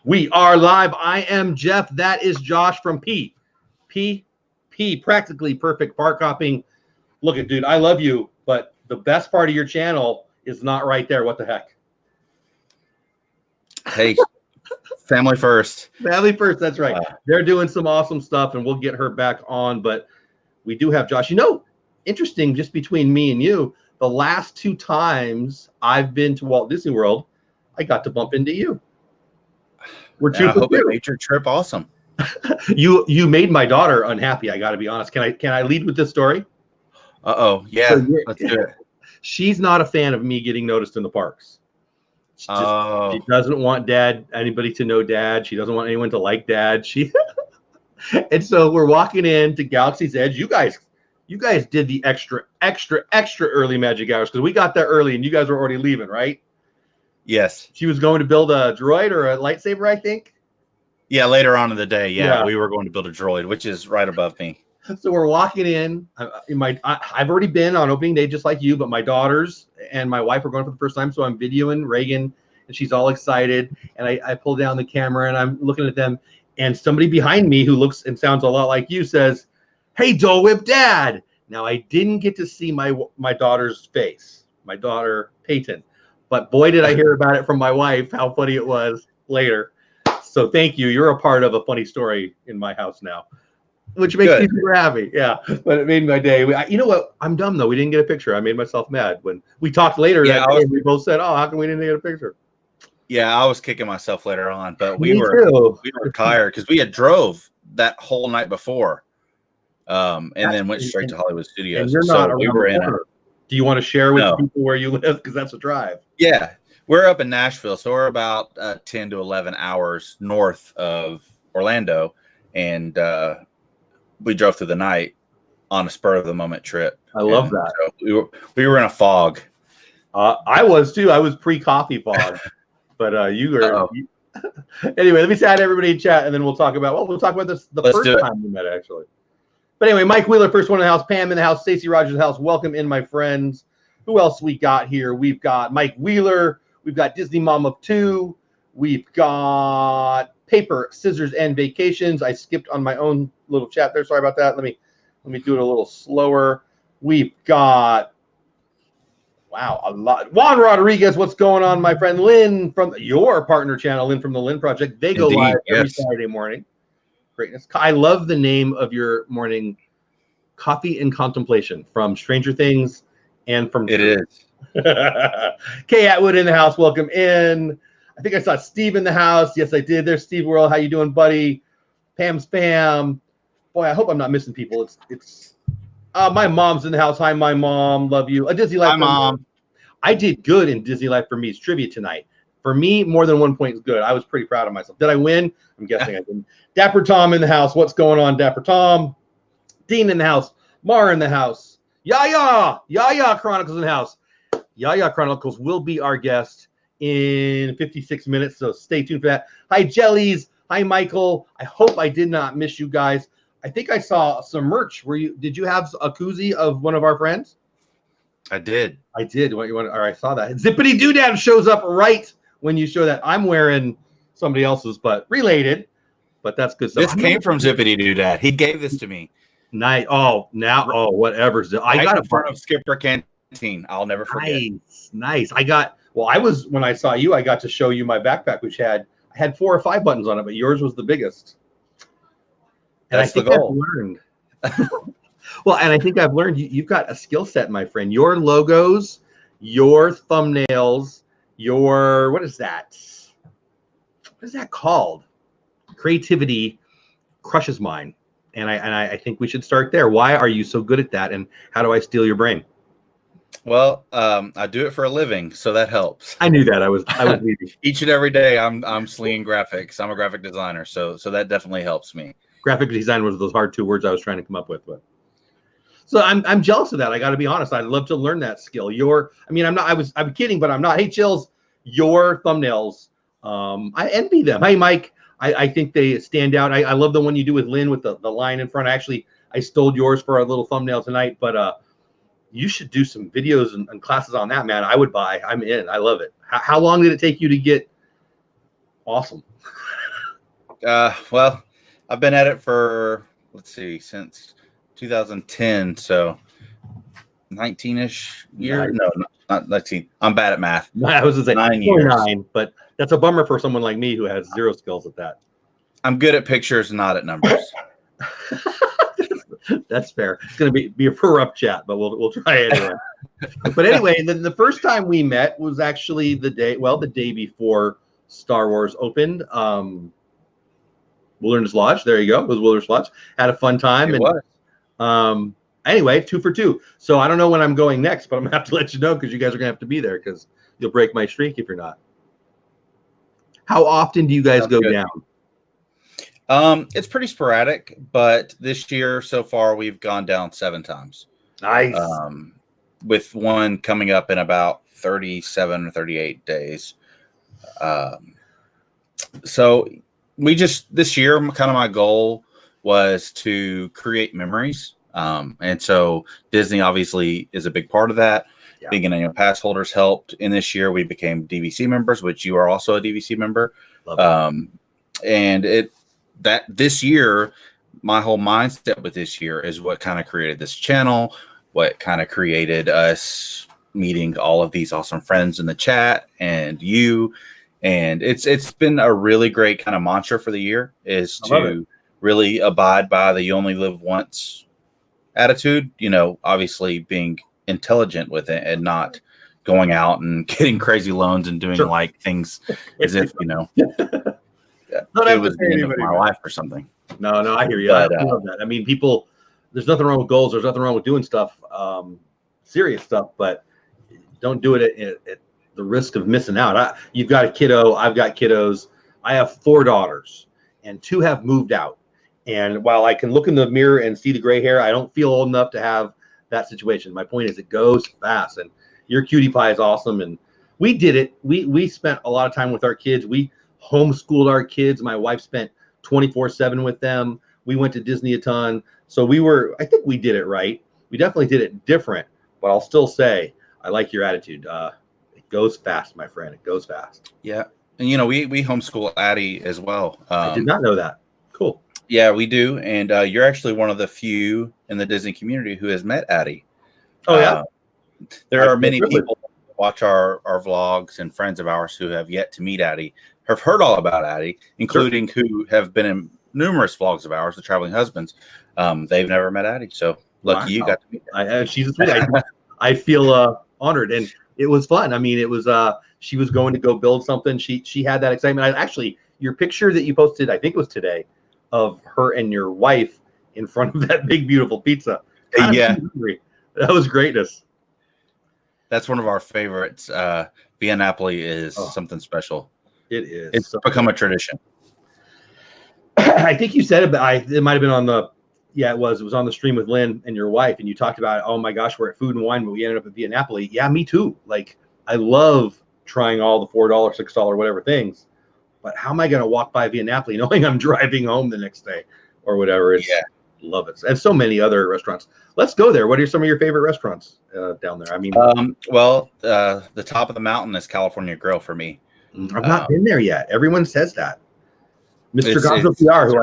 We are live. I am Jeff. That is Josh from P. Practically Perfect Parkhopping. Look at, dude, I love you, but the best part of your channel is not right there. What the heck? Hey, family first. Family first. That's right. They're doing some awesome stuff, and we'll get her back on. But we do have Josh. You know, interesting, just between me and you, the last 2 times I've been to Walt Disney World, I got to bump into you. We're two. I hope it made your trip awesome. You made my daughter unhappy. I got to be honest. Can I lead with this story? Yeah, so let's do it. She's not a fan of me getting noticed in the parks. She doesn't want anybody to know Dad. She doesn't want anyone to like Dad. And so we're walking in to Galaxy's Edge. You guys did the extra early magic hours because we got there early and you guys were already leaving, right? Yes. She was going to build a droid or a lightsaber, I think. Yeah, later on in the day. Yeah, we were going to build a droid, which is right above me. So we're walking in. I've already been on opening day just like you, but my daughters and my wife are going for the first time. So I'm videoing Reagan and she's all excited. And I pull down the camera and I'm looking at them. And somebody behind me who looks and sounds a lot like you says, "Hey, Dole Whip Dad." Now, I didn't get to see my daughter's face, my daughter Peyton. But boy, did I hear about it from my wife, how funny it was later. So thank you. You're a part of a funny story in my house now, which makes me super happy. Yeah, but it made my day. You know what? I'm dumb, though. We didn't get a picture. I made myself mad. When we talked later, we both said, "Oh, how come we didn't get a picture?" Yeah, I was kicking myself later on, but we were tired because we had drove that whole night before, and then went straight to Hollywood Studios. And you're not we were in. Do you want to share with people where you live? Because that's a drive. Yeah, we're up in Nashville, so we're about 10 to 11 hours north of Orlando, and we drove through the night on a spur of the moment trip. I love that. So we were in a fog. I was too. I was pre-coffee fog, but you were. Anyway, let me say hi to everybody in chat, and then we'll talk about this the first time we met actually. But anyway, Mike Wheeler, first one in the house. Pam in the house. Stacey Rogers in the house. Welcome in, my friends. Who else we got here? We've got Mike Wheeler. We've got Disney Mom of 2. We've got Paper, Scissors, and Vacations. I skipped on my own little chat there. Sorry about that. Let me do it a little slower. We've got a lot. Juan Rodriguez, what's going on, my friend? Lynn from your partner channel, Lynn from the Lynn Project. They go live every Saturday morning. Greatness. I love the name of your morning, Coffee and Contemplation, from Stranger Things and from It is. Kay Atwood in the house. Welcome in. I think I saw Steve in the house. Yes, I did. There's Steve World. How you doing, buddy? Pam Spam. Boy, I hope I'm not missing people. It's my mom's in the house. Hi, my mom. Love you. A Disney Life. Hi, Mom. I did good in Disney Life for Me's trivia tonight. For me, more than 1 point is good. I was pretty proud of myself. Did I win? I'm guessing I didn't. Dapper Tom in the house. What's going on, Dapper Tom? Dean in the house. Mar in the house. YaYa Chronicles in the house. YaYa Chronicles will be our guest in 56 minutes, so stay tuned for that. Hi, Jellies. Hi, Michael. I hope I did not miss you guys. I think I saw some merch. Did you have a koozie of one of our friends? I did. I did. I saw that. Zippity Doodad shows up right when you show that. I'm wearing somebody else's, but related. But that's good stuff. This came from Zippity Doodad. He gave this to me. Nice. Whatever. I got in front of Skipper Canteen. I'll never forget. Nice. When I saw you, I got to show you my backpack, which I had 4 or 5 buttons on it, but yours was the biggest. And That's the goal. I've learned. Well, and I think I've learned you've got a skill set, my friend. Your logos, your thumbnails, what is that? What is that called? Creativity crushes mine. And I think we should start there. Why are you so good at that? And how do I steal your brain? Well, I do it for a living, so that helps. I knew that. I was leaving. Each and every day I'm slinging graphics. I'm a graphic designer, so that definitely helps me. Graphic design was those hard 2 words I was trying to come up with, but so I'm jealous of that. I got to be honest. I'd love to learn that skill. I'm kidding, but I'm not. Hey, Chills, your thumbnails. I envy them. Hey, Mike. I think they stand out. I love the one you do with Lynn with the line in front. I stole yours for a little thumbnail tonight, but you should do some videos and classes on that, man. I would buy. I'm in. I love it. How long did it take you to get awesome? Well, I've been at it for, let's see, since 2010, so 19-ish years. Nice. No, not 19. I'm bad at math. I was going to say 9 years. 9, but that's a bummer for someone like me who has zero skills at that. I'm good at pictures, not at numbers. That's fair. It's going to be a corrupt chat, but we'll try it anyway. But anyway, the first time we met was actually the day before Star Wars opened. Wilderness Lodge. There you go. It was Wilderness Lodge. Had a fun time. It was. Anyway, 2 for 2. So I don't know when I'm going next, but I'm going to have to let you know because you guys are going to have to be there because you'll break my streak if you're not. How often do you guys go down? It's pretty sporadic, but this year so far we've gone down 7 times. Nice. With one coming up in about 37 or 38 days. So this year, kind of my goal was to create memories. And so Disney obviously is a big part of that. Yeah. Being an annual pass holders helped. In this year, we became DVC members, which you are also a DVC member. And this year, my whole mindset with this year is what kind of created this channel, what kind of created us meeting all of these awesome friends in the chat and you. And it's been a really great kind of mantra for the year is to really abide by the you only live once attitude, obviously being intelligent with it and not going out and getting crazy loans and doing like things as if, it was the end of my life or something. No, I hear you. But, I love that. I mean, people, there's nothing wrong with goals. There's nothing wrong with doing stuff, serious stuff, but don't do it at the risk of missing out. You've got a kiddo. I've got kiddos. I have 4 daughters and 2 have moved out. And while I can look in the mirror and see the gray hair, I don't feel old enough to have that situation. My point is it goes fast, and your cutie pie is awesome. And we did it. We spent a lot of time with our kids. We homeschooled our kids. My wife spent 24/7 with them. We went to Disney a ton. So I think we did it right. We definitely did it different, but I'll still say I like your attitude. It goes fast, my friend. It goes fast. Yeah. And, we homeschool Addie as well. I did not know that. Cool. Yeah, we do. And you're actually one of the few in the Disney community who has met Addie. Oh, yeah. There are many people who watch our vlogs and friends of ours who have yet to meet Addie, have heard all about Addie, including who have been in numerous vlogs of ours, the Traveling Husbands. They've never met Addie. So lucky you got to meet her. She's sweet. I feel honored. And it was fun. I mean, it was she was going to go build something. She had that excitement. Actually, your picture that you posted, I think it was today, of her and your wife in front of that big, beautiful pizza. Yeah. That was greatness. That's one of our favorites. Via Napoli is something special. It is. It's become a tradition. I think you said it might have been on it was on the stream with Lynn and your wife, and you talked about, oh my gosh, we're at Food and Wine, but we ended up at Via Napoli. Yeah, me too. Like, I love trying all the $4, $6, whatever things. But how am I going to walk by Via Napoli knowing I'm driving home the next day or whatever? Love it. And so many other restaurants. Let's go there. What are some of your favorite restaurants down there? I mean, the top of the mountain is California Grill for me. I've not been there yet. Everyone says that. Mr. Gonzo PR, who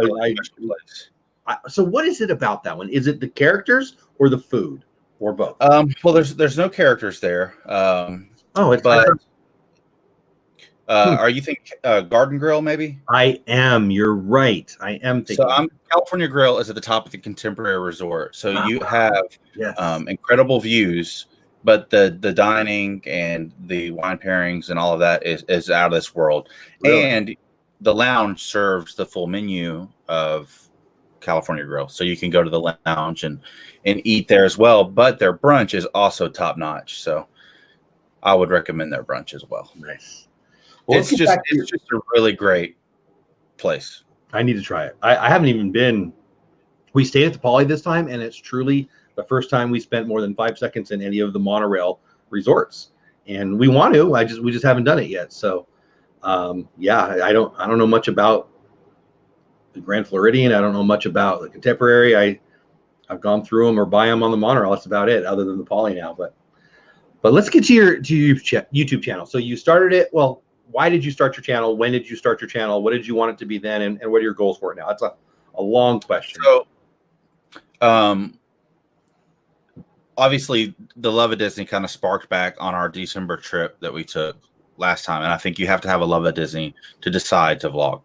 so what is it about that one? Is it the characters or the food or both? Well, there's no characters there. Are you thinking Garden Grill maybe? I am. You're right. I am thinking. So California Grill is at the top of the Contemporary Resort. So you have incredible views, but the dining and the wine pairings and all of that is out of this world. Really? And the lounge serves the full menu of California Grill. So you can go to the lounge and eat there as well. But their brunch is also top notch. So I would recommend their brunch as well. Nice. Well, it's just a really great place. I need to try it. I haven't even been. We stayed at the Poly this time, and it's truly the first time we spent more than 5 seconds in any of the monorail resorts. And we want to. We just haven't done it yet. So, I don't know much about the Grand Floridian. I don't know much about the Contemporary. I've gone through them or buy them on the monorail. That's about it, other than the Poly now. But let's get to your YouTube channel. So you started it. Well, why did you start your channel? When did you start your channel? What did you want it to be then? And what are your goals for it now? That's a long question. So, obviously the love of Disney kind of sparked back on our December trip that we took last time. And I think you have to have a love of Disney to decide to vlog.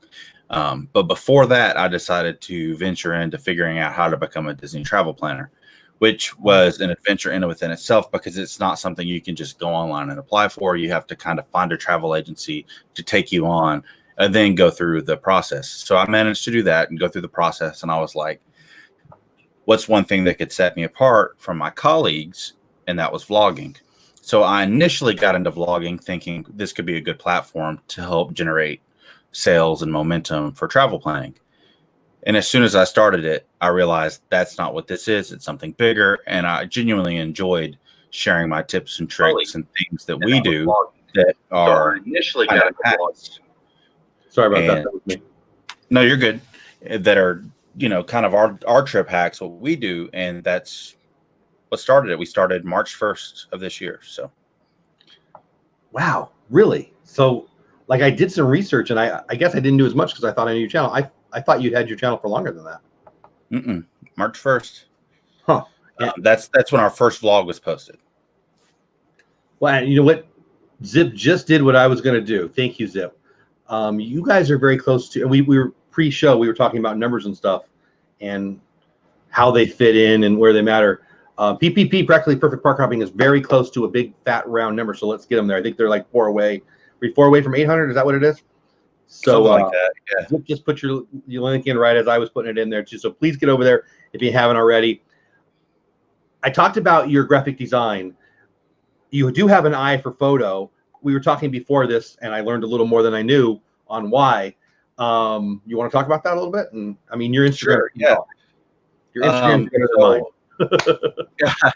But before that, I decided to venture into figuring out how to become a Disney travel planner, which was an adventure in and within itself, because it's not something you can just go online and apply for. You have to kind of find a travel agency to take you on and then go through the process. So I managed to do that and go through the process. And I was like, what's one thing that could set me apart from my colleagues? And that was vlogging. So I initially got into vlogging thinking this could be a good platform to help generate sales and momentum for travel planning. And as soon as I started it, I realized that's not what this is. It's something bigger. And I genuinely enjoyed sharing my tips and tricks and things that we do that are initially kind of hacks. Sorry about that. That was me. No, you're good. That are, kind of our trip hacks, what we do. And that's what started it. We started March 1st of this year. So. Wow. Really? So like I did some research, and I guess I didn't do as much because I thought I knew your channel. I thought you'd had your channel for longer than that. March 1st. Huh. That's when our first vlog was posted. Well, and you know what? Zip just did what I was going to do. Thank you, Zip. You guys are very close to, and we were pre-show, we were talking about numbers and stuff and how they fit in and where they matter. PPP, practically perfect park hopping, is very close to a big fat round number. So let's get them there. I think they're like 4 away. We're 4 away from 800. Is that what it is? So like that, yeah. Zip just put your link in right as I was putting it in there too. So please get over there if you haven't already. I talked about your graphic design. You do have an eye for photo. We were talking before this, and I learned a little more than I knew on why. You want to talk about that a little bit? And I mean, your Instagram, sure, yeah. Your Instagram is better than mine. Yeah.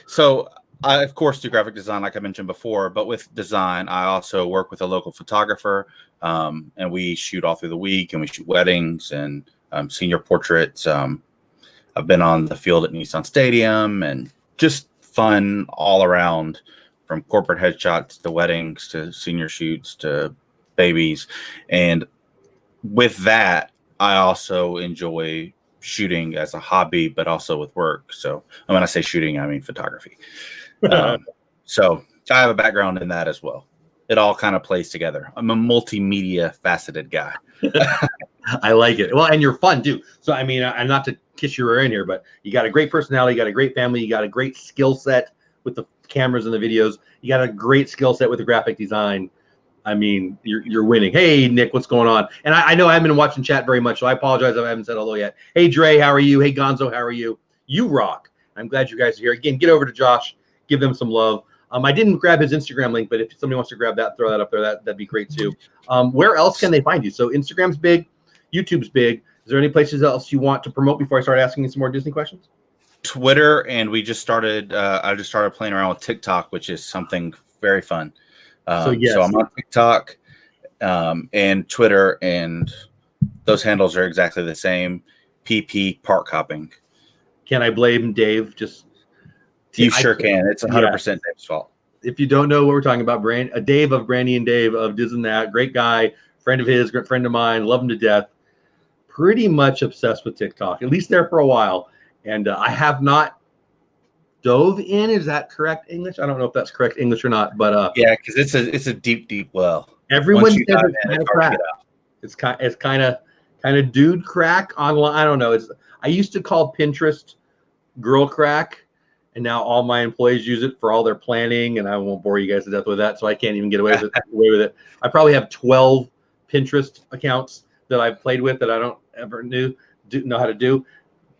So I, of course, do graphic design, like I mentioned before, but with design, I also work with a local photographer, and we shoot all through the week, and we shoot weddings and senior portraits. I've been on the field at Nissan Stadium, and just fun all around, from corporate headshots to weddings to senior shoots to babies. And with that, I also enjoy shooting as a hobby, but also with work. So when I say shooting, I mean photography. So I have a background in that as well. It all kind of plays together. I'm a multimedia faceted guy. I like it. Well, and you're fun too. So, I mean, I'm not to kiss your rear in here, but you got a great personality, you got a great family, you got a great skill set with the cameras and the videos. You got a great skill set with the graphic design. I mean, you're winning. Hey, Nick, what's going on? And I know I haven't been watching chat very much, so I apologize if I haven't said hello yet. Hey, Dre, how are you? Hey, Gonzo, how are you? You rock. I'm glad you guys are here. Again, get over to Josh. Give them some love. I didn't grab his Instagram link, but if somebody wants to grab that, throw that up there. That'd be great too. Where else can they find you? So Instagram's big, YouTube's big. Is there any places else you want to promote before I start asking you some more Disney questions? Twitter, and we just started. I just started playing around with TikTok, which is something very fun. So I'm on TikTok and Twitter, and those handles are exactly the same. PP Parkhopping. Can I blame Dave? You sure can. It's 100% Dave's fault. If you don't know what we're talking about, Dave of Brandy and Dave of Diz and That, great guy, friend of his, great friend of mine, love him to death. Pretty much obsessed with TikTok, at least there for a while. And I have not dove in. Is that correct English? I don't know if that's correct English or not, but yeah, because it's a deep well. Everyone says it's kind of crack. It's kind of dude crack online. I don't know. I used to call Pinterest girl crack, and now all my employees use it for all their planning, and I won't bore you guys to death with that, so I can't even get away with it. I probably have 12 Pinterest accounts that I've played with that I don't ever know how to do.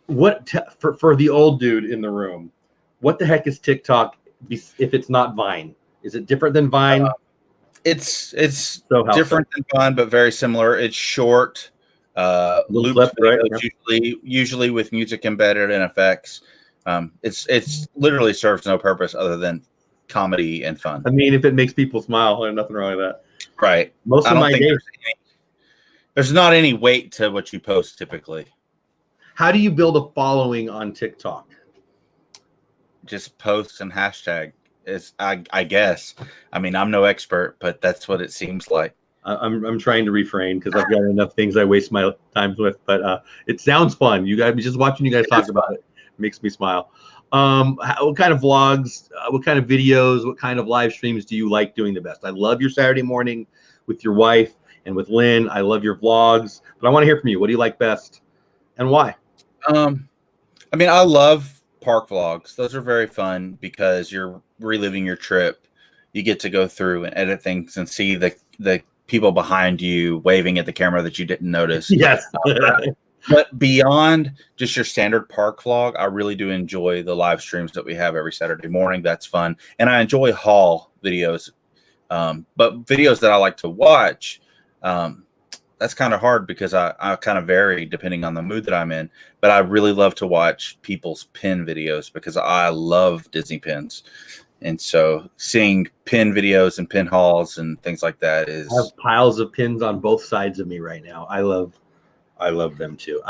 For the old dude in the room, what the heck is TikTok if it's not Vine? Is it different than Vine? It's different than Vine, but very similar. It's short, looped clip, right? Usually with music embedded and effects. It's literally serves no purpose other than comedy and fun. I mean, if it makes people smile, there's nothing wrong with that. Right. Most of my days, there's not any weight to what you post typically. How do you build a following on TikTok? Just posts and hashtag I guess. I mean, I'm no expert, but that's what it seems like. I'm trying to refrain because I've got enough things I waste my time with. But it sounds fun. You guys, just watching you guys talk about it makes me smile. What kind of vlogs, what kind of videos, what kind of live streams do you like doing the best? I love your Saturday morning with your wife and with Lynn. I love your vlogs, but I want to hear from you. What do you like best and why? I mean, I love park vlogs. Those are very fun because you're reliving your trip. You get to go through and edit things and see the people behind you waving at the camera that you didn't notice. Yes. But beyond just your standard park vlog, I really do enjoy the live streams that we have every Saturday morning. That's fun. And I enjoy haul videos. But videos that I like to watch, that's kind of hard because I kind of vary depending on the mood that I'm in. But I really love to watch people's pin videos because I love Disney pins. And so seeing pin videos and pin hauls and things like that is... I have piles of pins on both sides of me right now. I love them too.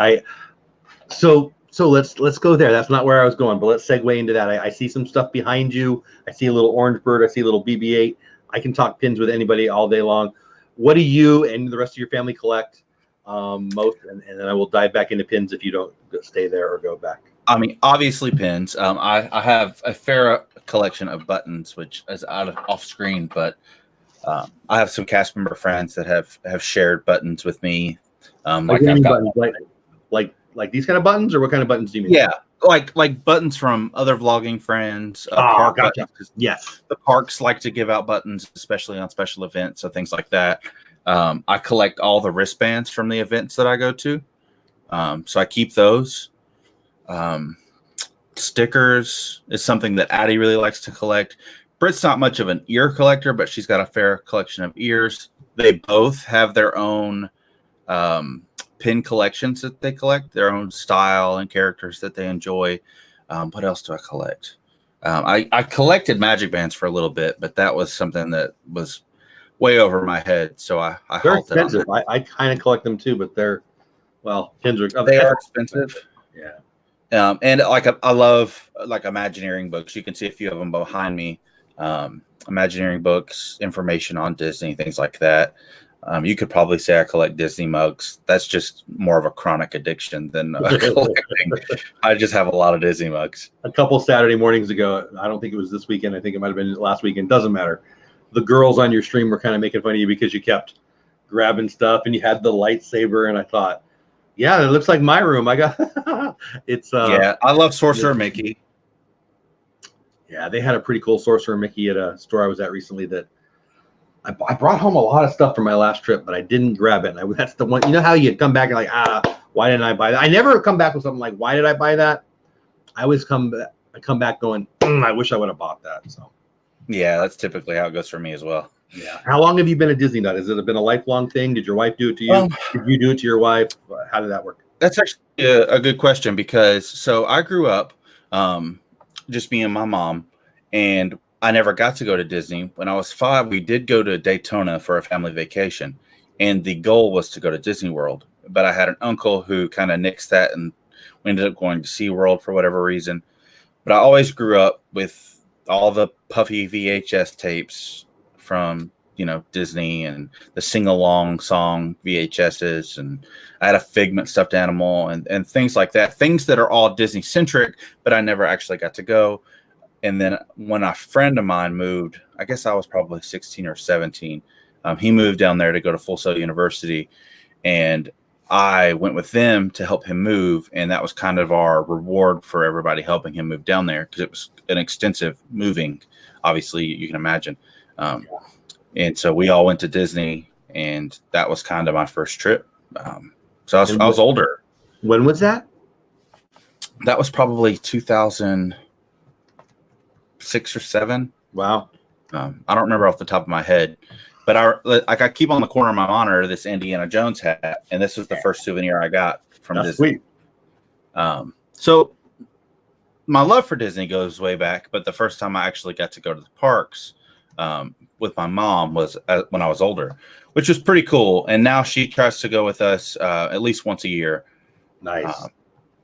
So let's go there. That's not where I was going, but let's segue into that. I see some stuff behind you. I see a little orange bird. I see a little BB-8. I can talk pins with anybody all day long. What do you and the rest of your family collect most? And then I will dive back into pins if you don't stay there or go back. I mean, obviously pins. I have a fair collection of buttons, which is off screen, but I have some cast member friends that have shared buttons with me. Like I've got like these kind of buttons, or what kind of buttons do you mean? Yeah, like buttons from other vlogging friends. Park gotcha. Yes, the parks like to give out buttons, especially on special events, so things like that. I collect all the wristbands from the events that I go to, so I keep those. Stickers is something that Addie really likes to collect. Britt's not much of an ear collector, but she's got a fair collection of ears. They both have their own pin collections that they collect, their own style and characters that they enjoy. What else do I collect? I collected magic bands for a little bit, but that was something that was way over my head. So I they're expensive. I kind of collect them too, but pins are they are expensive. Yeah. And I love like Imagineering books. You can see a few of them behind me. Imagineering books, information on Disney, things like that. You could probably say I collect Disney mugs. That's just more of a chronic addiction than collecting. I just have a lot of Disney mugs. A couple Saturday mornings ago, I don't think it was this weekend. I think it might have been last weekend. Doesn't matter. The girls on your stream were kind of making fun of you because you kept grabbing stuff and you had the lightsaber. And I thought, yeah, it looks like my room. I got it's. Yeah, I love Sorcerer Mickey. Yeah, they had a pretty cool Sorcerer Mickey at a store I was at recently that I brought home a lot of stuff from my last trip, but I didn't grab it. And that's the one. You know how you come back and why didn't I buy that? I never come back with something like, why did I buy that? I always come back going, I wish I would have bought that. So. Yeah, that's typically how it goes for me as well. Yeah. How long have you been a Disney nut? Has it been a lifelong thing? Did your wife do it to you? Did you do it to your wife? How did that work? That's actually a good question because I grew up just me and my mom, and I never got to go to Disney. When I was 5, we did go to Daytona for a family vacation, and the goal was to go to Disney World. But I had an uncle who kind of nixed that, and we ended up going to SeaWorld for whatever reason. But I always grew up with all the puffy VHS tapes from Disney and the sing-along song VHSs, and I had a Figment stuffed animal and things like that, things that are all Disney centric, but I never actually got to go. And then when a friend of mine moved, I guess I was probably 16 or 17, he moved down there to go to Full Sail University, and I went with them to help him move, and that was kind of our reward for everybody helping him move down there because it was an extensive moving, obviously, you can imagine. And so we all went to Disney, and that was kind of my first trip. So I was older. When was that? That was probably 2006 or 7. Wow. I don't remember off the top of my head, but I keep on the corner of my monitor this Indiana Jones hat, and this was the first souvenir I got from Disney. Sweet. So my love for Disney goes way back, but the first time I actually got to go to the parks with my mom was when I was older, which was pretty cool. And now she tries to go with us at least once a year. Nice.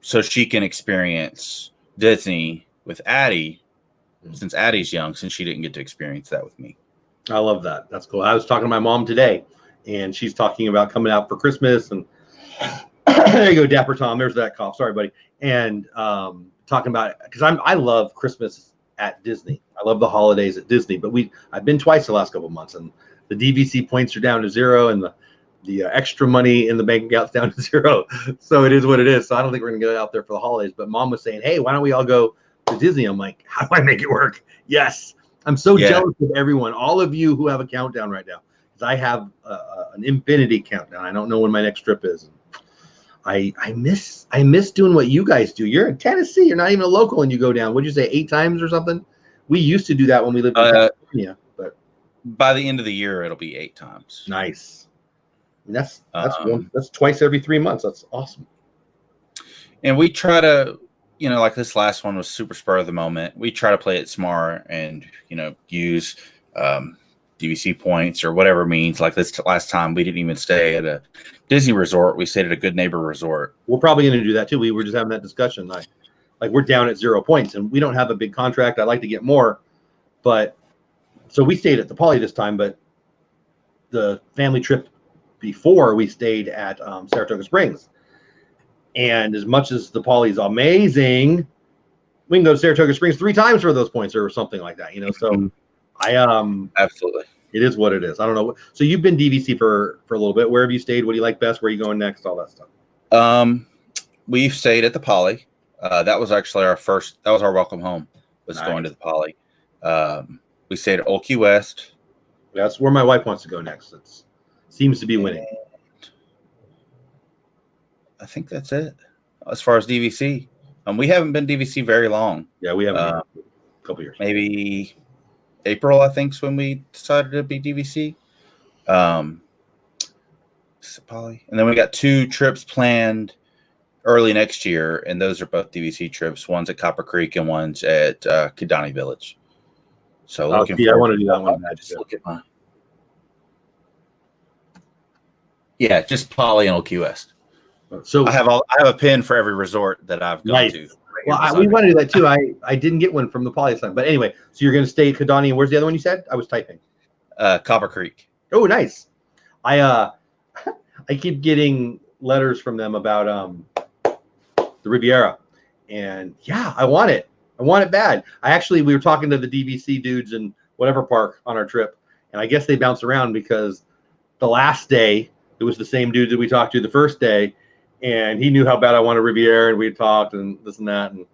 So she can experience Disney with Addie since Addie's young, since she didn't get to experience that with me. I love that. That's cool. I was talking to my mom today, and she's talking about coming out for Christmas. And there you go, Dapper Tom. There's that cough. Sorry, buddy. And talking about, because I love Christmas at Disney. I love the holidays at Disney. But I've been twice the last couple of months, and the DVC points are down to 0, and the extra money in the bank account's down to 0. So it is what it is. So I don't think we're gonna get out there for the holidays. But Mom was saying, hey, why don't we all go to Disney? I'm like, how do I make it work? Yes. I'm so jealous of everyone, all of you who have a countdown right now, because I have an infinity countdown. I don't know when my next trip is. I miss doing what you guys do. You're in Tennessee. You're not even a local, and you go down. What'd you say, 8 times or something? We used to do that when we lived in California. But by the end of the year, it'll be 8 times. Nice. And that's twice every 3 months. That's awesome. And we try to, like this last one was super spur of the moment. We try to play it smart and, use DVC points or whatever means. Like this last time, we didn't even stay at a Disney resort. We stayed at a Good Neighbor resort. We're probably going to do that too. We were just having that discussion. Like we're down at 0 points, and we don't have a big contract. I'd like to get more, but so we stayed at the Poly this time. But the family trip before, we stayed at Saratoga Springs. And as much as the Poly's amazing, we can go to Saratoga Springs 3 times for those points or something like that, So absolutely, it is what it is. I don't know. So you've been DVC for a little bit. Where have you stayed? What do you like best? Where are you going next? All that stuff. We've stayed at the Poly. That was actually our welcome home. Was going to the Poly. We stayed at Old Key West. That's where my wife wants to go next. It seems to be winning. I think that's it as far as DVC. We haven't been DVC very long. Yeah, we haven't. A couple years. Maybe April, I think, is when we decided to be DVC. Poly. And then we got 2 trips planned early next year, and those are both DVC trips. One's at Copper Creek and one's at Kidani Village. So I want to do that one. I just look at my just Poly and Old Key West. So I have a pin for every resort that I've gone to. Well, we want to do that too. I didn't get one from the Poly time, but anyway. So you're going to stay at Kidani, and where's the other one you said? I was typing. Copper Creek. Oh, nice. I keep getting letters from them about the Riviera, and I want it. I want it bad. We were talking to the DVC dudes in whatever park on our trip, and I guess they bounce around because the last day it was the same dude that we talked to the first day. And he knew how bad I wanted Riviera, and we had talked and this and that. And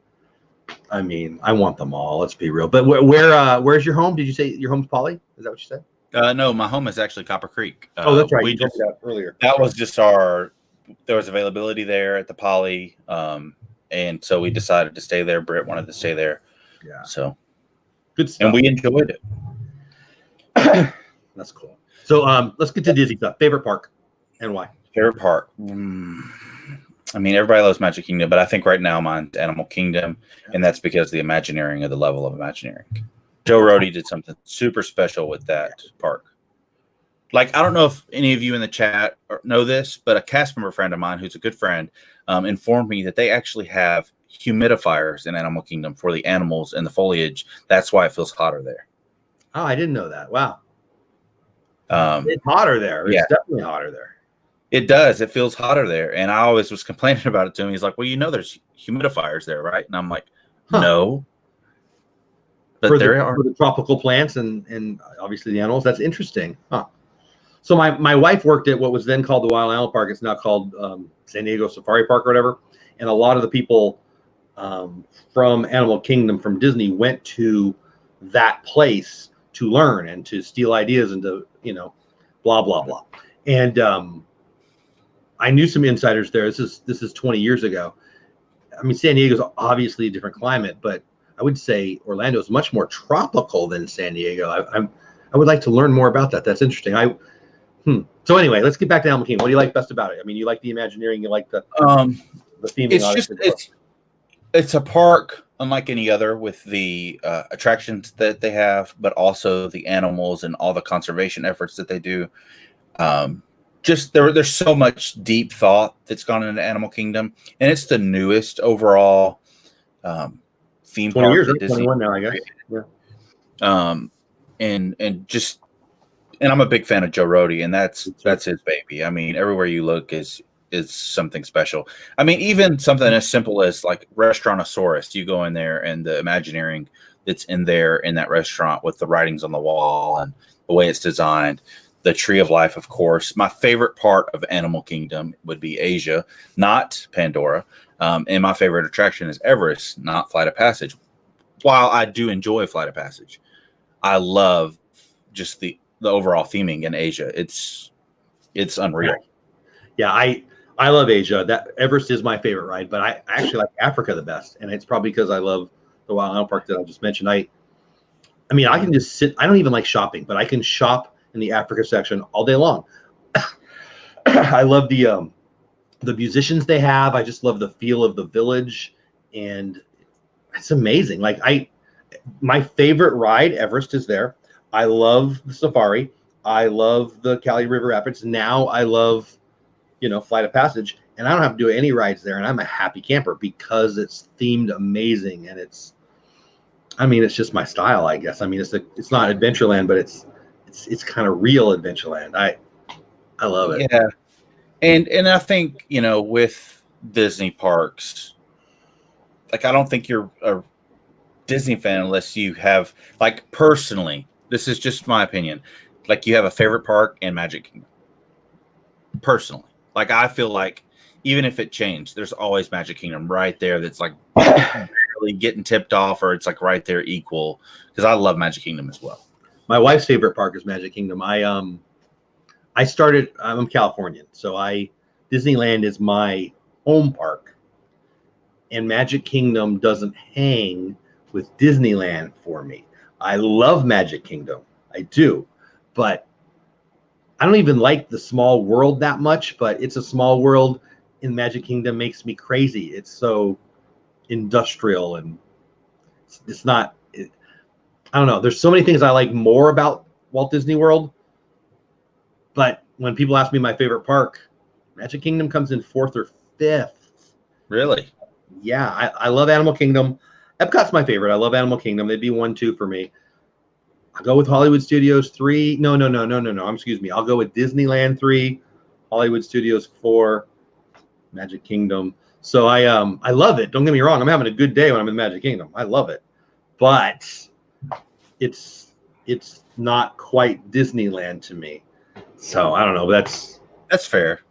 I mean, I want them all. Let's be real. But where's your home? Did you say your home's Poly? Is that what you said? No, my home is actually Copper Creek. That's right. We talked about earlier. That was just there was availability there at the Poly, and so we decided to stay there. Britt wanted to stay there. Yeah. So good stuff. And we enjoyed it. That's cool. So let's get to Disney stuff. Favorite park and why? Favorite park. I mean, everybody loves Magic Kingdom, but I think right now mine's Animal Kingdom, and that's because the Imagineering of the level of Imagineering. Joe Rohde did something super special with that park. Like, I don't know if any of you in the chat know this, but a cast member friend of mine who's a good friend informed me that they actually have humidifiers in Animal Kingdom for the animals and the foliage. That's why it feels hotter there. Oh, I didn't know that. Wow. It's hotter there. It's definitely hotter there. It does. It feels hotter there. And I always was complaining about it to him. He's like, well, there's humidifiers there, right? And I'm like, no. But there are. For the tropical plants and obviously the animals. That's interesting. Huh. So my wife worked at what was then called the Wild Animal Park. It's now called San Diego Safari Park or whatever. And a lot of the people from Animal Kingdom, from Disney, went to that place to learn and to steal ideas and to, blah, blah, blah. And I knew some insiders there. This is 20 years ago. I mean, San Diego's obviously a different climate, but I would say Orlando is much more tropical than San Diego. I would like to learn more about that. That's interesting. So anyway, let's get back to Animal Kingdom. What do you like best about it? I mean, you like the Imagineering, you like the theming. It's a park unlike any other with the attractions that they have, but also the animals and all the conservation efforts that they do. There's so much deep thought that's gone into Animal Kingdom, and it's the newest overall theme park. 20 years, 21 now, I guess. Yeah. And just and I'm a big fan of Joe Rohde, and that's his baby. I mean, everywhere you look is something special. I mean, even something as simple as like Restaurantosaurus. You go in there, and the Imagineering that's in there in that restaurant with the writings on the wall and the way it's designed. The Tree of Life, of course. My favorite part of Animal Kingdom would be Asia, not Pandora. And my favorite attraction is Everest, not Flight of Passage. While I do enjoy Flight of Passage, I love just the overall theming in Asia. It's unreal. Yeah, I love Asia. That Everest is my favorite ride, but I actually like Africa the best, and it's probably because I love the Wild Animal Park that I just mentioned. I mean, I can just sit. I don't even like shopping, but I can shop in the Africa section all day long. I love the musicians they have. I just love the feel of the village, and it's amazing. Like my favorite ride, Everest, is there. I love the safari. I love the Cali River Rapids. Now I love, Flight of Passage, and I don't have to do any rides there, and I'm a happy camper because it's themed amazing, and it's just my style, I guess. I mean, it's not Adventureland, but it's kind of real Adventureland. I love it. Yeah, and I think with Disney parks, like I don't think you're a Disney fan unless you have, like, personally, this is just my opinion, like you have a favorite park and Magic Kingdom. Personally, like I feel like even if it changed, there's always Magic Kingdom right there. That's like really getting tipped off, or it's like right there equal. Because I love Magic Kingdom as well. My wife's favorite park is Magic Kingdom. I'm Californian, so Disneyland is my home park, and Magic Kingdom doesn't hang with Disneyland for me. I love Magic Kingdom, I do, but I don't even like the small world that much. But it's a small world in Magic Kingdom makes me crazy. It's so industrial, and it's not. I don't know. There's so many things I like more about Walt Disney World. But when people ask me my favorite park, Magic Kingdom comes in 4th or 5th. Really? Yeah, I love Animal Kingdom. Epcot's my favorite. I love Animal Kingdom. They'd be 1, 2 for me. I'll go with Hollywood Studios 3. No. Excuse me. I'll go with Disneyland 3, Hollywood Studios 4, Magic Kingdom. So I love it. Don't get me wrong. I'm having a good day when I'm in Magic Kingdom. I love it. But it's not quite Disneyland to me. So I don't know. That's fair.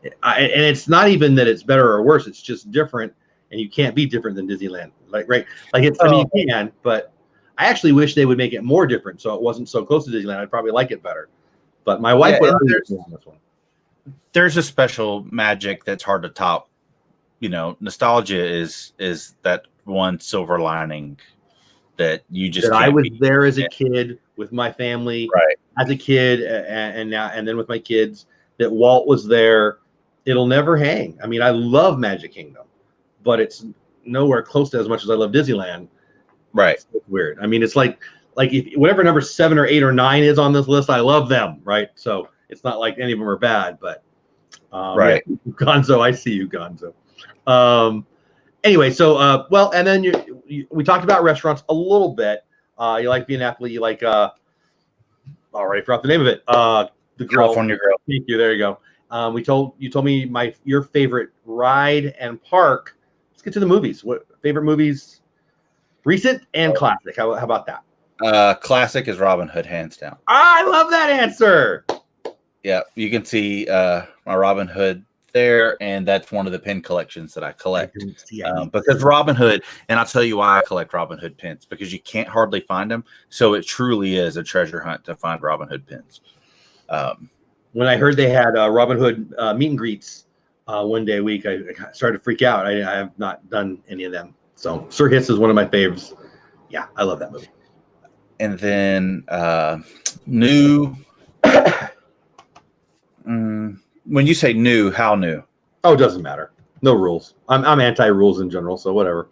And it's not even that it's better or worse. It's just different, and you can't be different than Disneyland. Like, right? Like it's. I mean, you can, but I actually wish they would make it more different, so it wasn't so close to Disneyland. I'd probably like it better. But my wife would argue on this one. There's a special magic that's hard to top. Nostalgia is that one silver lining that you just. That I was there as a kid with my family, right? As a kid, and now and then with my kids. That Walt was there. It'll never hang. I mean, I love Magic Kingdom, but it's nowhere close to as much as I love Disneyland. Right. It's weird. I mean, it's like if whatever number 7 or 8 or 9 is on this list, I love them. Right. So it's not like any of them are bad, but right. Yeah, Gonzo, I see you, Gonzo. Anyway, so well, and then we talked about restaurants a little bit. You like being athlete. You like already forgot the name of it. The Grill. California Grill. Thank you. There you go. You told me your favorite ride and park. Let's get to the movies. What favorite movies? Recent and classic. How about that? Classic is Robin Hood, hands down. I love that answer. Yeah, you can see my Robin Hood there, and that's one of the pin collections that I collect. Because Robin Hood, and I'll tell you why I collect Robin Hood pins, because you can't hardly find them. So it truly is a treasure hunt to find Robin Hood pins. When I heard they had Robin Hood meet and greets one day a week, I started to freak out. I have not done any of them. So Sir Hiss is one of my faves. Yeah, I love that movie. And then new. When you say new, how new? Oh, it doesn't matter. No rules. I'm anti-rules in general, so whatever.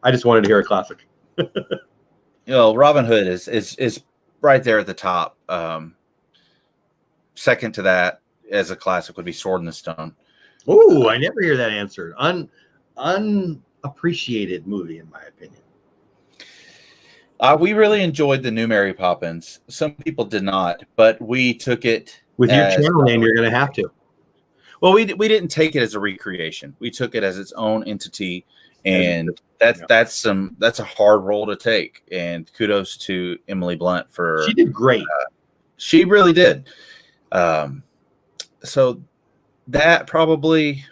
I just wanted to hear a classic. Robin Hood is right there at the top. Second to that as a classic would be Sword in the Stone. Ooh, I never hear that answered. Unappreciated movie, in my opinion. We really enjoyed the new Mary Poppins. Some people did not, but we took it with your channel name. You're going to have to. Well, we didn't take it as a recreation. We took it as its own entity, and that's a hard role to take. And kudos to Emily Blunt for she did great. She really did. So that probably,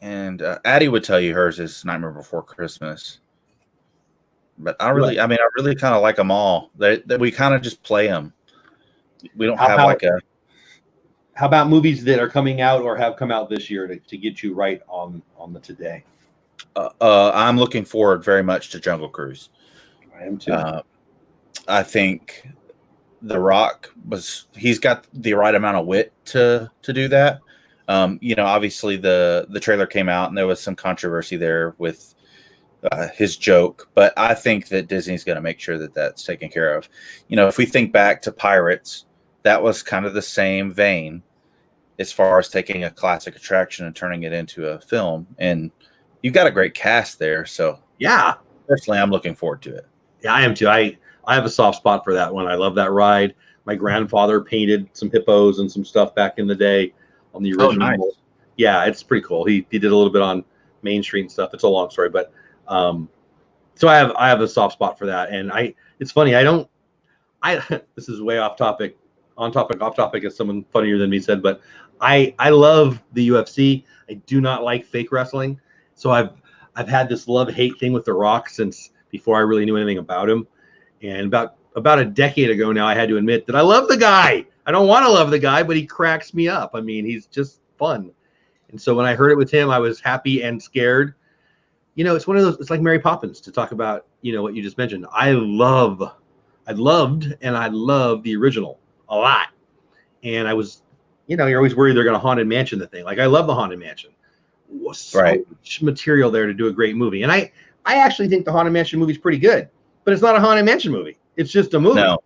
and Addie would tell you hers is Nightmare Before Christmas. But I really kind of like them all. That we kind of just play them. We don't have like a. How about movies that are coming out or have come out this year to get you right on the today? I'm looking forward very much to Jungle Cruise. I am too. I think The Rock he's got the right amount of wit to do that. Obviously the trailer came out and there was some controversy there with his joke, but I think that Disney's going to make sure that that's taken care of. If we think back to Pirates, that was kind of the same vein as far as taking a classic attraction and turning it into a film. And you've got a great cast there. So yeah, personally, I'm looking forward to it. Yeah, I am too. I have a soft spot for that one. I love that ride. My grandfather painted some hippos and some stuff back in the day on the original. Oh, nice. Yeah, it's pretty cool. He did a little bit on Main Street and stuff. It's a long story, but so I have a soft spot for that. And it's funny. This is way off topic. On topic, off topic, as someone funnier than me said, but I love the UFC. I do not like fake wrestling. So I've had this love-hate thing with The Rock since before I really knew anything about him. And about a decade ago now, I had to admit that I love the guy. I don't want to love the guy, but he cracks me up. I mean, he's just fun. And so when I heard it with him, I was happy and scared. It's one of those, it's like Mary Poppins to talk about, what you just mentioned. I loved and I love the original a lot. And I was, you're always worried they're going to Haunted Mansion the thing. Like, I love the Haunted Mansion. So much material there to do a great movie. And I actually think the Haunted Mansion movie is pretty good, but it's not a Haunted Mansion movie. It's just a movie. No.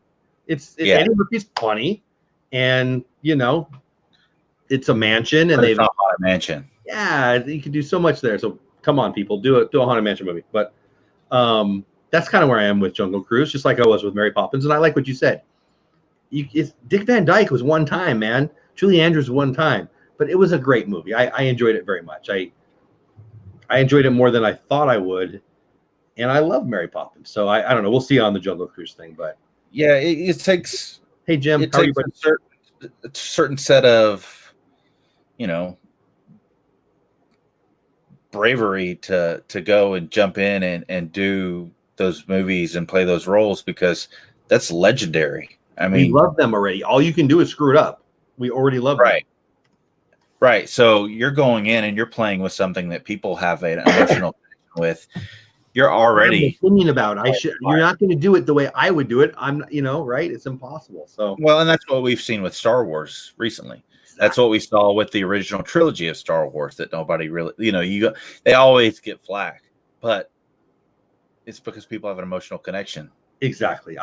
Eddie Murphy's funny, and it's a mansion, and they've not a Haunted Mansion. Yeah, you can do so much there. So come on, people, do a Haunted Mansion movie. But that's kind of where I am with Jungle Cruise, just like I was with Mary Poppins. And I like what you said. Dick Van Dyke was one time, man. Julie Andrews was one time, but it was a great movie. I enjoyed it very much. I enjoyed it more than I thought I would, and I love Mary Poppins. So I don't know. We'll see on the Jungle Cruise thing, but yeah, it takes. Hey Jim, it takes a certain set of, bravery to go and jump in and do those movies and play those roles, because that's legendary. I mean, we love them already. All you can do is screw it up. We already love them. Right. So you're going in and you're playing with something that people have an emotional connection with. You're already opinion about. You're not going to do it the way I would do it. I'm, right? It's impossible. So well, and that's what we've seen with Star Wars recently. Exactly. That's what we saw with the original trilogy of Star Wars. That nobody really, they always get flack, but it's because people have an emotional connection. Exactly.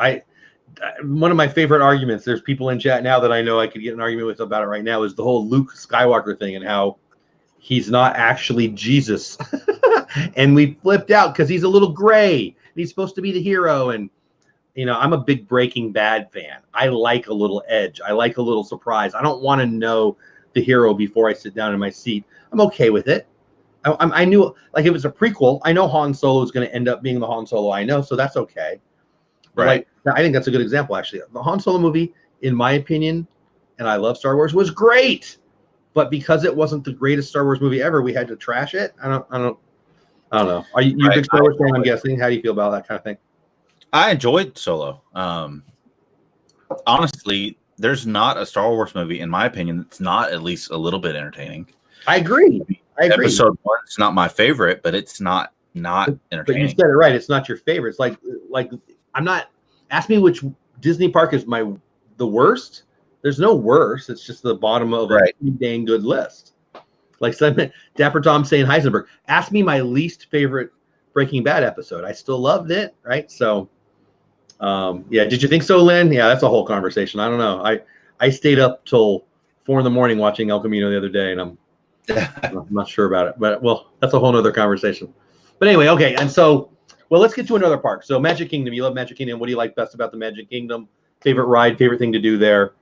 One of my favorite arguments, there's people in chat now that I know I could get an argument with about it right now, is the whole Luke Skywalker thing and how he's not actually Jesus. And we flipped out because he's a little gray. And he's supposed to be the hero. And, I'm a big Breaking Bad fan. I like a little edge. I like a little surprise. I don't want to know the hero before I sit down in my seat. I'm okay with it. I knew, like, if it's a prequel, I know Han Solo is going to end up being the Han Solo I know, so that's okay. Right. Like, I think that's a good example, actually. The Han Solo movie, in my opinion, and I love Star Wars, was great. But because it wasn't the greatest Star Wars movie ever, we had to trash it. I don't know. Are you a big Star Wars fan, I'm guessing? How do you feel about that kind of thing? I enjoyed Solo. Honestly, there's not a Star Wars movie, in my opinion, that's not at least a little bit entertaining. I agree. Episode 1 is not my favorite, but it's not entertaining. But you said it right. It's not your favorite. It's like I'm not. Ask me which Disney park is the worst. There's no worst. It's just the bottom of a pretty dang good list. Like Dapper Tom saying Heisenberg. Ask me my least favorite Breaking Bad episode. I still loved it. Right. So, yeah. Did you think so, Lynn? Yeah, that's a whole conversation. I don't know. I stayed up till 4 a.m. watching El Camino the other day, and I'm not sure about it. But well, that's a whole nother conversation. But anyway, okay. And so, Well, let's get to another park. So Magic Kingdom, you love Magic Kingdom. What do you like best about the Magic Kingdom? Favorite ride, favorite thing to do there?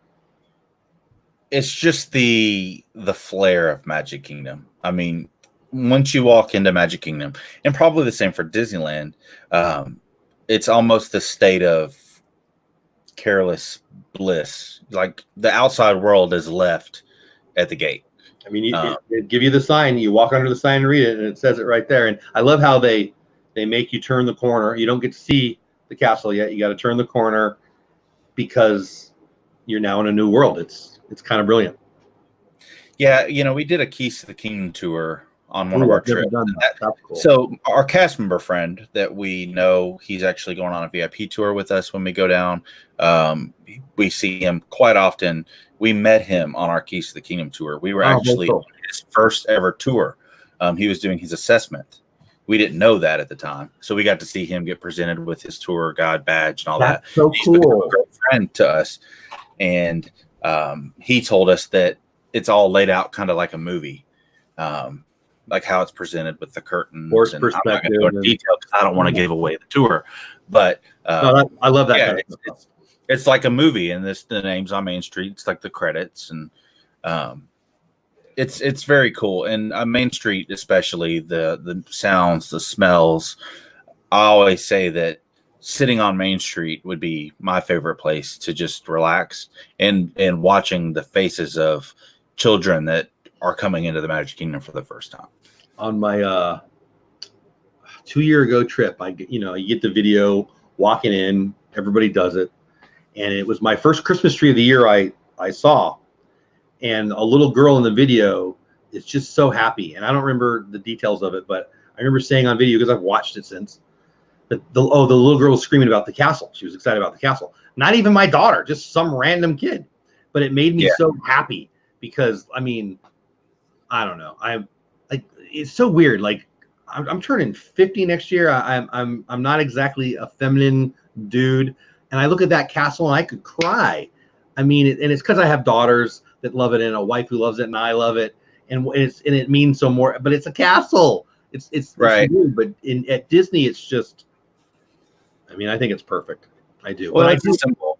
It's just the flair of Magic Kingdom. I mean, once you walk into Magic Kingdom, and probably the same for Disneyland, it's almost the state of careless bliss. Like the outside world is left at the gate. I mean, it give you the sign. You walk under the sign and read it, and it says it right there. And I love how they make you turn the corner. You don't get to see the castle yet. You got to turn the corner because you're now in a new world. It's kind of brilliant. Yeah, we did a Keys to the Kingdom tour on one of our trips. Cool. So our cast member friend that we know, he's actually going on a VIP tour with us when we go down. We see him quite often. We met him on our Keys to the Kingdom tour. We were actually on his first ever tour. He was doing his assessment. We didn't know that at the time. So we got to see him get presented with his tour guide badge and all that. So he's cool. become a great friend to us. And he told us that it's all laid out kind of like a movie. Like how it's presented with the curtains. Horse and perspective. I'm not going to go into detail because I don't want to give away the tour. But I love that. Yeah, kind of stuff. It's like a movie, and the name's on Main Street. It's like the credits, and it's very cool. And Main Street, especially the sounds, the smells. I always say that sitting on Main Street would be my favorite place to just relax and watching the faces of children that are coming into the Magic Kingdom for the first time. On my 2 year ago trip, you get the video walking in. Everybody does it. And it was my first Christmas tree of the year I saw. And a little girl in the video is just so happy. And I don't remember the details of it, but I remember saying on video, because I've watched it since, that the little girl was screaming about the castle. She was excited about the castle. Not even my daughter, just some random kid. But it made me so happy because, I mean, I don't know. It's so weird. Like I'm turning 50 next year. I'm not exactly a feminine dude. And I look at that castle and I could cry. I mean, and it's because I have daughters that love it and a wife who loves it and I love it. And it means so more, but it's a castle. It's right. It's weird, but at Disney, it's just, I mean, I think it's perfect. I do. Well, it's simple.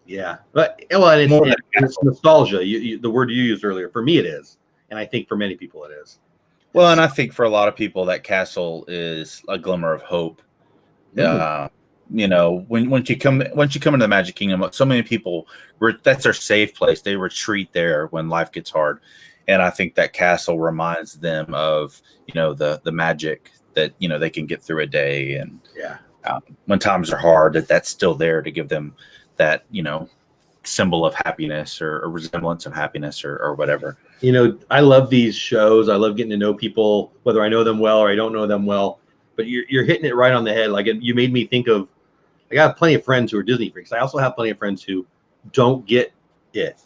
Yeah. But it's nostalgia. The word you used earlier, for me, it is. And I think for many people it is. Well, and I think for a lot of people, that castle is a glimmer of hope. Once you come into the Magic Kingdom, so many people that's their safe place. They retreat there when life gets hard, and I think that castle reminds them of the magic that they can get through a day, and when times are hard, that's still there to give them that symbol of happiness or a resemblance of happiness or whatever. I love these shows. I love getting to know people, whether I know them well or I don't know them well. But you're hitting it right on the head. Like you made me think of. I got plenty of friends who are Disney freaks. I also have plenty of friends who don't get it.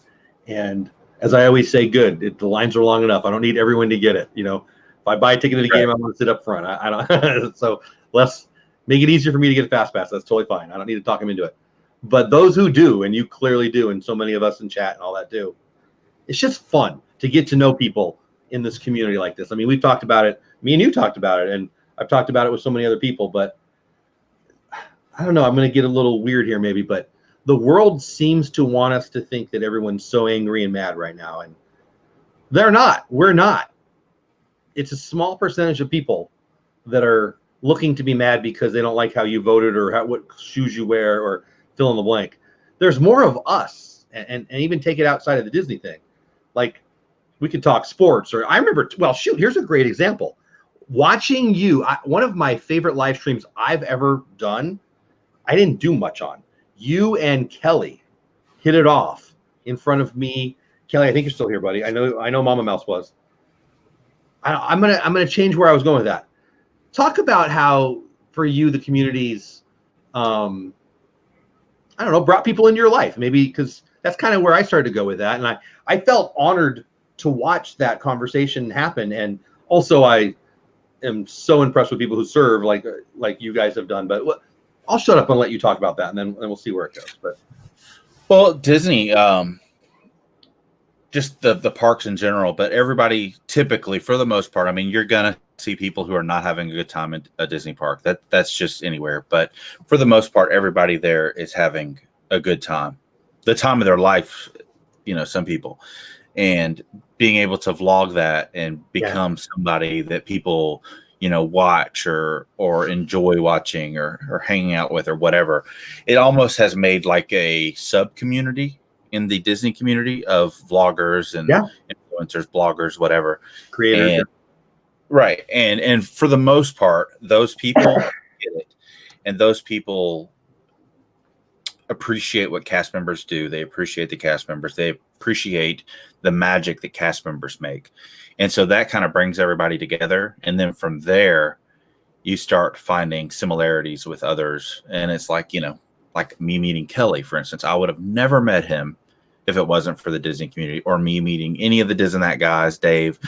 And as I always say, the lines are long enough. I don't need everyone to get it. If I buy a ticket to the game, I want to sit up front. I don't. So let's make it easier for me to get a fast pass. That's totally fine. I don't need to talk them into it. But those who do, and you clearly do, and so many of us in chat and all that do, it's just fun to get to know people in this community like this. I mean, we've talked about it. Me and you talked about it, and I've talked about it with so many other people, but I don't know. I'm going to get a little weird here maybe, but the world seems to want us to think that everyone's so angry and mad right now. And they're not. We're not. It's a small percentage of people that are looking to be mad because they don't like how you voted or what shoes you wear or fill in the blank. There's more of us, and even take it outside of the Disney thing. Like we could talk sports, or I remember, here's a great example. Watching you, one of my favorite live streams I've ever done, I didn't do much on. You and Kelly hit it off in front of me. Kelly, I think you're still here, buddy. I know Mama Mouse was. I'm gonna change where I was going with that. Talk about how for you the communities, I don't know, brought people into your life. Maybe because that's kind of where I started to go with that, and I felt honored to watch that conversation happen. And also, I am so impressed with people who serve like you guys have done. But I'll shut up and let you talk about that, and then we'll see where it goes. But Disney, just the parks in general, but everybody typically, for the most part, I mean, you're gonna see people who are not having a good time at a Disney park. That's just anywhere. But for the most part, everybody there is having a good time, the time of their life. Some people, and being able to vlog that and become somebody that people watch or enjoy watching or hanging out with or whatever. It almost has made like a sub community in the Disney community of vloggers and influencers, bloggers, whatever, creators. Right. And for the most part, those people get it. And those people appreciate what cast members do. They appreciate the cast members. They appreciate the magic that cast members make. And so that kind of brings everybody together. And then from there, you start finding similarities with others. And it's like, like me meeting Kelly, for instance. I would have never met him if it wasn't for the Disney community, or me meeting any of the Disney guys, Dave,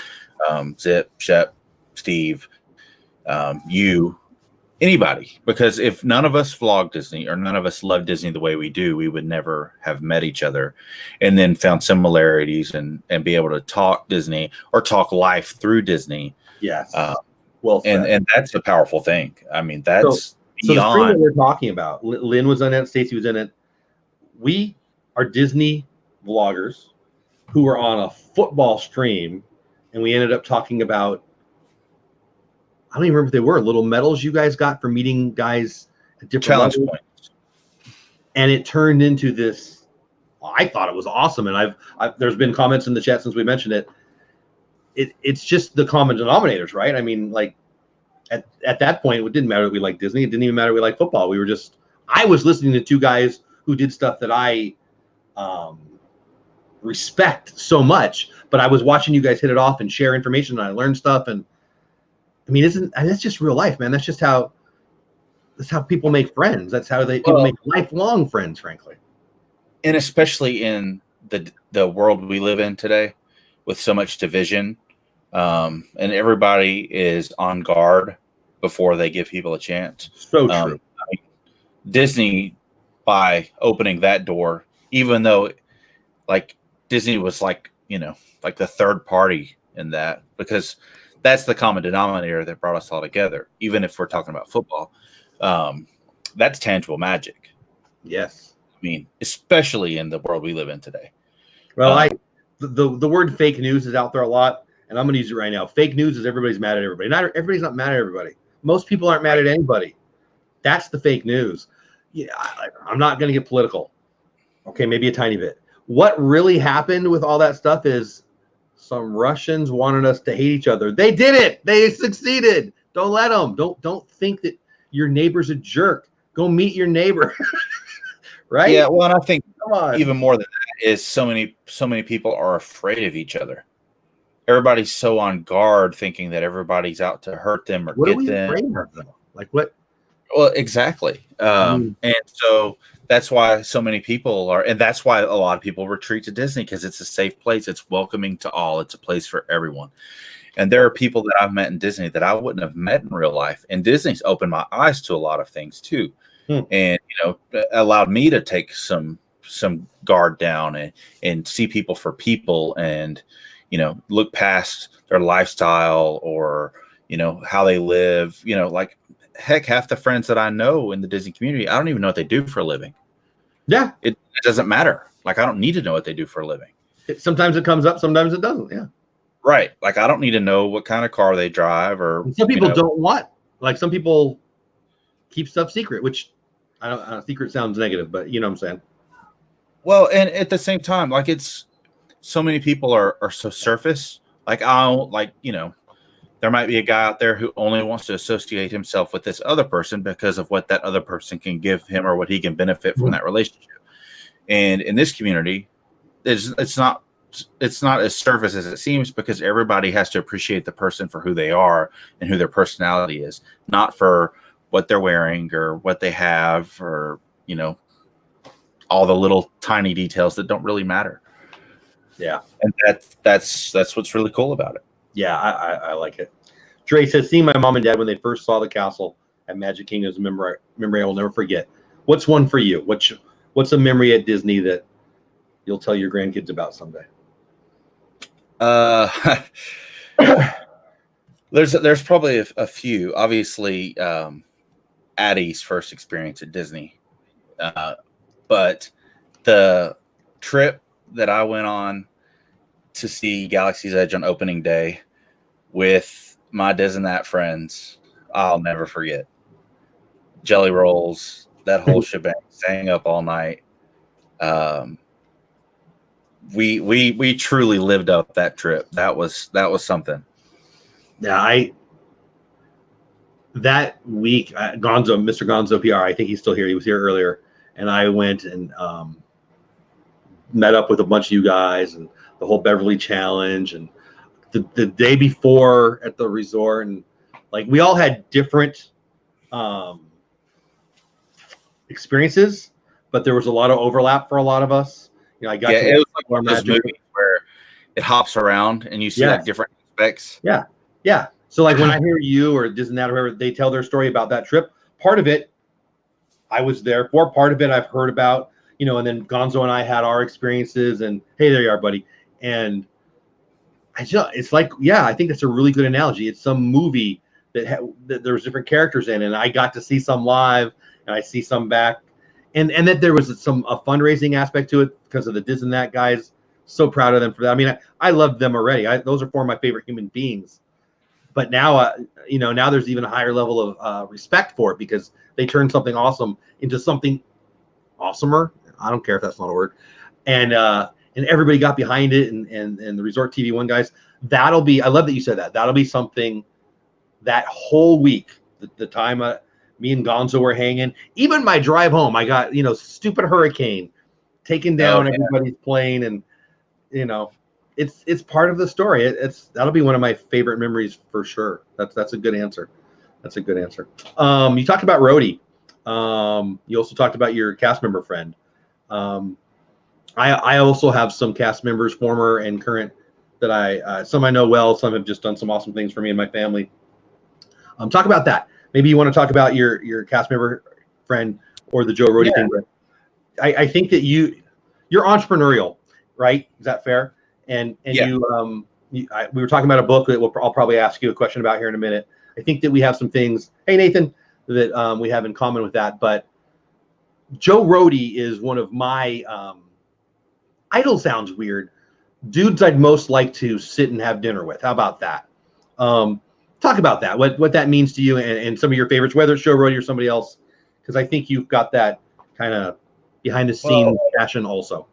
Zip, Shep, Steve, you, anybody. Because if none of us vlog Disney or none of us love Disney the way we do, we would never have met each other and then found similarities and be able to talk Disney or talk life through Disney. Yes. Well, and that's a powerful thing. I mean, that's so the stream that we're talking about. Lynn was in it. Stacy was in it. We are Disney vloggers who were on a football stream, and we ended up talking about, I don't even remember what they were, little medals you guys got for meeting guys at different challenge levels. Points. And it turned into this. I thought it was awesome, and there's been comments in the chat since we mentioned it. It's just the common denominators, right? I mean, like at that point, it didn't matter that we liked Disney. It didn't even matter we liked football. I was listening to two guys who did stuff that I respect so much, but I was watching you guys hit it off and share information, and I learned stuff. And I mean, that's just real life, man. That's how people make friends. That's how people make lifelong friends, frankly. And especially in the world we live in today, with so much division, and everybody is on guard before they give people a chance. So true. Disney, by opening that door, even though like Disney was like the third party in that, because that's the common denominator that brought us all together. Even if we're talking about football, that's tangible magic. Yes. I mean, especially in the world we live in today. Well, the word fake news is out there a lot, and I'm going to use it right now. Fake news is everybody's mad at everybody. Everybody's not mad at everybody. Most people aren't mad at anybody. That's the fake news. Yeah, I'm not going to get political. Okay, maybe a tiny bit. What really happened with all that stuff is some Russians wanted us to hate each other. They did it. They succeeded. Don't let them. Don't think that your neighbor's a jerk. Go meet your neighbor. Right? Yeah, well, and I think even more than that is so many people are afraid of each other. Everybody's so on guard, thinking that everybody's out to hurt them or get them. Afraid of, though? Like what? Well, exactly. And so that's why so many people are, and that's why a lot of people retreat to Disney, because it's a safe place. It's welcoming to all. It's a place for everyone. And there are people that I've met in Disney that I wouldn't have met in real life. And Disney's opened my eyes to a lot of things too. And, allowed me to take some guard down and see people for people and, look past their lifestyle or, how they live, like heck, half the friends that I know in the Disney community, I don't even know what they do for a living. Yeah. It doesn't matter. Like, I don't need to know what they do for a living. Sometimes it comes up, sometimes it doesn't. Yeah. Right. Like, I don't need to know what kind of car they drive or. And some people don't want, like some people keep stuff secret, which I don't secret sounds negative, but you know what I'm saying? Well, and at the same time, like it's so many people are so surface. Like there might be a guy out there who only wants to associate himself with this other person because of what that other person can give him or what he can benefit from that relationship. And in this community, it's not as surface as it seems, because everybody has to appreciate the person for who they are and who their personality is, not for what they're wearing or what they have or, all the little tiny details that don't really matter. Yeah. And that's what's really cool about it. Yeah, I like it. Dre says, seeing my mom and dad when they first saw the castle at Magic Kingdom is a memory I will never forget. What's one for you? What's a memory at Disney that you'll tell your grandkids about someday? There's probably a few. Obviously, Addie's first experience at Disney, but the trip that I went on to see Galaxy's Edge on opening day with my Dis and That friends, I'll never forget. Jelly rolls, that whole shebang, staying up all night. We truly lived up that trip. That was something. Yeah, that week, Mr. Gonzo PR, I think he's still here. He was here earlier, and I went and met up with a bunch of you guys and the whole Beverly Challenge, and the day before at the resort, and like we all had different experiences, but there was a lot of overlap for a lot of us. You know, I got it was like one of those movies where it hops around and you see like different aspects. Yeah. So like when I hear you or Dis and That or whoever, they tell their story about that trip, part of it I was there for, part of it I've heard about, you know, and then Gonzo and I had our experiences, and hey, there you are, buddy. And it's like, yeah, I think that's a really good analogy. It's some movie that there's different characters in, and I got to see some live and I see some back, and that there was a fundraising aspect to it because of the Dis and That guys. So proud of them for that. I mean, I loved them already. Those are four of my favorite human beings. But now, you know, now there's even a higher level of respect for it because they turned something awesome into something awesomer. I don't care if that's not a word. And everybody got behind it, and the Resort TV One guys. That'll be. I love that you said that. That'll be something. That whole week, the time me and Gonzo were hanging. Even my drive home, I got stupid hurricane taking down everybody's plane, and it's part of the story. That'll be one of my favorite memories for sure. That's a good answer. That's a good answer. You talked about Rhodey. You also talked about your cast member friend. I also have some cast members, former and current, that some I know well. Some have just done some awesome things for me and my family. Talk about that. Maybe you want to talk about your cast member friend or the Joe Rhodey thing. I think that you're entrepreneurial, right? Is that fair? And we were talking about a book that I'll probably ask you a question about here in a minute. I think that we have some things. Hey, Nathan, that we have in common with that. But Joe Rhodey is one of my idol. Sounds weird. Dudes I'd most like to sit and have dinner with. How about that? Talk about that. What that means to you and some of your favorites, whether it's Joe Rhodey or somebody else, because I think you've got that kind of behind the scenes passion also.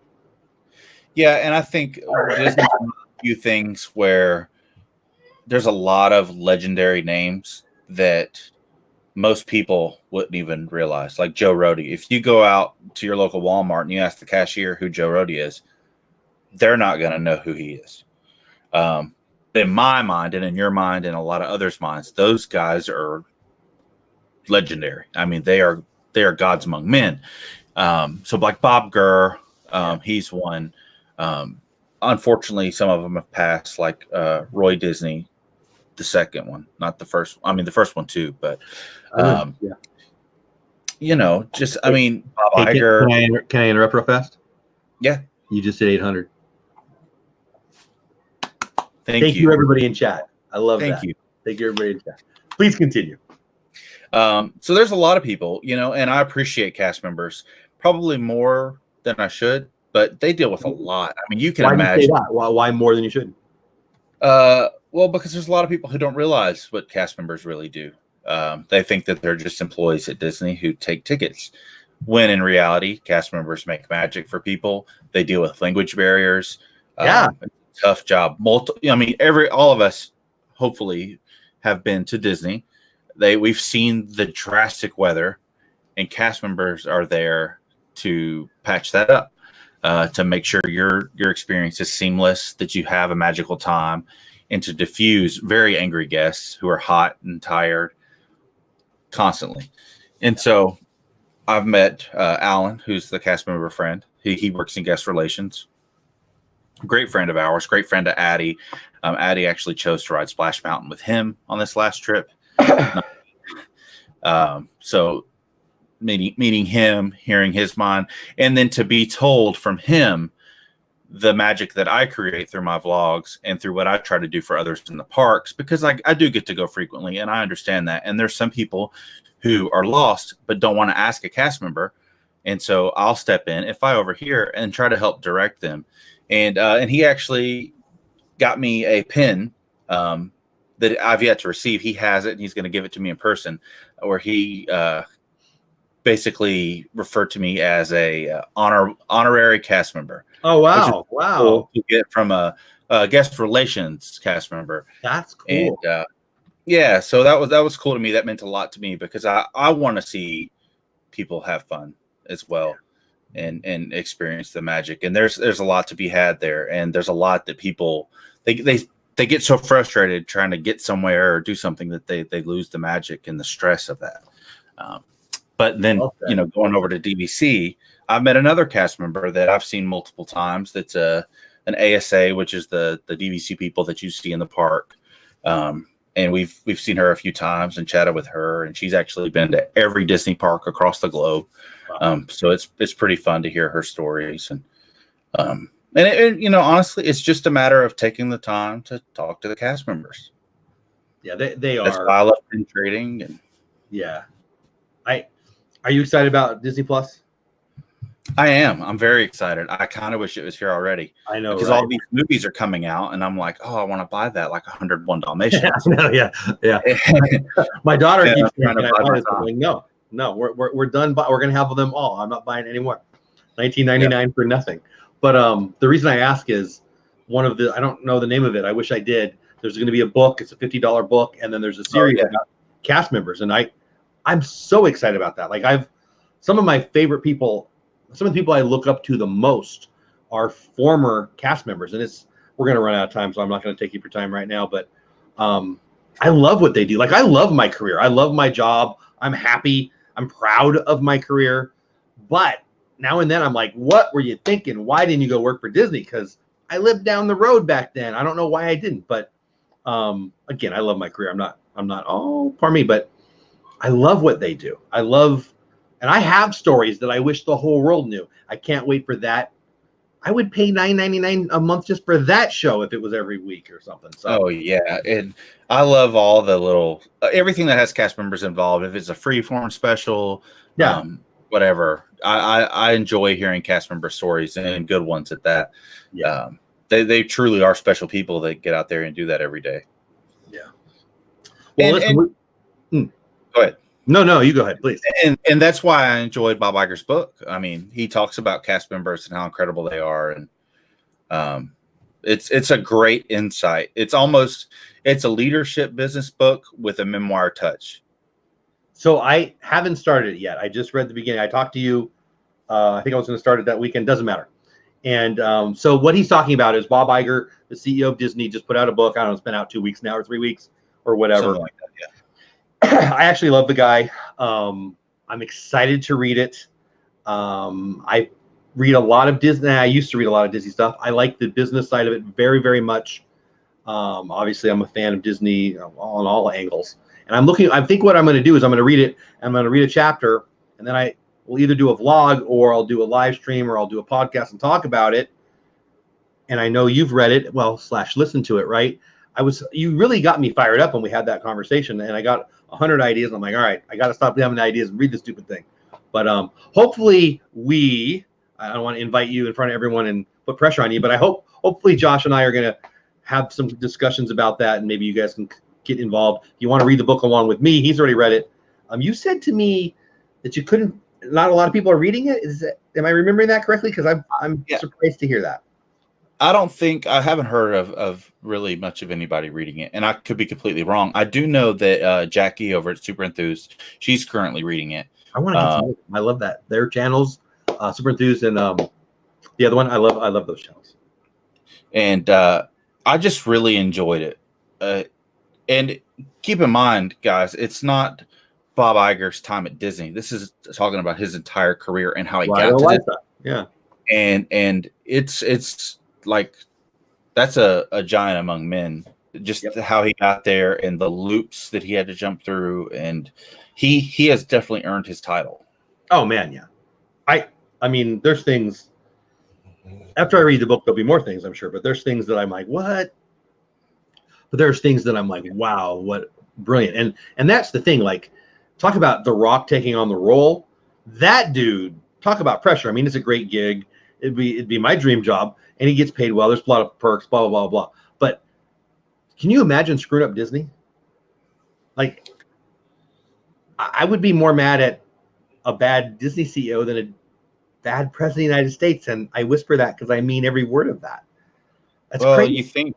Yeah, and I think there's a few things where there's a lot of legendary names that most people wouldn't even realize, like Joe Rhodey. If you go out to your local Walmart and you ask the cashier who Joe Rhodey is, they're not going to know who he is. In my mind and in your mind and a lot of others' minds, those guys are legendary. I mean, they are gods among men. So like Bob Gurr, he's one. Unfortunately, some of them have passed, like Roy Disney, the second one, not the first. I mean, the first one too, but Bob Iger. Can I interrupt real fast? Yeah, you just said 800. Thank you, everybody in chat. I love that. Thank you. Thank you, everybody in chat. Please continue. So there's a lot of people, and I appreciate cast members probably more than I should, but they deal with a lot. I mean, you can imagine. Do you say that? Why more than you should? Well, because there's a lot of people who don't realize what cast members really do. They think that they're just employees at Disney who take tickets, when in reality, cast members make magic for people. They deal with language barriers. Tough job. All of us hopefully have been to Disney. We've seen the drastic weather, and cast members are there to patch that up, to make sure your experience is seamless, that you have a magical time, and to diffuse very angry guests who are hot and tired constantly. And so I've met Alan, who's the cast member friend. He works in guest relations. Great friend of ours, great friend of Addie. Addie actually chose to ride Splash Mountain with him on this last trip. So meeting him, hearing his mind, and then to be told from him the magic that I create through my vlogs and through what I try to do for others in the parks, because I do get to go frequently, and I understand that. And there's some people who are lost but don't want to ask a cast member, and so I'll step in if I overhear and try to help direct them. And he actually got me a pin that I've yet to receive. He has it, and he's going to give it to me in person, where he basically referred to me as a honorary cast member. Oh, wow. Wow. Cool to get from a guest relations cast member. That's cool. And yeah, so that was cool to me. That meant a lot to me, because I want to see people have fun as well and experience the magic. And there's a lot to be had there. And there's a lot that people, they get so frustrated trying to get somewhere or do something that they lose the magic and the stress of that. But then, going over to DVC, I met another cast member that I've seen multiple times. That's an ASA, which is the DVC people that you see in the park. And we've seen her a few times and chatted with her, and she's actually been to every Disney park across the globe. Wow. So it's pretty fun to hear her stories. And honestly, it's just a matter of taking the time to talk to the cast members. Yeah, they are. That's why I love pin trading. And yeah, are you excited about Disney Plus? I am. I'm very excited. I kind of wish it was here already. I know, because all these movies are coming out, and I'm like, oh, I want to buy that, like 101 Dalmatians. Yeah. My daughter keeps trying to buy it. Like, no, we're done. We're gonna have them all. I'm not buying anymore. $19.99 for nothing. But the reason I ask is I don't know the name of it. I wish I did. There's going to be a book. It's a $50 book, and then there's a series about cast members, and I'm so excited about that. Like some of my favorite people. Some of the people I look up to the most are former cast members, and we're going to run out of time, so I'm not going to take you for time right now. But I love what they do. Like, I love my career. I love my job. I'm happy. I'm proud of my career. But now and then I'm like, what were you thinking? Why didn't you go work for Disney? Because I lived down the road back then. I don't know why I didn't. But again, I love my career. I'm not. Oh, pardon me, but I love what they do. And I have stories that I wish the whole world knew. I can't wait for that. I would pay $9.99 a month just for that show if it was every week or something. So. Oh, yeah. And I love all the little everything that has cast members involved. If it's a freeform special, whatever. I enjoy hearing cast member stories, and good ones at that. Yeah. They truly are special people that get out there and do that every day. Yeah. Well, go ahead. No, you go ahead, please. And that's why I enjoyed Bob Iger's book. I mean, he talks about cast members and how incredible they are, and it's a great insight. It's a leadership business book with a memoir touch. So I haven't started it yet. I just read the beginning. I talked to you. I think I was going to start it that weekend. Doesn't matter. And so what he's talking about is Bob Iger, the CEO of Disney, just put out a book. I don't know, it's been out 2 weeks now or 3 weeks or whatever. Something like that, yeah. I actually love the guy. I'm excited to read it. I read a lot of Disney. I used to read a lot of Disney stuff. I like the business side of it very, very much. Obviously, I'm a fan of Disney on all angles. And I think what I'm going to do is I'm going to read it. I'm going to read a chapter, and then I will either do a vlog, or I'll do a live stream, or I'll do a podcast and talk about it. And I know you've read it, / listened to it, right? You really got me fired up when we had that conversation, and I got 100 ideas. And I'm like, all right, I got to stop having ideas and read this stupid thing. But hopefully I don't want to invite you in front of everyone and put pressure on you, but hopefully Josh and I are going to have some discussions about that, and maybe you guys can get involved. If you want to read the book along with me, he's already read it. You said to me that you couldn't. Not a lot of people are reading it. Am I remembering that correctly? Because I'm surprised to hear that. I haven't heard of really much of anybody reading it, and I could be completely wrong. I do know that Jackie over at Super Enthused, she's currently reading it. I want to get to know them. I love that. Their channels, Super Enthused, and the other one, I love those channels. And I just really enjoyed it. And keep in mind, guys, it's not Bob Iger's time at Disney. This is talking about his entire career and how he got to it. Yeah. And it's like, that's a giant among men. Just how he got there and the loops that he had to jump through, and he has definitely earned his title. Oh man, yeah. I mean, there's things. After I read the book, there'll be more things, I'm sure. But there's things that I'm like, what? But there's things that I'm like, wow, what brilliant. And that's the thing. Like, talk about The Rock taking on the role. That dude, talk about pressure. I mean, it's a great gig. It'd be my dream job, and he gets paid well. There's a lot of perks, blah, blah, blah, blah. But can you imagine screwing up Disney? Like, I would be more mad at a bad Disney CEO than a bad president of the United States. And I whisper that because I mean every word of that. That's crazy. You think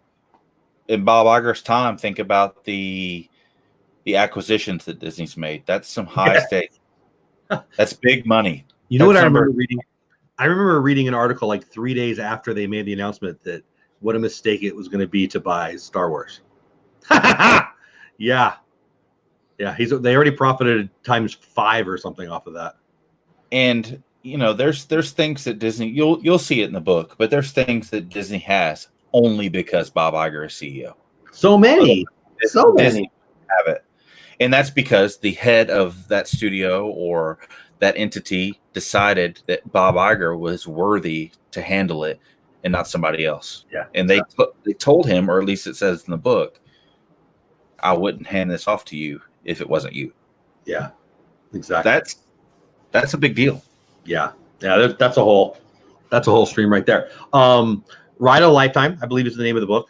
in Bob Iger's time, think about the acquisitions that Disney's made. That's some high stakes. That's big money. You know what I remember reading? I remember reading an article like 3 days after they made the announcement that what a mistake it was going to be to buy Star Wars. Yeah. They already profited ×5 or something off of that. And there's things that Disney, you'll see it in the book, but there's things that Disney has only because Bob Iger is CEO. So many Disney have it, and that's because the head of that studio or that entity decided that Bob Iger was worthy to handle it and not somebody else. Yeah, and they told him, or at least it says in the book, I wouldn't hand this off to you if it wasn't you. Yeah, exactly. That's a big deal. Yeah. That's a whole stream right there. Ride a Lifetime, I believe is the name of the book.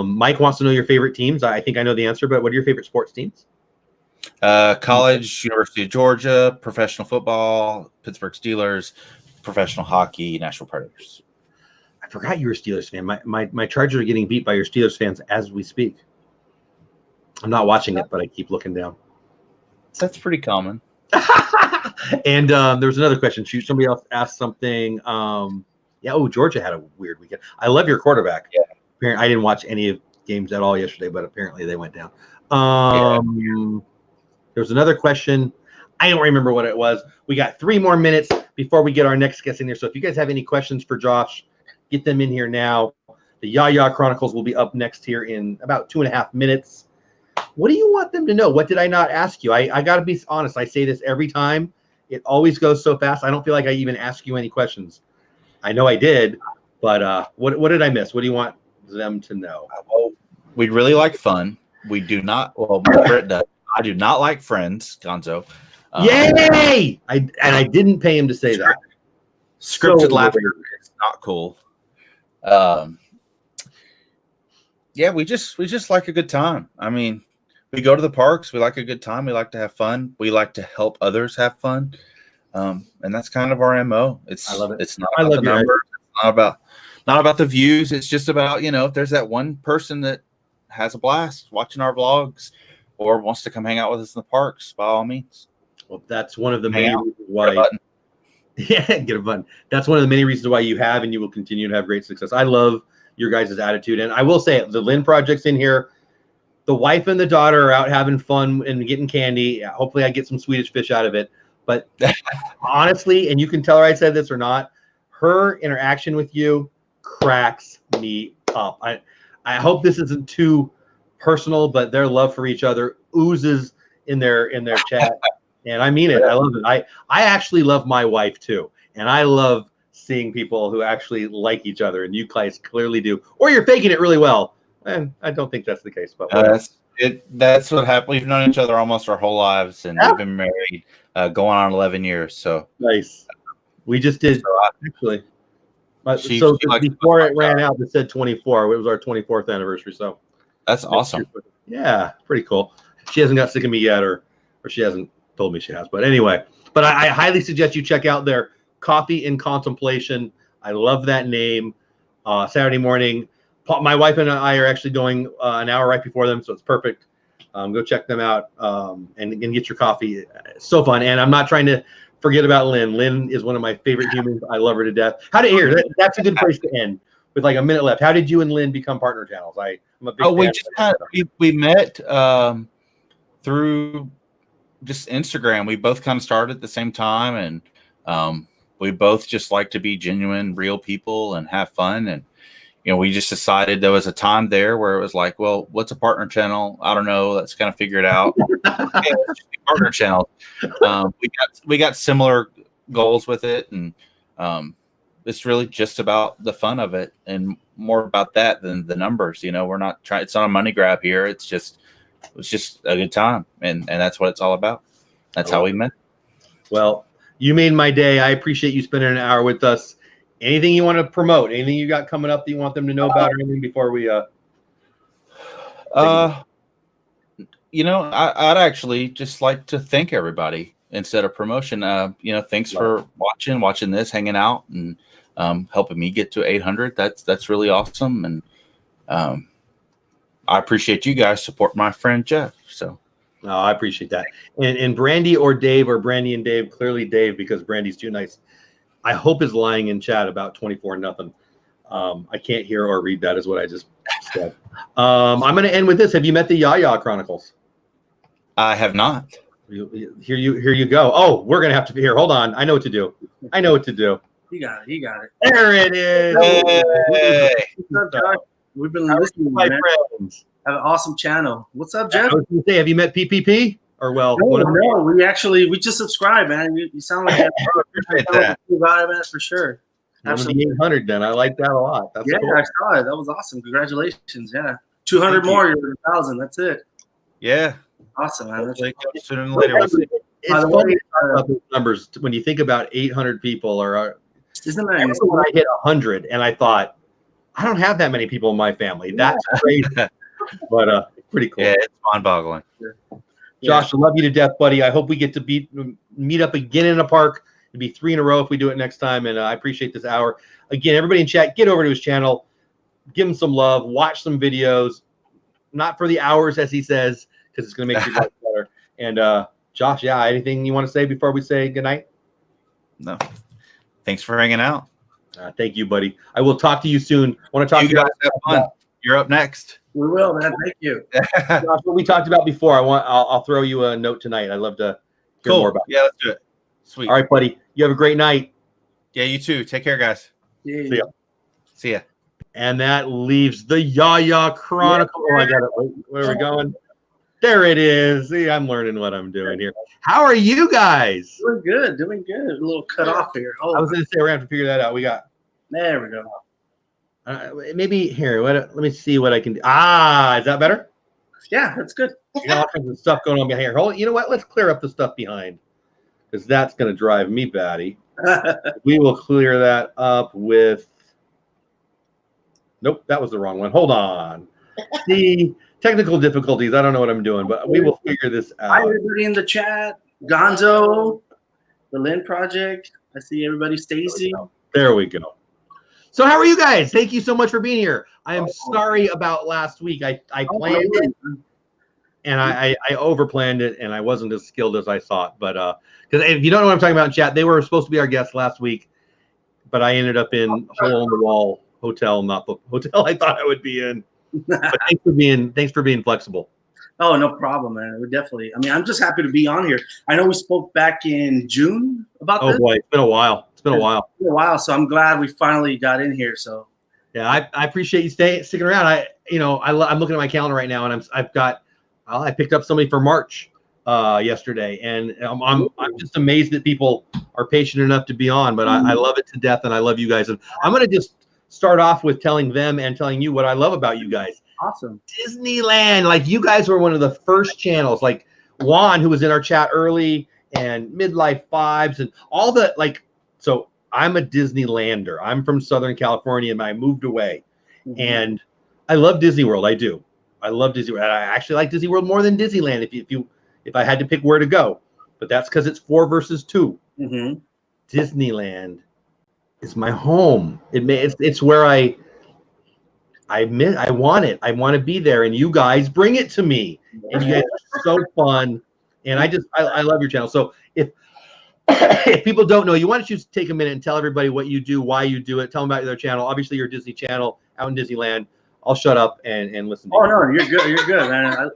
Mike wants to know your favorite teams. I think I know the answer, but what are your favorite sports teams? College, University of Georgia, professional football, Pittsburgh Steelers, professional hockey, Nashville Predators. I forgot you were a Steelers fan. My Chargers are getting beat by your Steelers fans as we speak. I'm not watching it, but I keep looking down. That's pretty common. And there was another question. Somebody else asked something. Georgia had a weird weekend. I love your quarterback. Yeah. I didn't watch any of games at all yesterday, but apparently they went down. There was another question. I don't remember what it was. We got 3 more minutes before we get our next guest in here. So if you guys have any questions for Josh, get them in here now. The YaYa Chronicles will be up next here in about 2.5 minutes. What do you want them to know? What did I not ask you? I got to be honest. I say this every time. It always goes so fast. I don't feel like I even ask you any questions. I know I did, but what did I miss? What do you want them to know? Well, we'd really like fun. We do not. Well, Brett does. I do not like Friends, Gonzo. Yay! I didn't pay him to say that. Scripted laughter is not cool. We just like a good time. I mean, we go to the parks. We like a good time. We like to have fun. We like to help others have fun. And that's kind of our MO. I love it. It's not about the numbers. It's not about the views. It's just about, if there's that one person that has a blast watching our vlogs or wants to come hang out with us in the parks, by all means. Well, that's one of the main reasons why. Get a button. That's one of the many reasons why you have and you will continue to have great success. I love your guys' attitude. And I will say the Lynn Project's in here. The wife and the daughter are out having fun and getting candy. Hopefully I get some Swedish fish out of it. But honestly, and you can tell her I said this or not, her interaction with you cracks me up. I hope this isn't too personal, but their love for each other oozes in their chat. And I mean it. I love it. I actually love my wife too. And I love seeing people who actually like each other. And you guys clearly do. Or you're faking it really well. And I don't think that's the case. But that's what happened. We've known each other almost our whole lives. And we've been married going on 11 years. So nice. We just did, actually. So before it ran out, it said 24. It was our 24th anniversary. So that's awesome. Yeah, pretty cool. She hasn't got sick of me yet, or she hasn't told me she has. But anyway, I highly suggest you check out their Coffee in Contemplation. I love that name. Saturday morning. My wife and I are actually going an hour right before them, so it's perfect. Go check them out and get your coffee. It's so fun. And I'm not trying to forget about Lynn. Lynn is one of my favorite humans. I love her to death. That's a good place to end with like a minute left. How did you and Lynn become partner channels? I'm a big fan. We met through just Instagram. We both kind of started at the same time, and we both just like to be genuine, real people and have fun. And we just decided there was a time there where it was like, well, what's a partner channel? I don't know. Let's kind of figure it out. Okay, let's just be partner channel. We got similar goals with it, and it's really just about the fun of it and more about that than the numbers. You know, we're not trying. It's not a money grab here. It's just a good time, and that's what it's all about. That's how we met. Well, you made my day. I appreciate you spending an hour with us. Anything you want to promote? Anything you got coming up that you want them to know about, or anything before we? You know, I'd actually just like to thank everybody instead of promotion. You know, thanks for watching this, hanging out, and helping me get to 800. That's really awesome, and I appreciate you guys support my friend Jeff. So, I appreciate that. And Brandy or Dave, or Brandy and Dave, clearly Dave, because Brandy's too nice. I hope is lying in chat about 24-0. I can't hear or read that, is what I just said. I'm going to end with this. Have you met the YaYa Chronicles? I have not. Here you go. Oh, we're going to have to here. Hold on. I know what to do. He got it. There it is. Hey. What's up, Josh? We've been listening, my man. friends. Have an awesome channel. What's up, Jeff? I was going to say, have you met PPP? Or No, we just subscribed, man. You sound like that guy, man, for sure. Absolutely. 800 then. I like that a lot. That's cool. I saw it. That was awesome. Congratulations. Yeah. 200 more, you're 1,000. That's it. Yeah. Awesome, man. Sooner than later. It's funny about those numbers when you think about 800 people, or isn't that nice? When I hit 100 and I thought, I don't have that many people in my family. That's crazy. But pretty cool. Yeah, it's mind-boggling. Josh, I love you to death, buddy. I hope we get to meet up again in a park. It'd be 3 in a row if we do it next time. And I appreciate this hour. Again, everybody in chat, get over to his channel. Give him some love. Watch some videos. Not for the hours, as he says, because it's going to make your life better. And Josh, anything you want to say before we say goodnight? No. Thanks for hanging out. Thank you, buddy. I will talk to you soon. I want to talk to you guys. Have fun. You're up next. We will, man. Thank you. Josh, what we talked about before, I'll throw you a note tonight. I'd love to hear more about it. Yeah, let's do it. Sweet. All right, buddy. You have a great night. Yeah, you too. Take care, guys. Yeah. See ya. And that leaves the YaYa Chronicle. Oh, I got it. Wait, where are we going? There it is. See, I'm learning what I'm doing here. How are you guys? Doing good. A little cut off here. Oh, I was going to say we're going to have to figure that out. There we go. Maybe here. Let me see what I can do. Is that better? Yeah, that's good. You got all kinds of stuff going on behind here. You know what? Let's clear up the stuff behind, because that's going to drive me batty. We will clear that up with. Nope, that was the wrong one. Hold on. See, technical difficulties. I don't know what I'm doing, but we will figure this out. Hi, everybody in the chat. Gonzo, the Lynn Project. I see everybody. Stacy. There we go. So how are you guys? Thank you so much for being here. I am sorry about last week. I planned it, and I overplanned it, and I wasn't as skilled as I thought. But because if you don't know what I'm talking about in chat, they were supposed to be our guests last week, but I ended up in hole in the wall hotel, not the hotel I thought I would be in. But thanks for being flexible. Oh, no problem, man. We're definitely. I mean, I'm just happy to be on here. I know we spoke back in June about this. Oh boy, it's been a while. It's been a while. So I'm glad we finally got in here. So yeah, I appreciate you sticking around. I'm looking at my calendar right now, and I picked up somebody for March yesterday, and I'm just amazed that people are patient enough to be on. But I love it to death, and I love you guys. And I'm gonna just start off with telling them and telling you what I love about you guys. Awesome. Disneyland, like you guys were one of the first channels, like Juan, who was in our chat early, and Midlife Vibes, and all the so I'm a Disneylander. I'm from Southern California, and I moved away, and I love Disney World. I do. I love Disney World. I actually like Disney World more than Disneyland. If I had to pick where to go, but that's because it's 4 versus 2. Disneyland is my home. It's where I want it. I want to be there, and you guys bring it to me. And you guys are so fun, and I love your channel. So if people don't know, you want to just take a minute and tell everybody what you do, why you do it. Tell them about their channel. Obviously, your Disney channel out in Disneyland. I'll shut up and listen to you. No, you're good. You're good, man.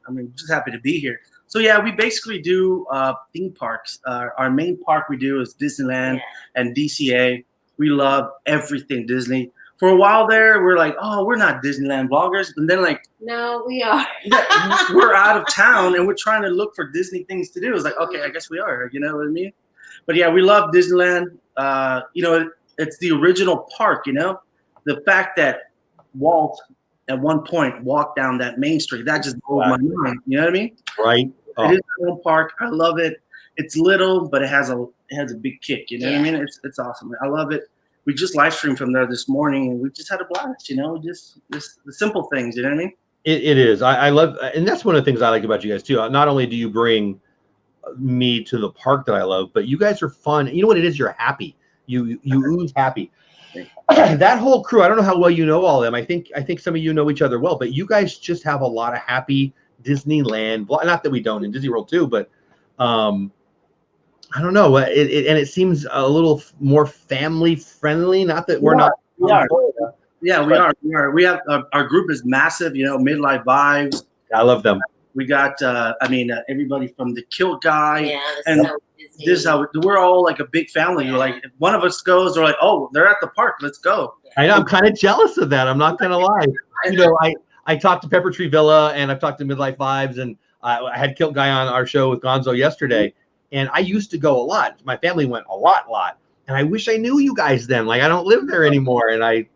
I'm just happy to be here. So yeah, we basically do theme parks. Our main park we do is Disneyland and DCA. We love everything Disney. For a while there, we're like, oh, we're not Disneyland vloggers. And then no, we are. We're out of town and we're trying to look for Disney things to do. It's like, okay, I guess we are. You know what I mean? But yeah, we love Disneyland. it's the original park. You know, the fact that Walt at one point walked down that main street, that just blew my mind. You know what I mean? Right. It is a little park. I love it. It's little, but it has a big kick. You know what I mean? It's awesome. I love it. We just live streamed from there this morning, and we just had a blast. You know, just the simple things. You know what I mean? It is. I love, and that's one of the things I like about you guys too. Not only do you bring me to the park that I love, but you guys are fun. You know what it is? You're happy. You ooze happy. That whole crew. I don't know how well you know all of them. I think some of you know each other well, but you guys just have a lot of happy Disneyland. Not that we don't in Disney World too, but I don't know. It seems a little more family friendly. Not that we're not. We are. Yeah, we are. We are. We have our group is massive. You know, Midlife Vibes. I love them. We got. Everybody from the Kilt guy. Yeah, and this is how we're all like a big family. Yeah. Like if one of us goes, they're like, oh, they're at the park. Let's go. I know. I'm kind of jealous of that. I'm not gonna lie. You know, I talked to Pepper Tree Villa and I've talked to Midlife Vibes, and I had Kilt Guy on our show with Gonzo yesterday. And I used to go a lot. My family went a lot. And I wish I knew you guys then. Like I don't live there anymore, and I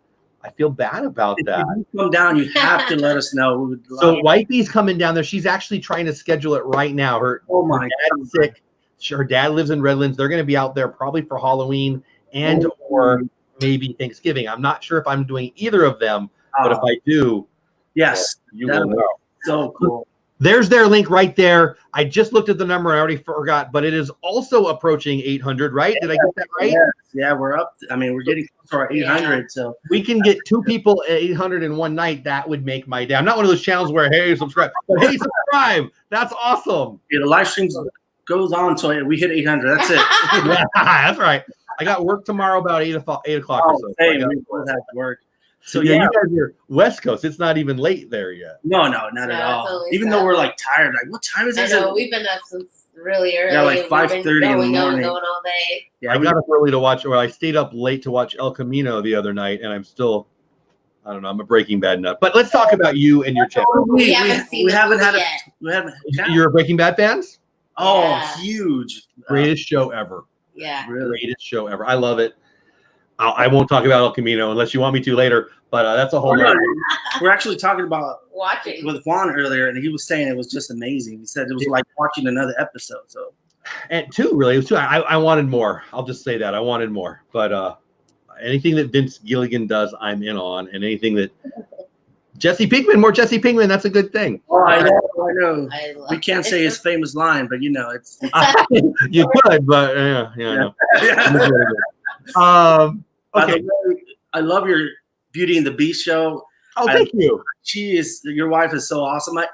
feel bad about that. If you come down, you have to let us know. So Wifey's coming down there. She's actually trying to schedule it right now. Her dad's sick. Her dad lives in Redlands. They're going to be out there probably for Halloween and or maybe Thanksgiving. I'm not sure if I'm doing either of them, but if I do, yes, you will know. So cool. There's their link right there. I just looked at the number. I already forgot, but it is also approaching 800, right? Did I get that right? Yes. Yeah, we're up. I mean, we're getting close to our 800. So we can get 2 people at 800 in one night. That would make my day. I'm not one of those channels where, hey, subscribe. But hey, subscribe. That's awesome. Yeah, the live streams goes on, so we hit 800. That's it. Yeah, that's right. I got work tomorrow about 8 o'clock or so. Hey, we both have to work. So yeah, you guys are West Coast. It's not even late there yet. No, not at all. Even though we're like tired, like what time is it? I know we've been up since really early. Yeah, like 5:30 in the morning. Going all day. Yeah, I got up early to watch, or I stayed up late to watch El Camino the other night, and I'm still, I don't know, I'm a Breaking Bad nut. But let's talk about you and your channel. We haven't had it. We haven't. You're a Breaking Bad fans? Oh, yeah. Huge! Greatest show ever. Yeah, really. Greatest show ever. I love it. I won't talk about El Camino unless you want me to later. But that's a whole. We're actually talking about watching with Juan earlier, and he was saying it was just amazing. He said it was like watching another episode. So, and it was 2. I wanted more. I'll just say that I wanted more. But anything that Vince Gilligan does, I'm in on, and anything that Jesse Pinkman, that's a good thing. Oh, I know. We can't say his famous line, but you know, it's you could, but yeah. Okay. I love your Beauty and the Beast show. Oh, thank you. Your wife is so awesome. I've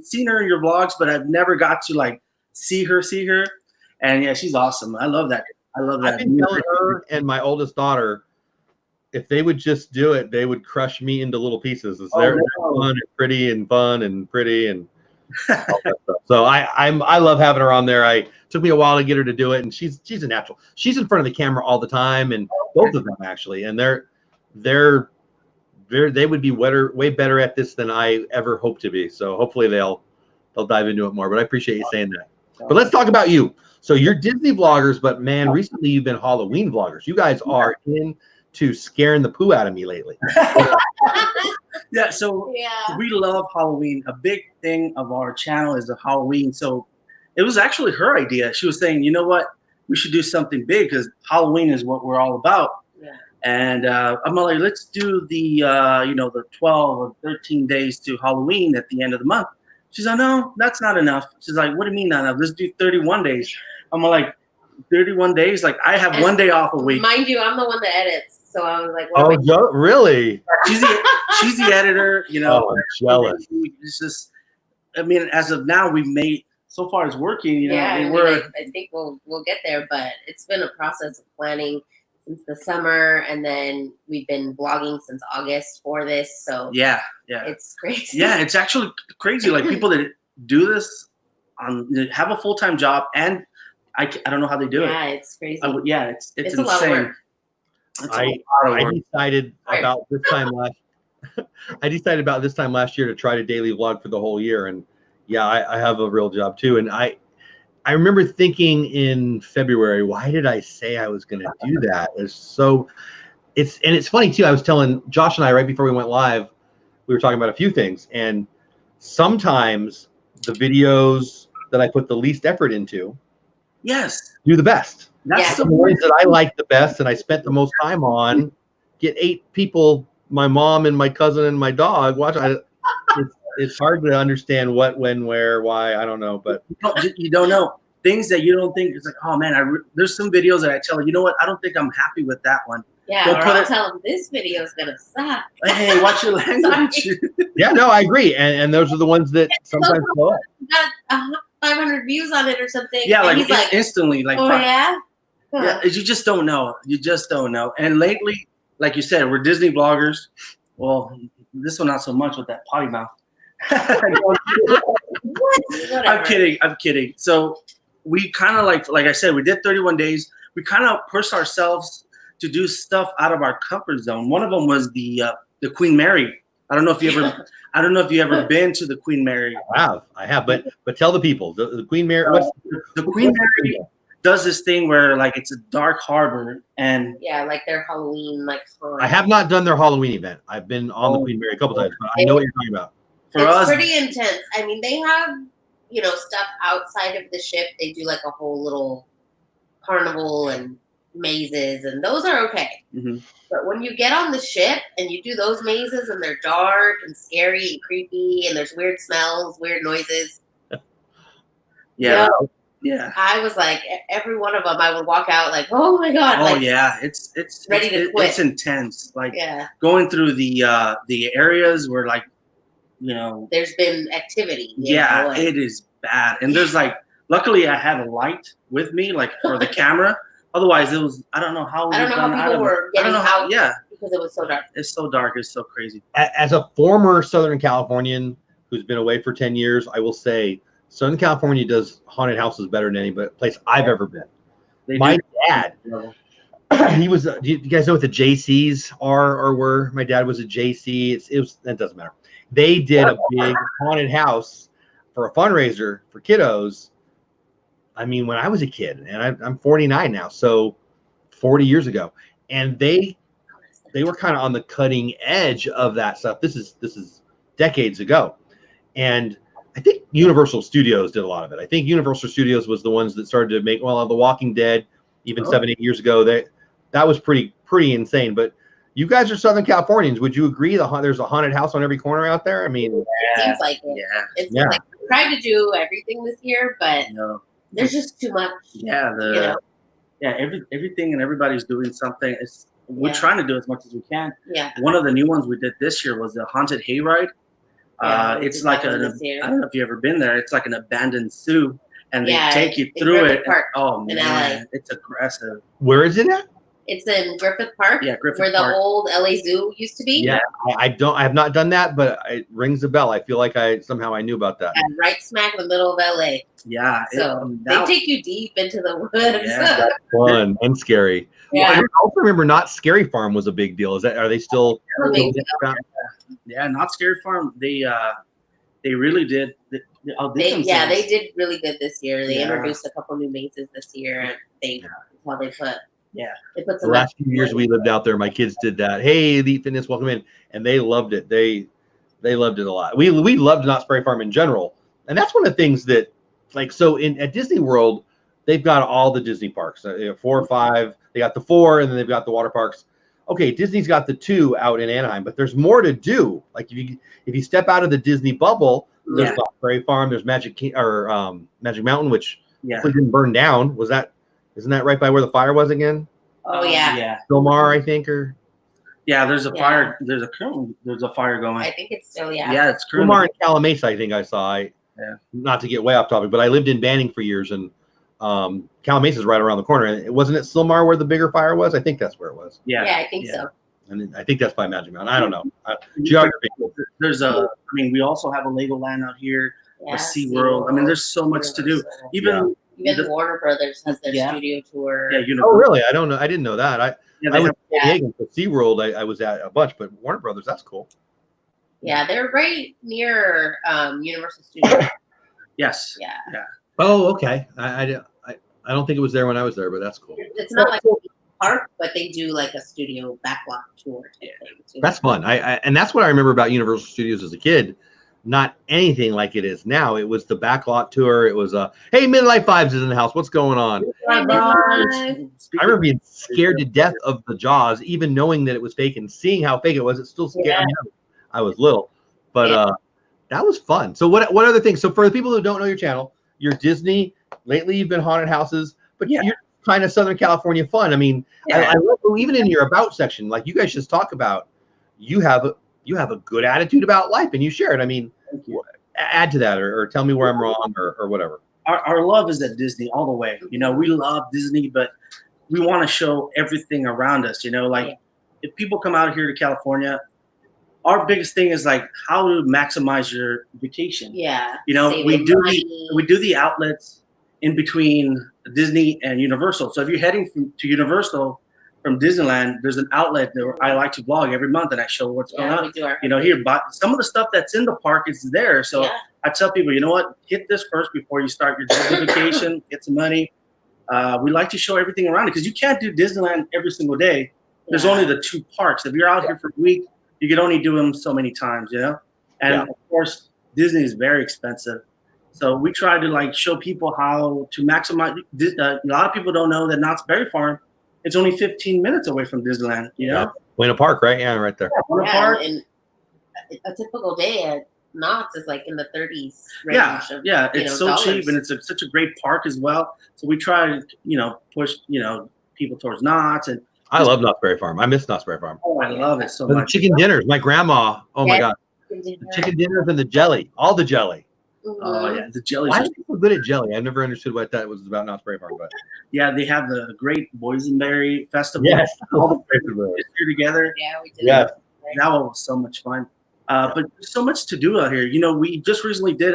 seen her in your vlogs, but I've never got to like see her. And yeah, she's awesome. I love that. I've been telling her and my oldest daughter, if they would just do it, they would crush me into little pieces. They're fun and pretty and fun and pretty and all that stuff. So I love having her on there. It took me a while to get her to do it, and she's a natural. She's in front of the camera all the time, and both of them actually, and they would be way better at this than I ever hoped to be. So hopefully they'll dive into it more. But I appreciate you saying that. But let's talk about you. So you're Disney vloggers, but man, recently you've been Halloween vloggers. You guys are into scaring the poo out of me lately. Yeah, so we love Halloween. A big thing of our channel is the Halloween. So it was actually her idea. She was saying, you know what, we should do something big because Halloween is what we're all about. Yeah. And I'm like, let's do the the 12 or 13 days to Halloween at the end of the month. She's like, no, that's not enough. She's like, what do you mean not enough? Let's do 31 days. I'm like, 31 days? Like I have one day off a week. Mind you, I'm the one that edits. So I was like, really? She's the editor, you know. Oh, I'm jealous. It's just, I mean, as of now, we've made, so far it's working, you know. Yeah, I think we'll get there, but it's been a process of planning since the summer, and then we've been blogging since August for this. So yeah, it's crazy. Yeah, it's actually crazy. Like people that do this have a full-time job, and I don't know how they do it. Yeah, it's crazy. It's insane. A lot of work. I decided about this time last year to try to daily vlog for the whole year, and I have a real job too, and I remember thinking in February, why did I say I was going to do that? It's funny too. I was telling Josh and I right before we went live, we were talking about a few things, and sometimes the videos that I put the least effort into, do the best. That's the ones that I like the best and I spent the most time on. Get 8 people, my mom and my cousin and my dog watch. It's hard to understand what, when, where, why. I don't know, but you don't know things that you don't think. It's like, oh man, there's some videos that I tell her, you know what? I don't think I'm happy with that one. Yeah, or I'll tell them this video is gonna suck. Hey, watch your language. Yeah, no, I agree, and those are the ones that sometimes blow up. Got 500 views on it or something. Yeah, and like he's like instantly, like oh yeah. Yeah, you just don't know. You just don't know. And lately, like you said, we're Disney vloggers. Well, this one not so much with that potty mouth. I'm kidding. So we kind of like I said, we did 31 days. We kind of pushed ourselves to do stuff out of our comfort zone. One of them was the Queen Mary. I don't know if you ever been to the Queen Mary. I have, but tell the people the Queen Mary. The Queen Mary does this thing where like it's a dark harbor and like their Halloween I have not done their Halloween event. I've been on the Queen Mary a couple times, but I know what you're talking about. It's pretty intense. I mean, they have stuff outside of the ship. They do like a whole little carnival and mazes, and those are okay. Mm-hmm. But when you get on the ship and you do those mazes and they're dark and scary and creepy and there's weird smells, weird noises. Yeah. I was like, every one of them, I would walk out like, oh my god. Oh yeah, it's ready to quit. It's intense. Like going through the areas where like there's been activity. It is bad. And there's like, luckily I had a light with me, like for the camera. Otherwise, it was I don't know how people were getting out. Yeah, because it was so dark. It's so dark. It's so crazy. As a former Southern Californian who's been away for 10 years, I will say Southern California does haunted houses better than any place I've ever been. My dad, he was. Do you guys know what the JCs are or were? My dad was a JC. That doesn't matter. They did a big haunted house for a fundraiser for kiddos. I mean, when I was a kid, and I'm 49 now, so 40 years ago, and they were kind of on the cutting edge of that stuff. This is decades ago, and I think Universal Studios did a lot of it. I think Universal Studios was the ones that started to make The Walking Dead, even 7-8 years ago. That was pretty insane. But you guys are Southern Californians. Would you agree there's a haunted house on every corner out there? I mean, it seems like it. Yeah. It's like we tried to do everything this year, but there's just too much. Yeah, everything and everybody's doing something. We're trying to do as much as we can. Yeah. One of the new ones we did this year was the haunted hayride. It's like I don't know if you've ever been there. It's like an abandoned zoo, and they take you through it. Park oh man, it's aggressive. Where is it at? It's in Griffith Park. Yeah, Griffith Park. Where the old LA Zoo used to be. Yeah, I have not done that, but it rings a bell. I feel like I knew about that. And right smack in the middle of LA. Yeah. So they take you deep into the woods. Yeah, that's fun and scary. Yeah. Well, I also remember Not Scary Farm was a big deal. Are they still? Yeah, Not Scary Farm. They really did. They did really good this year. They introduced a couple new mazes this year, and they put. Yeah, they put the last few years we lived out there, my kids did that. Hey, Elite Fitness, welcome in, and they loved it. They loved it a lot. We loved Not Scary Farm in general, and that's one of the things that, like, so at Disney World, they've got all the Disney parks, 4 or 5. They got the 4, and then they've got the water parks. Okay, Disney's got the 2 out in Anaheim, but there's more to do. Like if you step out of the Disney bubble, there's Not Scary Farm, there's Magic Mountain, which didn't burn down. Isn't that right by where the fire was again? Oh yeah. Silmar, I think, or there's a fire. There's a fire going. I think it's still it's Silmar and Calamasa. I think I saw. Not to get way off topic, but I lived in Banning for years, and Calamasa is right around the corner. And wasn't it Silmar where the bigger fire was? I think that's where it was. Yeah, I think so. And I think that's by Magic Mountain. I don't know. Geography. We also have a Legoland out here. A SeaWorld. I mean, there's so much to do. Even Warner Brothers has their studio tour. Yeah, oh, really? I don't know. I didn't know that. I was for SeaWorld. I was at a bunch, but Warner Brothers, that's cool. Yeah, they're right near Universal Studios. Yes. Yeah. Oh, okay. I don't think it was there when I was there, but that's cool. It's not like a park, but they do like a studio backlot tour type thing too. That's fun. And that's what I remember about Universal Studios as a kid. Not anything like it is now. It was the backlot tour. It was hey, Midlife Vibes is in the house. What's going on? I remember being scared to death of the Jaws, even knowing that it was fake and seeing how fake it was. It still scared me. I was little, but that was fun. So what other things? So for the people who don't know your channel, you're Disney. Lately, you've been haunted houses, but you're kind of Southern California fun. I mean, I love even in your about section, like you guys just talk about, you have a good attitude about life, and you share it. I mean, add to that, or tell me where I'm wrong, or whatever. Our love is at Disney all the way. You know, we love Disney, but we want to show everything around us. You know, like if people come out here to California, our biggest thing is like how to maximize your vacation. Yeah, you know, we do the outlets in between Disney and Universal. So if you're heading to Universal from Disneyland, there's an outlet where I like to vlog every month and I show what's going on. You know, here, but some of the stuff that's in the park is there. So I tell people, you know what, hit this first before you start your Disney vacation, get some money. We like to show everything around it because you can't do Disneyland every single day. There's only the 2 parks. If you're out here for a week, you can only do them so many times, you know? And of course, Disney is very expensive. So we try to like show people how to maximize. A lot of people don't know that Knott's Berry Farm, it's only 15 minutes away from Disneyland, you know? Buena Park, right? Yeah, right there. Buena Park. And a typical day at Knott's is like in the 30s range. It's so cheap, and it's such a great park as well. So we try to, you know, push, you know, people towards Knott's. And I love Knott's Berry Farm. I miss Knott's Berry Farm. Oh, I love it so much. The chicken dinners, my grandma. Oh my God, the chicken dinners and the jelly, all the jelly. Oh yeah, the jelly. Why are people good at jelly? I've never understood what that was about Knott's Berry Farm, but they have the great boysenberry festival. Yes, all the here together. Yeah, we did. Yeah, that one was so much fun. But there's so much to do out here. You know, we just recently did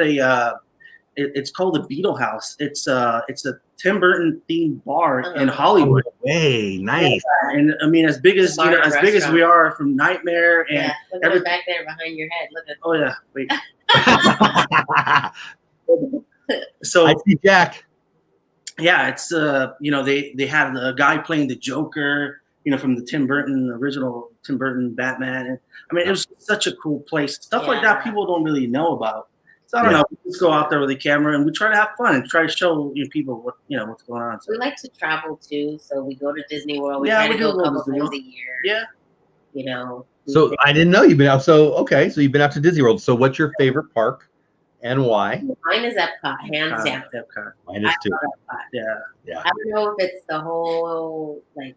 it's called the Beetle House. It's a Tim Burton themed bar in Hollywood. Hey, nice. And I mean, as big as big as we are from Nightmare and everything back there behind your head. Look at. Oh yeah, wait. So I see Jack. Yeah, it's you know, they had a guy playing the Joker, you know, from the original Tim Burton Batman. And I mean, it was such a cool place. Stuff like that people don't really know about. So I don't know. We just go out there with a camera and we try to have fun and try to show people what's going on. So we like to travel too, so we go to Disney World. We try to go a couple times a year. Yeah. You know. So I didn't know you've been out. So okay, so you've been out to Disney World. So what's your favorite park and why? Mine is Epcot, hands down. Epcot. Mine is too. Yeah. I don't know if it's the whole like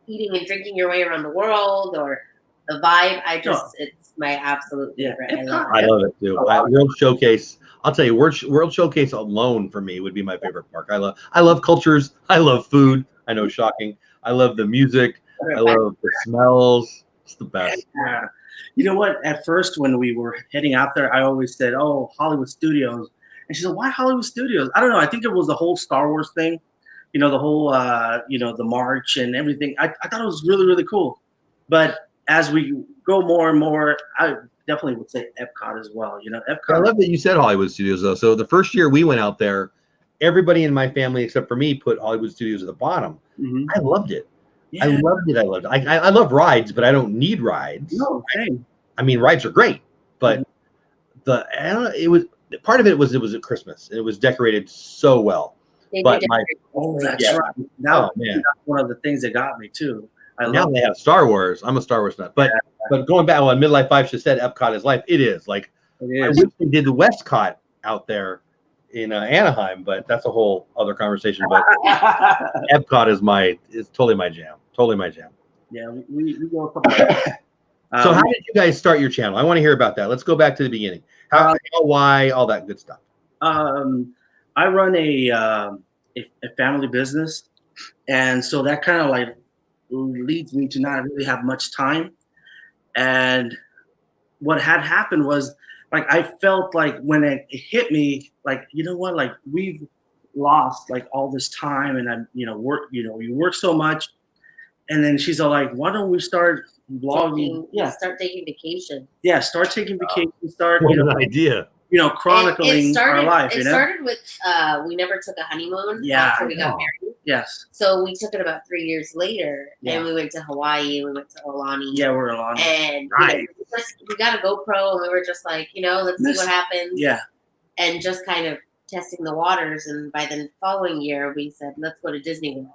eating and drinking your way around the world or the vibe. It's my absolute favorite. I love it too. World Showcase. I'll tell you, World Showcase alone for me would be my favorite park. I love cultures. I love food. I know, shocking. I love the music. I love the smells. It's the best. Yeah. You know what? At first, when we were heading out there, I always said, "Oh, Hollywood Studios," and she said, "Why Hollywood Studios?" I don't know. I think it was the whole Star Wars thing. You know, the whole the march and everything. I thought it was really, really cool. But as we go more and more, I definitely would say Epcot as well. You know, Epcot. I love that you said Hollywood Studios though. So the first year we went out there, everybody in my family except for me put Hollywood Studios at the bottom. Mm-hmm. I loved it. Yeah. I loved it. I love rides, but I don't need rides. No, same. I mean, rides are great, but it was part of it was at Christmas. It was decorated so well. That's right. Now, that's one of the things that got me too. Now they have Star Wars. I'm a Star Wars nut, but going back when Midlife Five just said Epcot is life. It is like I wish they did the Westcott out there in Anaheim, but that's a whole other conversation. But Epcot is totally my jam. Totally my jam. Yeah, we go a couple. So how did you guys start your channel? I want to hear about that. Let's go back to the beginning. How, why, all that good stuff. I run a family business, and so that kind of like leads me to not really have much time. And what had happened was, like, I felt like when it hit me, like, you know what, like we've lost like all this time, and we work so much. And then she's all like, why don't we start vlogging? Start taking vacation. Yeah, start taking vacation. Start. What an idea. chronicling our life. It started with we never took a honeymoon after we got married. Yes. So we took it about 3 years later, and we went to Hawaii. We went to Aulani. Yeah, we're Aulani. And we got a GoPro, and we were just like, let's see what happens. Yeah. And just kind of testing the waters. And by the following year, we said, let's go to Disney World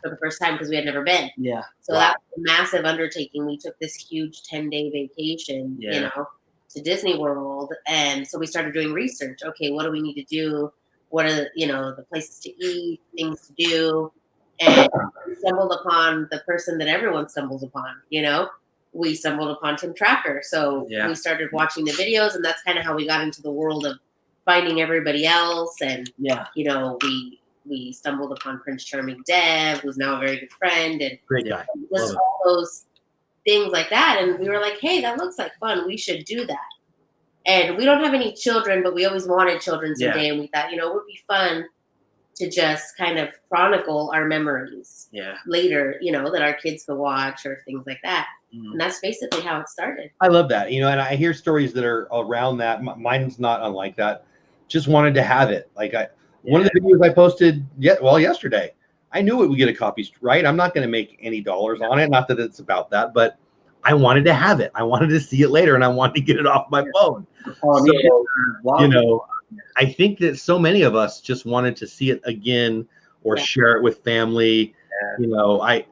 for the first time because we had never been. Yeah. So that was a massive undertaking. We took this huge 10-day vacation, to Disney World. And so we started doing research. Okay, what do we need to do? What are the places to eat, things to do? And we stumbled upon the person that everyone stumbles upon, We stumbled upon Tim Tracker. So we started watching the videos, and that's kind of how we got into the world of finding everybody else. And, we stumbled upon Prince Charming Dev, who's now a very good friend. And great guy. Just all those things like that. And we were like, hey, that looks like fun. We should do that. And we don't have any children, but we always wanted children someday. And we thought, it would be fun to just kind of chronicle our memories later, that our kids could watch or things like that. And that's basically how it started. I love that. And I hear stories that are around that. Mine's not unlike that. Just wanted to have it. One of the videos I posted yesterday, I knew it would get a copy, right? I'm not going to make any dollars on it. Not that it's about that, but I wanted to have it. I wanted to see it later, and I wanted to get it off my phone. I think that so many of us just wanted to see it again or share it with family. Why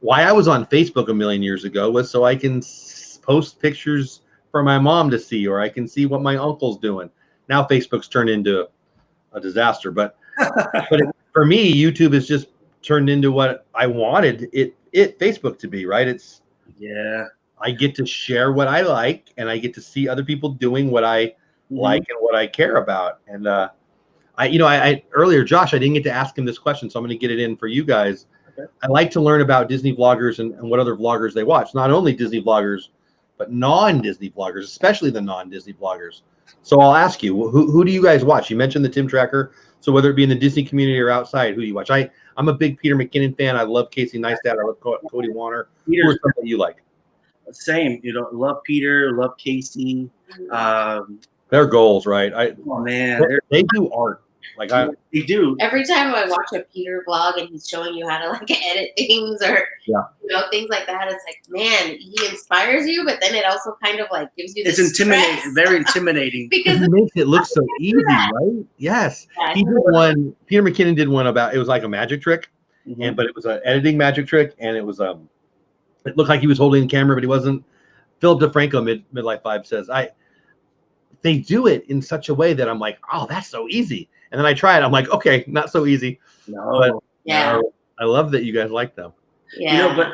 I was on Facebook a million years ago was so I can post pictures for my mom to see, or I can see what my uncle's doing. Now Facebook's turned into a disaster, but for me, YouTube has just turned into what I wanted it Facebook to be, right? I get to share what I like, and I get to see other people doing what I like and what I care about. And I earlier, Josh, I didn't get to ask him this question, so I'm going to get it in for you guys. Okay. I like to learn about Disney vloggers and what other vloggers they watch. Not only Disney vloggers, but non-Disney vloggers, especially the non-Disney vloggers. So I'll ask you, who do you guys watch? You mentioned the Tim Tracker. So whether it be in the Disney community or outside, who do you watch? I'm a big Peter McKinnon fan. I love Casey Neistat. I love Cody Warner. Who are some that you like? Same. Love Peter, love Casey. They're goals, right? They do art. They do. Every time I watch a Peter vlog and he's showing you how to edit things or things like that, it's like, man, he inspires you, but then it also kind of gives you this intimidating, stress. very intimidating. Because it makes it look so easy, right? Yes. Yeah, he did one. Peter McKinnon did one about, it was like a magic trick, but it was an editing magic trick, and it was it looked like he was holding the camera, but he wasn't. Philip DeFranco, Midlife Vibe, says they do it in such a way that I'm like, oh, that's so easy. And then I try it. I'm like, okay, not so easy. No. But, I love that you guys like them. Yeah. But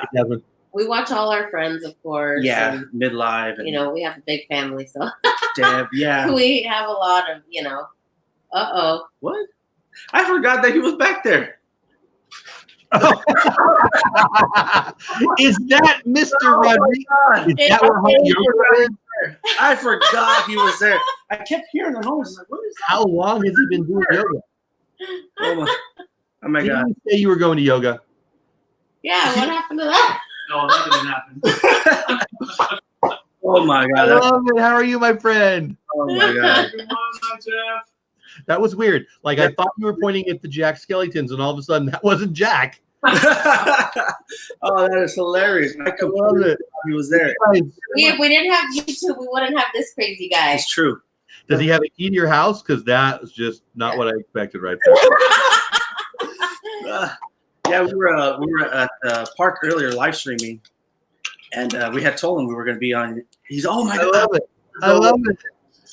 we watch all our friends, of course. Yeah. And, Midlife. And, we have a big family, so. Deb, yeah. We have a lot of, What? I forgot that he was back there. Is that Mr. Rodriguez? Is that where yoga is? I forgot he was there. I kept hearing the noise. Like, what is that? How long has he been doing yoga? Oh my God! Did you say you were going to yoga? Yeah. What happened to that? No, that didn't happen. Oh my God! I love it. How are you, my friend? Oh my God! Come on, Jeff. That was weird. I thought you were pointing at the Jack Skellingtons, and all of a sudden that wasn't Jack. Oh, that is hilarious! I love it. He was there. If we didn't have YouTube, we wouldn't have this crazy guy. It's true. Does he have a key to your house? Because that was just not what I expected right there. We were at the park earlier live streaming, and we had told him we were going to be on. He's oh my God! I love it.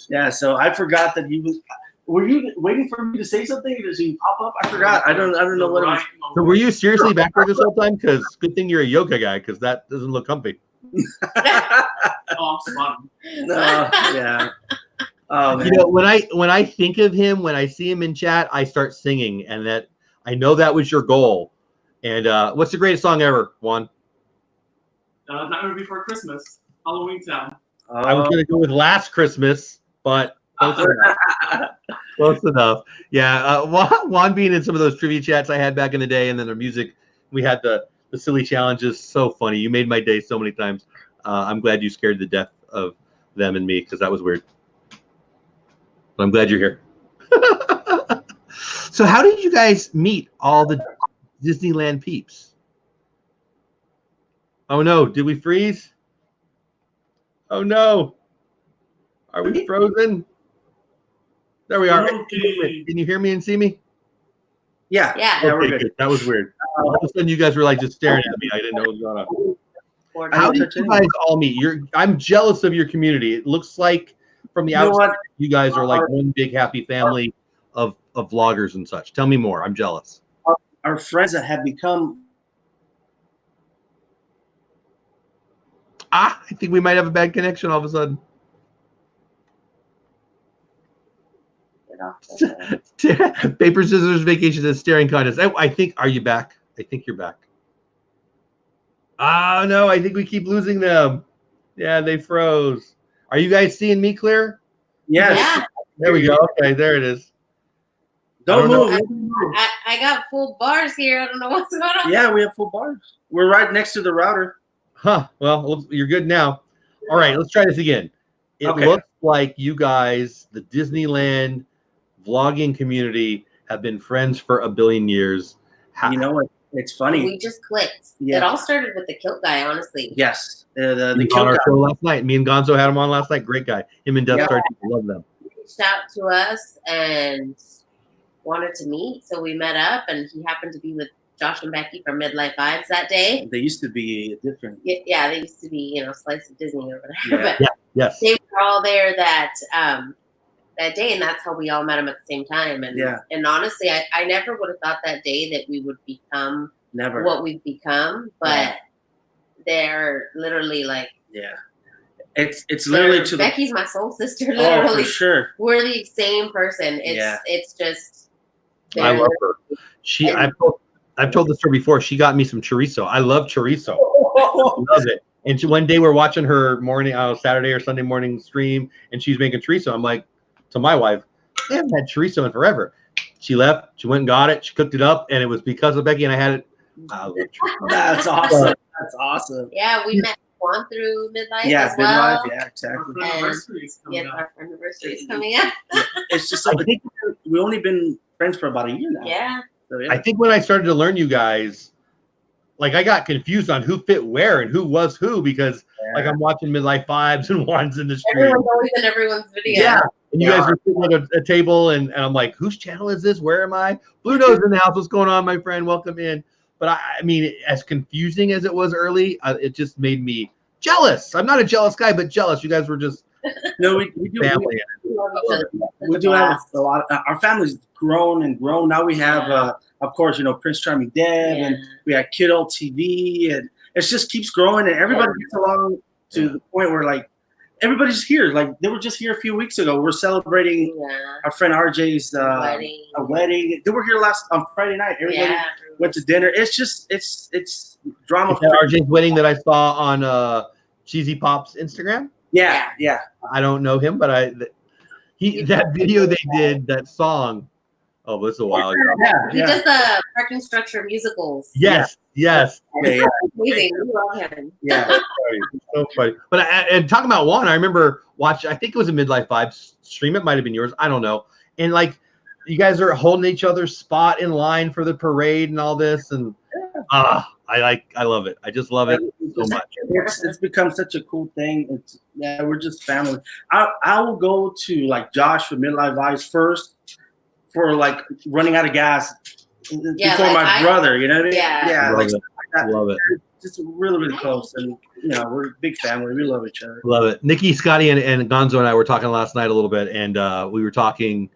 Yeah, so I forgot that he was. Were you waiting for me to say something? Does he pop up? I forgot. I don't know what it was. So were you seriously back there this whole time? Because good thing you're a yoga guy, because that doesn't look comfy. Oh, I'm spun. No, yeah. Oh, man. When I think of him, when I see him in chat, I start singing, and that I know that was your goal. And what's the greatest song ever, Juan? Nightmare Before Christmas, Halloween Town. I was gonna go with Last Christmas, but close enough. Yeah, Juan being in some of those trivia chats I had back in the day, and then the music, we had the silly challenges. So funny. You made my day so many times. I'm glad you scared the death of them and me, because that was weird. I'm glad you're here. So how did you guys meet all the Disneyland peeps? Oh no, did we freeze? Oh no. Are we frozen? There we are. Okay. Can you hear me and see me? Yeah. Yeah. Yeah, we're Okay, good. good. That was weird. All of a sudden you guys were like just staring at me. I didn't know what was going on. How did you guys all meet? I'm jealous of your community. It looks like from the You know outside, what? you guys are like one big happy family of vloggers and such. Tell me more. I'm jealous. Our friends that have become I think we might have a bad connection all of a sudden. Paper, scissors, vacation, and staring contest. I think, are you back? I think you're back. Oh, no, I think we keep losing them. Yeah, they froze. Are you guys seeing me clear? yes. Yeah. There we go. Okay, there it is. Don't I don't move. I got full bars here. I don't know what's going on. Yeah, we have full bars. We're right next to the router. Huh. Well, you're good now. All right, let's try this again. It Okay. looks like you guys, the Disneyland vlogging community, have been friends for a billion years. You know what? It's funny. We just clicked. Yeah. It all started with the kilt guy, honestly. Yes. He The was on our show last night. Me and Gonzo had him on last night. Great guy. Him and Death Yeah. Star. Love them. He reached out to us and wanted to meet, so we met up, and he happened to be with Josh and Becky from Midlife Vibes that day. They used to be different. Yeah, they used to be, Slice of Disney or whatever. Yeah. But Yes. they were all there that day, and that's how we all met them at the same time. And Yeah. and honestly, I never would have thought that day that we would become Never. what we've become, but Yeah. they're literally like Yeah. It's literally to the Becky's my soul sister. oh, Literally, for sure. we're the same person. Yeah. It's just I love her. I've told this story before. She got me some chorizo. I love chorizo. Love it. And one day we're watching her morning, Saturday or Sunday morning stream, and she's making chorizo. I'm like, to my wife, I haven't had chorizo in forever. She left. She went and got it. She cooked it up, and it was because of Becky, and I had it. I love chorizo. That's awesome. That's awesome. Yeah, we met Juan through Midlife Yeah, as well. midlife. Yeah, Our exactly. anniversary is coming Yes, up. our anniversary is coming up. It's just something. We've only been friends for about a year now. Yeah. So, yeah. I think when I started to learn you guys, like I got confused on who fit where and who was who because like I'm watching Midlife Vibes and Juan's in the street. Everyone's always in everyone's video. Yeah. And you Yeah. guys are sitting at a table and I'm like, whose channel is this? Where am I? Bluto's in the house. What's going on, my friend? Welcome in. But I mean, as confusing as it was early, it just made me jealous. I'm not a jealous guy, but jealous. You guys were just No, we do. family. We love each other. We do have a lot. Our family's grown and grown. Now we have, of course, Prince Charming Deb, and we have Kiddo TV, and it just keeps growing. And everybody gets along to the point where like everybody's here. Like they were just here a few weeks ago. We're celebrating our friend RJ's a wedding. They were here on Friday night. Everybody went to dinner. It's just it's drama. Is that RJ's wedding that I saw on Cheesy Pop's Instagram? Yeah. I don't know him, but that video they did, that song. Oh, this is a while ago. He does the parking structure musicals. Yes. Yeah. Amazing. We love him. Yeah. So funny. But and talking about Juan, I remember watching. I think it was a Midlife Vibes stream. It might have been yours. I don't know. And like, you guys are holding each other's spot in line for the parade and all this, and I love it. I just love it so much. It's become such a cool thing. We're just family. I will go to like Josh for Midlife Vibes first for like running out of gas before like my brother. You know what I mean? Yeah. Like Love it. just really close, and we're a big family. We love each other. Love it. Nikki, Scotty, and Gonzo and I were talking last night a little bit, and we were talking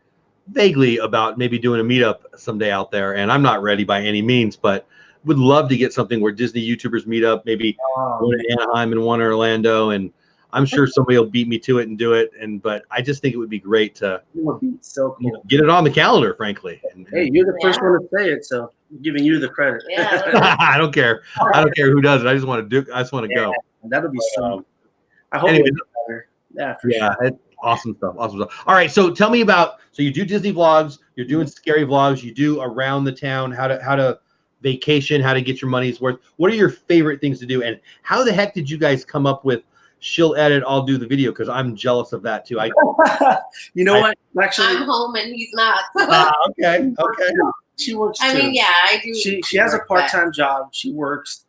vaguely about maybe doing a meetup someday out there. And I'm not ready by any means, but would love to get something where Disney YouTubers meet up, maybe one in Anaheim and one in Orlando, and I'm sure somebody will beat me to it and do it. But I just think it would be great to It would be so cool. get it on the calendar, frankly. Hey, you're the first one to say it, so I'm giving you the credit. Yeah. I don't care. I don't care who does it. I just want to do. I just want to go. That'll be so. I hope Anyway, it's better. Yeah, for sure. it's awesome stuff. Awesome stuff. All right, so tell me about. So you do Disney vlogs. You're doing scary vlogs. You do around the town. How to vacation. How to get your money's worth. What are your favorite things to do? And how the heck did you guys come up with she'll edit, I'll do the video because I'm jealous of that too. You know what? Actually, I'm home and he's not. Okay. she works too. I mean, yeah, I do. She has a part-time job. She works.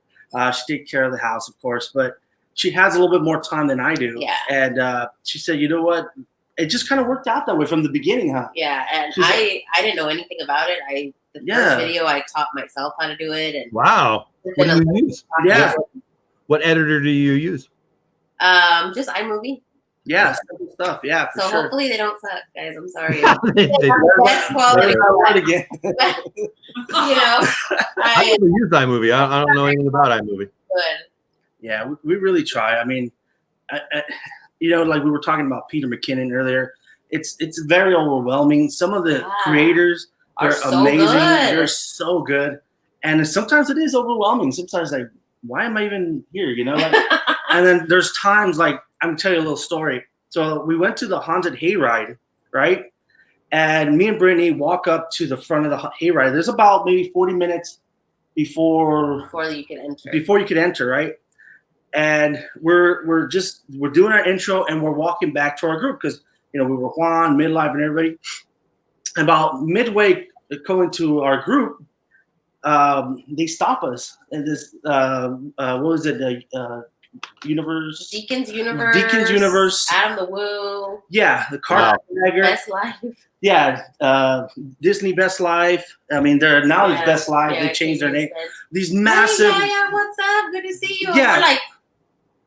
She takes care of the house, of course, but she has a little bit more time than I do. Yeah. And she said, you know what? It just kind of worked out that way from the beginning, huh? Yeah, and I didn't know anything about it. The first video I taught myself how to do it. And wow. What do you use? Yeah. What editor do you use? Just iMovie. Yeah, simple stuff. Yeah, for so sure. hopefully they don't suck, guys. I'm sorry. Best quality. Again. You know, I never used iMovie. I don't know anything about iMovie. Good. Yeah, we really try. I mean, you know, like we were talking about Peter McKinnon earlier. It's very overwhelming. Some of the creators are so amazing. Good. They're so good, and sometimes it is overwhelming. Sometimes like, why am I even here? You know, like, and then there's times like I'm gonna tell you a little story. So we went to the haunted hayride, right? And me and Brittany walk up to the front of the hayride. There's about maybe 40 minutes before you could enter, right? And we're doing our intro and we're walking back to our group because you know we were Juan, Midlife, and everybody. About midway going to our group, they stop us and this what was it? Universe. Deacon's Universe. Adam the Woo. Yeah, the car. Best Life. Yeah, Disney Best Life. I mean, they're now it's Best Life. They changed their name. These massive. Hey, yeah, what's up? Good to see you. Yeah. We're like,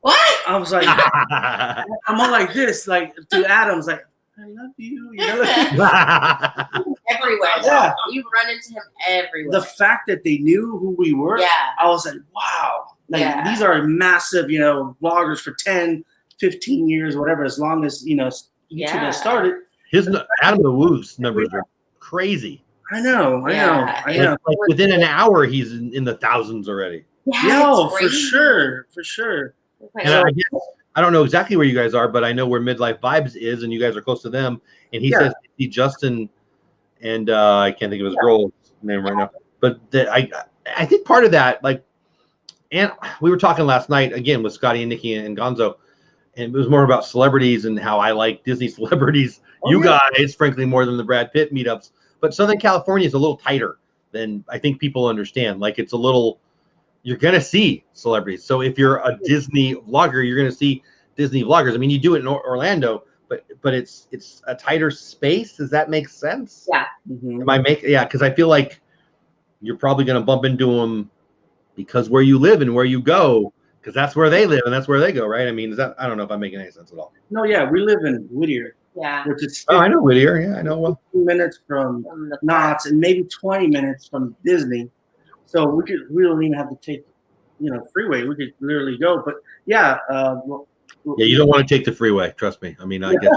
what? I was like, I'm all like this, like to Adam's, like, I love you. You know, like, everywhere. Yeah, you run into him everywhere. The fact that they knew who we were, I was like, wow. Like these are massive, you know, vloggers for 10, 15 years, whatever, as long as, you know, YouTube has started. His Adam the Woo's numbers are crazy. I know. Like within an hour, he's in the thousands already. Yeah, for sure. And I don't know exactly where you guys are, but I know where Midlife Vibes is, and you guys are close to them. And he says see Justin, and I can't think of his girl's name right now. But I think part of that, like, and we were talking last night again with Scotty and Nikki and Gonzo, and it was more about celebrities and how I like Disney celebrities. Guys, frankly, more than the Brad Pitt meetups. But Southern California is a little tighter than I think people understand. Like it's a little, you're gonna see celebrities. So if you're a Disney vlogger, you're gonna see Disney vloggers. I mean, you do it in Orlando, but it's a tighter space. Does that make sense? Yeah. Mm-hmm. Because I feel like you're probably gonna bump into them because where you live and where you go, because that's where they live and that's where they go, right? I mean, I don't know if I'm making any sense at all. No, yeah, we live in Whittier. Yeah. Which is I know Whittier. Yeah, I know. Well, 15 minutes from Knott's and maybe 20 minutes from Disney. So we don't even have to take, you know, freeway. We could literally go. But yeah. You don't want to take the freeway. Trust me. I mean, I get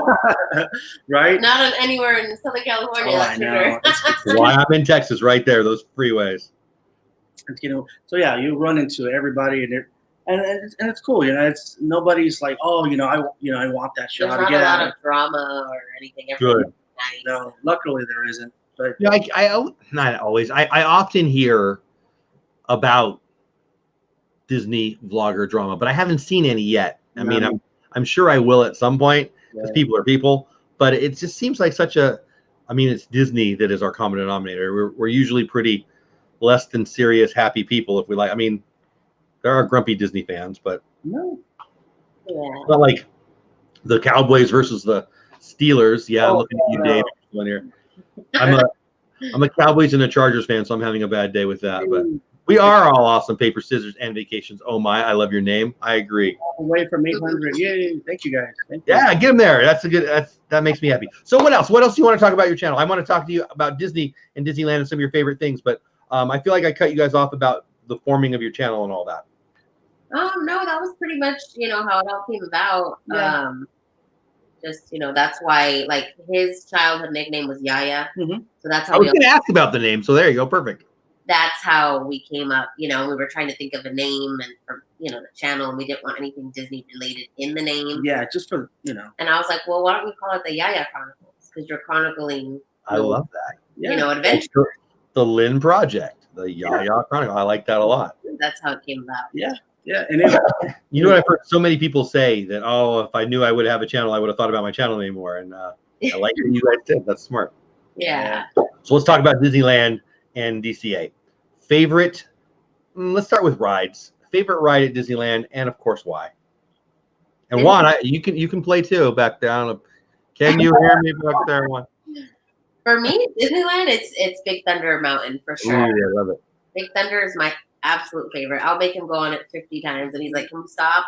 it. Right? Not anywhere in Southern California. I know. That's why I'm in Texas, right there. Those freeways. You know, so yeah, you run into everybody, and it's cool. You know, it's nobody's like, oh, I want that shot. There's not a lot of drama or anything. Good. Nice. No, luckily there isn't. But yeah, I not always. I often hear about Disney vlogger drama, but I haven't seen any yet. I mean, I'm sure I will at some point because people are people. But it just seems like it's Disney that is our common denominator. We're usually pretty less than serious, happy people if we like. I mean, there are grumpy Disney fans, but it's not like the Cowboys versus the Steelers. Yeah, I'm looking at you, Dave. One here. I'm a Cowboys and a Chargers fan, so I'm having a bad day with that. But we are all awesome. Paper, scissors, and vacations. Oh my, I love your name. I agree. Away from 800. Yay! Thank you guys. Thank you. Yeah, get them there. That makes me happy. So what else? What else do you want to talk about your channel? I want to talk to you about Disney and Disneyland and some of your favorite things, but I feel like I cut you guys off about the forming of your channel and all that. No, that was pretty much, how it all came about. Yeah. That's why, like, his childhood nickname was YaYa. Mm-hmm. So that's how I was going to ask about the name. So there you go. Perfect. That's how we came up. We were trying to think of a name and for, the channel, and we didn't want anything Disney related in the name. Yeah, just for, And I was like, well, why don't we call it the YaYa Chronicles? Because you're chronicling. I love that. Adventure. The Lynn Project, the YaYa Chronicle. I like that a lot. That's how it came about. Yeah. Yeah, and it, You know what I've heard so many people say that, oh, if I knew I would have a channel, I would have thought about my channel anymore. And I like what you guys did. That's smart. Yeah. So let's talk about Disneyland and DCA. Favorite, let's start with rides. Favorite ride at Disneyland, and of course, why? And Juan, you can play too back there. Can you hear me back there, Juan? For me, Disneyland, it's Big Thunder Mountain for sure. Ooh, I love it. Big Thunder is my absolute favorite. I'll make him go on it 50 times, and he's like, "Can we stop?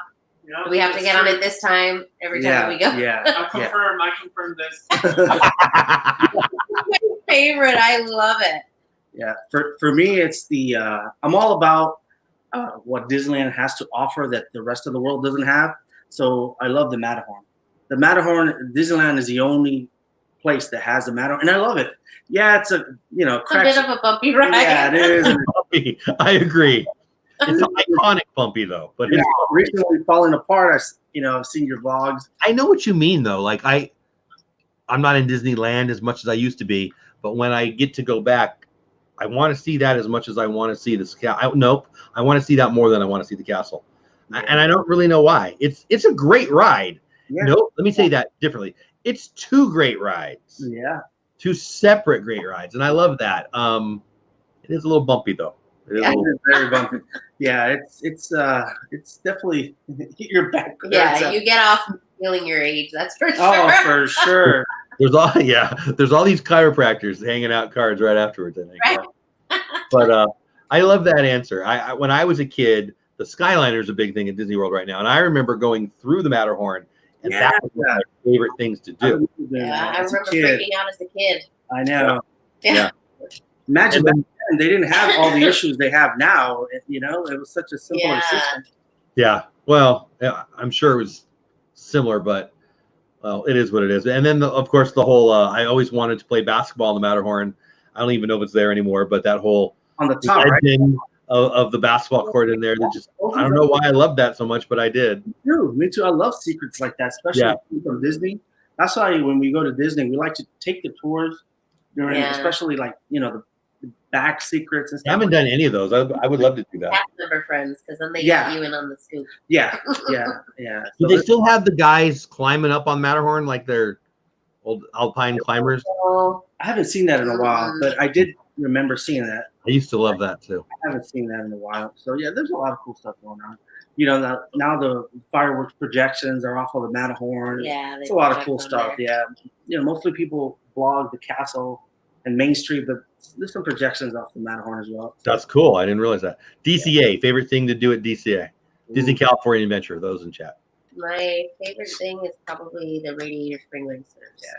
Yeah, Do we have to get on it this time every time we go?" Yeah. I confirm this. My favorite. I love it. Yeah. For me, it's the I'm all about what Disneyland has to offer that the rest of the world doesn't have. So I love the Matterhorn. The Matterhorn, Disneyland is the only place that has the Matterhorn, and I love it. Yeah, it's a It's a bit of a bumpy ride. Yeah, it is. Bumpy. I agree. It's an iconic bumpy though, but Yeah, it's recently falling apart. I've seen your vlogs. I know what you mean though. Like I'm not in Disneyland as much as I used to be, but when I get to go back, I want to see that as much as I want to see this. Nope, I want to see that more than I want to see the castle, and I don't really know why. It's a great ride. Yeah. Nope, let me say that differently. It's two great rides. Yeah. Two separate great rides, and I love that. It is a little bumpy though. It is a little- It's very bumpy. Yeah, it's definitely your back. Yeah, you get off feeling your age. That's for sure. Oh, for sure. There's all these chiropractors hanging out cards right afterwards, I think. Right. But I love that answer. I when I was a kid, the Skyliner is a big thing at Disney World right now, and I remember going through the Matterhorn, and that was one of my favorite things to do. Yeah, I remember freaking out as a kid. I know. Yeah. Imagine back then, they didn't have all the issues they have now. It was such a simpler system. Yeah. Well, I'm sure it was similar, but well, it is what it is. And then, of course, the whole I always wanted to play basketball on the Matterhorn. I don't even know if it's there anymore, but that whole On the top, right? of the basketball court in there, that just I don't know why I loved that so much, but I did. Me too. I love secrets like that, especially from Disney. That's why when we go to Disney, we like to take the tours during, especially like the back secrets and stuff. I haven't done any of those. I would love to do that. Cast member friends, because then they get you in on the scoop. Yeah. Do they still have the guys climbing up on Matterhorn like they're old alpine climbers? I haven't seen that in a while, but I did remember seeing that. I used to love that too. I haven't seen that in a while. So yeah, there's a lot of cool stuff going on. Now the fireworks projections are off of the Matterhorn. Yeah, it's a lot of cool stuff. There. Yeah, mostly people blog the castle and Main Street, but there's some projections off the Matterhorn as well. That's cool. I didn't realize that. DCA, favorite thing to do at DCA? Disney California Adventure, those in chat. My favorite thing is probably the Radiator Spring Racers. Yeah.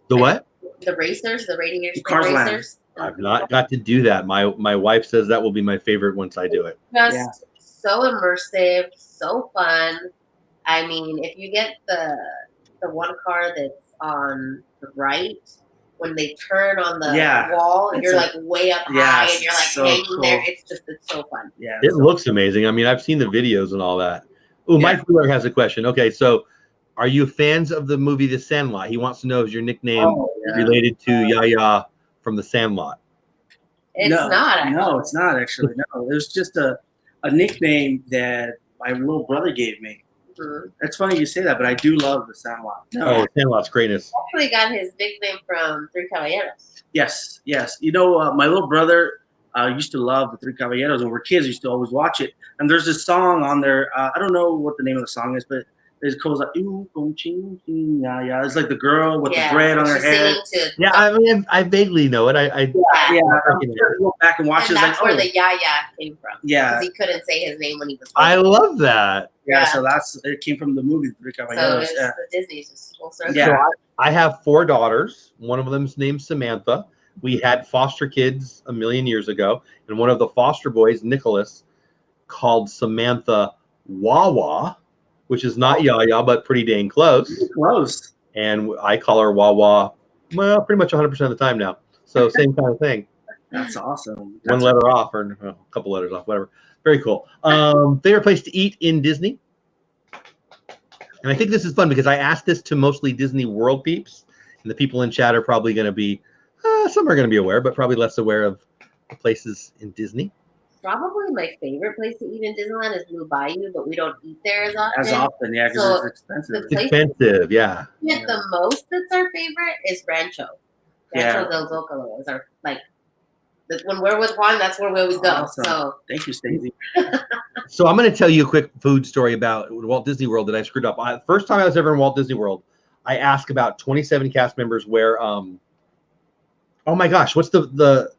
The what? The racers, the Radiator Spring Racers. I've not got to do that. My wife says that will be my favorite once I do it. Just so immersive, so fun. I mean, if you get the one car that's on the right, when they turn on the wall, and you're like way up high, and you're like hanging there. It's so fun. Yeah, it looks amazing. I mean, I've seen the videos and all that. Oh, Mike Wheeler has a question. Okay, so are you fans of the movie The Sandlot? He wants to know, is your nickname related to YaYa from The Sandlot? It's not. Actually. No, it's not actually. No, it was just a nickname that my little brother gave me. Mm-hmm. It's funny you say that, but I do love The Sandlot. No. Oh, Sandlot's greatness. He actually got his nickname from Three Caballeros. Yes. My little brother used to love the Three Caballeros. When we were kids, used to always watch it. And there's this song on there. I don't know what the name of the song is, but it goes like, it's like the girl with the bread on her head. Yeah, I mean, I vaguely know it. I go back and watch it. That's where the YaYa came from. Yeah. Because he couldn't say his name when he was I love that. Yeah, so it came from the movie Three Caballeros. So Disney's just full circle. Yeah. So I have 4 daughters. One of them's named Samantha. We had foster kids a million years ago, and one of the foster boys, Nicholas, called Samantha Wawa, which is not YaYa, but pretty dang close. Close. And I call her Wawa, well, pretty much 100% of the time now. So same kind of thing. That's awesome. One letter off, or a couple letters off, whatever. Very cool. Favorite place to eat in Disney? And I think this is fun because I asked this to mostly Disney World peeps, and the people in chat are probably going to be, some are going to be aware, but probably less aware of the places in Disney. Probably my favorite place to eat in Disneyland is Blue Bayou, but we don't eat there as often. Yeah, because So it's expensive. the place Expensive, yeah. the most that's our favorite is Rancho. Rancho del Zocalo is our when we're with Juan, that's where we always go. Awesome. So Thank you, Stacey. So I'm going to tell you a quick food story about Walt Disney World that I screwed up. First time I was ever in Walt Disney World, I asked about 27 cast members where oh my gosh, what's the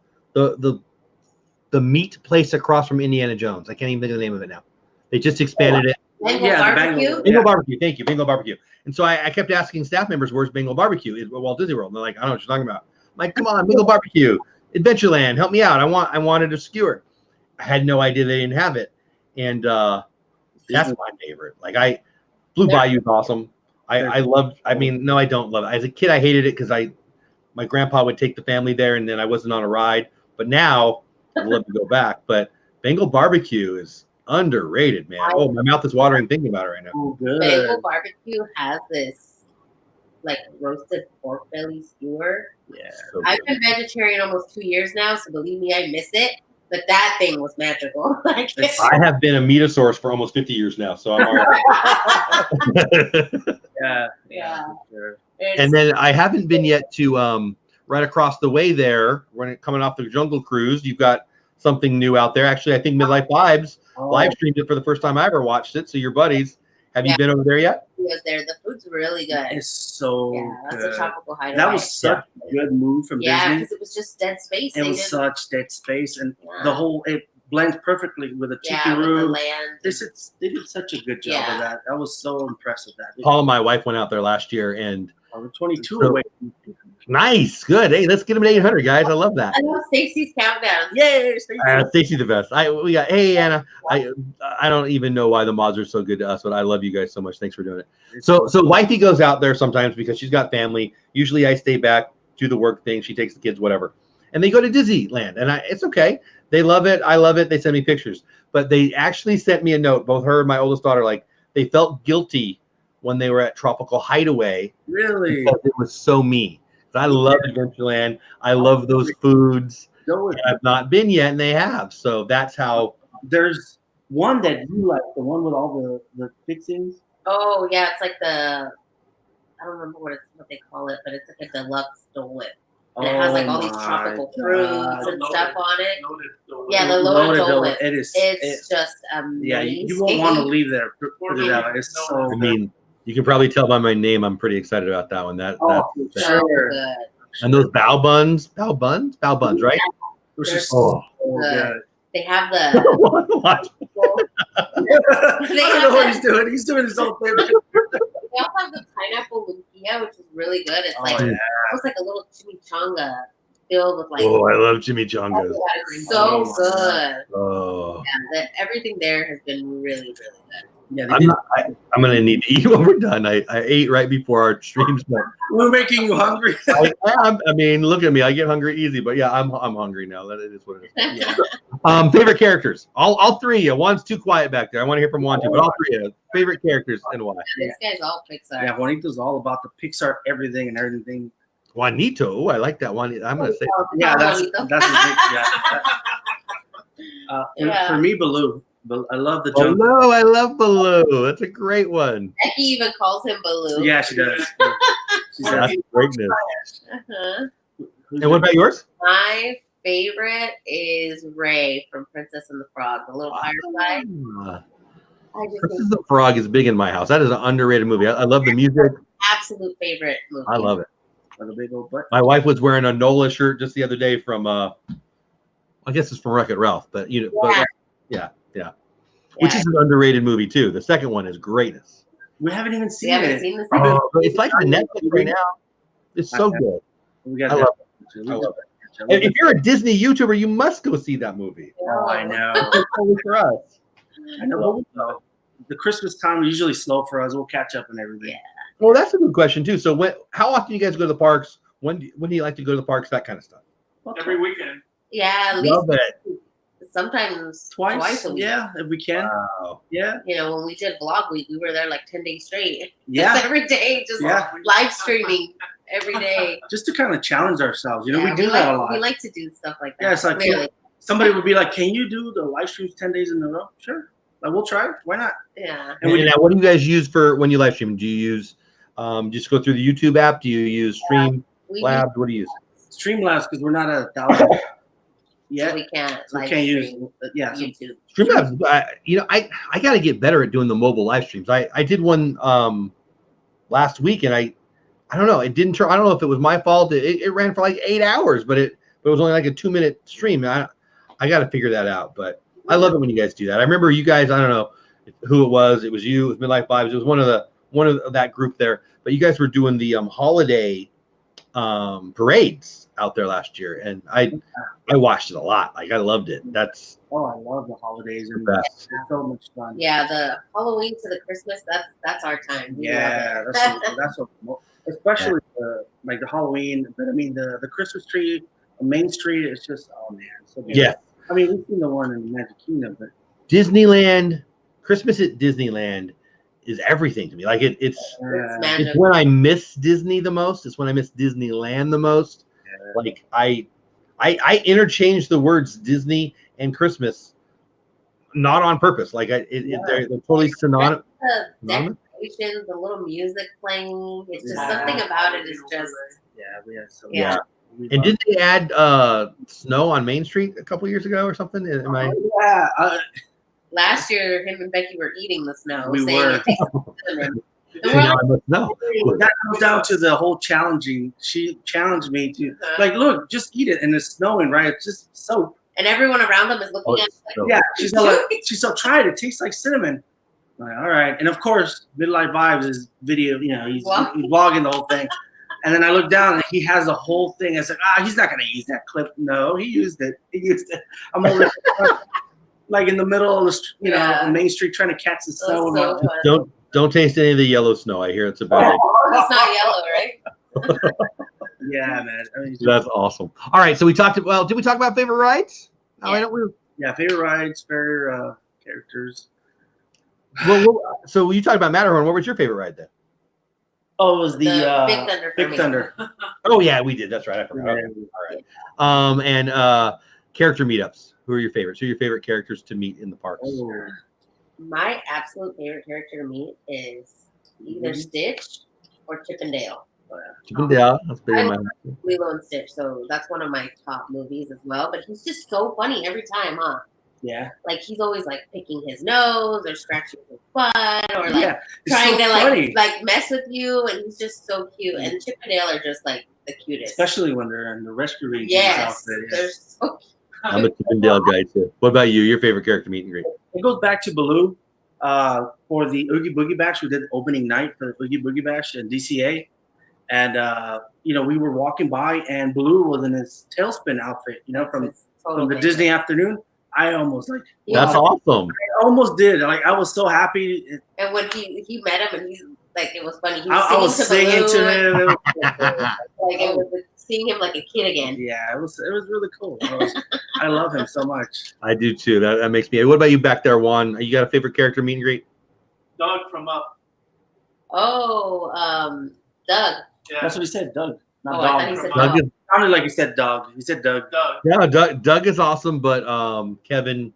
meat place across from Indiana Jones? I can't even think of the name of it now. They just expanded it. Bengal barbecue. Bengal barbecue. Thank you, Bengal barbecue. And so I kept asking staff members, "Where's Bengal barbecue at Walt Disney World?" And they're like, "I don't know what you're talking about." I'm like, "Come on, Bengal barbecue, Adventureland, help me out. I wanted a skewer." I had no idea they didn't have it, and that's my favorite. Like Blue Bayou's awesome. I loved. I mean, no, I don't love it. As a kid, I hated it because my grandpa would take the family there, and then I wasn't on a ride. But now I'd love to go back. But Bengal barbecue is underrated, man. Oh, my mouth is watering thinking about it right now. Oh, good. Bengal barbecue has this like roasted pork belly skewer. Yeah. So I've been vegetarian almost 2 years now, so believe me, I miss it. But that thing was magical. Like I have been a metasaurus for almost 50 years now, so I'm all right. Yeah. Sure. And then I haven't been yet to right across the way there, when coming off the Jungle Cruise. You've got something new out there. Actually, I think Midlife Vibes live streamed it for the first time I ever watched it. So your buddies, have you been over there yet? He was there. The food's really good. It's so that's good. a tropical hideaway. That was such a good move from Disney. because it was just dead space. It was such dead space, and the whole it blends perfectly with the tiki room. They did such a good job of that. I was so impressed with that. Paul and my wife went out there last year, and we're 22 away. Nice, good. Hey, let's get them to 800, guys. I love that. I love Stacey's countdown. Yay, Stacey the best. We got. Hey, Anna. I don't even know why the mods are so good to us, but I love you guys so much. Thanks for doing it. So wifey goes out there sometimes because she's got family. Usually I stay back, do the work thing. She takes the kids, whatever, and they go to Disneyland, and it's okay. They love it. I love it. They send me pictures, but they actually sent me a note. Both her and my oldest daughter, like they felt guilty when they were at Tropical Hideaway. Really? Because it was so me. I love Adventureland. I love those foods. I've not been yet, and they have. So that's how. There's one that you like, the one with all the fixings. Oh yeah, it's like I don't remember what they call it, but it's like a deluxe Dole Whip. And it has like all these tropical fruits and stuff on it. Yeah, the loaded Dole Whip. It's just amazing. Yeah, you won't want to leave there. Put it out. It's so. I mean, you can probably tell by my name. I'm pretty excited about that one. That's so good. And those bao buns, right? They're so good. They have the. I don't know what he's doing. He's doing his own thing. They also have the pineapple lumpia, which is really good. It's almost like a little chimichanga filled with like. Oh, I love chimichangas. So good. Oh. Yeah, everything there has been really, really good. Yeah, I'm gonna need to eat when we're done. I ate right before our streams. We're making you hungry. I mean, look at me. I get hungry easy, but yeah, I'm hungry now. That is what it is. Yeah. Favorite characters? All three. Juan's too quiet back there. I want to hear from Juan too, but all three. Favorite characters and why? This guy's all Pixar. Yeah, Juanito's all about the Pixar everything and everything. Juanito. Oh, I like that one. I'm gonna say. Yeah, that's his big, For me, Baloo. I love the jungle. Baloo. I love Baloo. That's a great one. Becky even calls him Baloo. Yeah, she does. That's greatness. Uh-huh. And what about yours? My favorite is Ray from Princess and the Frog, the little firefly. Princess the Frog is big in my house. That is an underrated movie. I love the music. Absolute favorite movie. I love it. With a big old butt. My wife was wearing a NOLA shirt just the other day from, I guess it's from Wreck-It Ralph, but yeah. Which is an underrated movie too. The second one is greatness. We haven't even seen it. It's like the Netflix right now. It's so good. I love it. If you're a Disney YouTuber, you must go see that movie. Oh, I know. It's only for us. I know. The Christmas time is usually slow for us. We'll catch up and everything. Yeah. Well, that's a good question too. So, how often do you guys go to the parks? When do you like to go to the parks? That kind of stuff. Every weekend. Yeah, at least love it. Sometimes twice a week. Yeah, if we can. Wow. Yeah. You know, when we did vlog week, we were there like 10 days straight. Yeah. Just every day, just live streaming every day. Just to kind of challenge ourselves. You know, we do that a lot. We like to do stuff like that. Yeah, it's like somebody would be like, "Can you do the live streams 10 days in a row?" Sure, like, we'll try it. Why not? Yeah. And now, what do you guys use for when you live stream? Do you use just go through the YouTube app? Do you use Streamlabs? What do you use? Streamlabs, because we're not at 1,000 yet. So we can't. So we live can't use stream YouTube. Streamlabs. I got to get better at doing the mobile live streams. I did one last week, and I don't know. It didn't turn. I don't know if it was my fault. It ran for like 8 hours, but it was only like a 2-minute stream. I got to figure that out. But I love it when you guys do that. I remember you guys. I don't know who it was. It was you. It was Midlife Vibes. It was one of that group there. But you guys were doing the holiday parades out there last year, and I watched it a lot. Like, I loved it. I love the holidays, and best. it's so much fun. Yeah, the Halloween to the Christmas, that's our time. Yeah, that's what, especially like the Halloween. But I mean the Christmas tree on Main Street. It's just, oh man, so beautiful. Yeah. I mean, we've seen the one in Magic Kingdom, but Disneyland, Christmas at Disneyland is everything to me. Like it's magic. when I miss Disney the most. It's when I miss Disneyland the most. Yeah. Like I interchange the words Disney and Christmas, not on purpose. Like they're totally synonymous. The decorations, the little music playing. It's just something about it is just. we had so Yeah. And didn't they add snow on Main Street a couple years ago or something? Am I? Last year, him and Becky were eating the snow. We saying were. it tastes like cinnamon. And we're Now like, I must know. That comes down to the whole challenging. She challenged me to like, look, just eat it, and it's snowing, right? It's just soap. and everyone around them is looking at us like, Yeah, she's so try it. It tastes like cinnamon. I'm like, all right, and of course, Midlife Vibes is video. You know, he's vlogging the whole thing. And then I look down and he has a whole thing. I said, he's not gonna use that clip. No, he used it. I'm over like in the middle of the, the Main Street trying to catch the snow. So Don't taste any of the yellow snow. I hear it's about it. it's not yellow, right? Yeah, man. I mean, That's awesome. All right, so we talked. Well, did we talk about favorite rides? No, I don't. Yeah, favorite rides, favorite characters. Well, so you talked about Matterhorn. What was your favorite ride then? Oh, it was the Big Thunder. Big Thunder. Oh yeah, we did. That's right. I forgot. Yeah. Okay. All right. And character meetups. Who are your favorites? Who are your favorite characters to meet in the parks? Oh. My absolute favorite character to meet is either Stitch or Chip and Dale. Chip and Dale. That's big in my Lilo and Stitch, so that's one of my top movies as well. But he's just so funny every time, huh? Yeah. Like he's always like picking his nose or scratching his butt or like so trying to funny. like mess with you, and he's just so cute. And Chip and Dale are just like the cutest, especially when they're in the rescue rangers outfit. They're so cute. I'm a Chip and Dale guy too. What about you? Your favorite character meet and greet? It goes back to Baloo for the Oogie Boogie Bash. We did opening night for the Oogie Boogie Bash in DCA, and we were walking by, and Baloo was in his tailspin outfit, from the Disney Afternoon. I almost that's awesome. I almost did. Like I was so happy. And when he met him, and he's like, it was funny. He I was singing to him. Like it was seeing him like a kid again. Yeah, it was really cool. I love him so much. I do too. That makes me. What about you back there, Juan? You got a favorite character meet and greet? Doug from Up. Oh, Doug. Yeah. That's what he said, Doug. Not I Dog. thought he said Doug Doug. is, Sounded like he said Doug. He said Doug. yeah, Doug is awesome, but Kevin's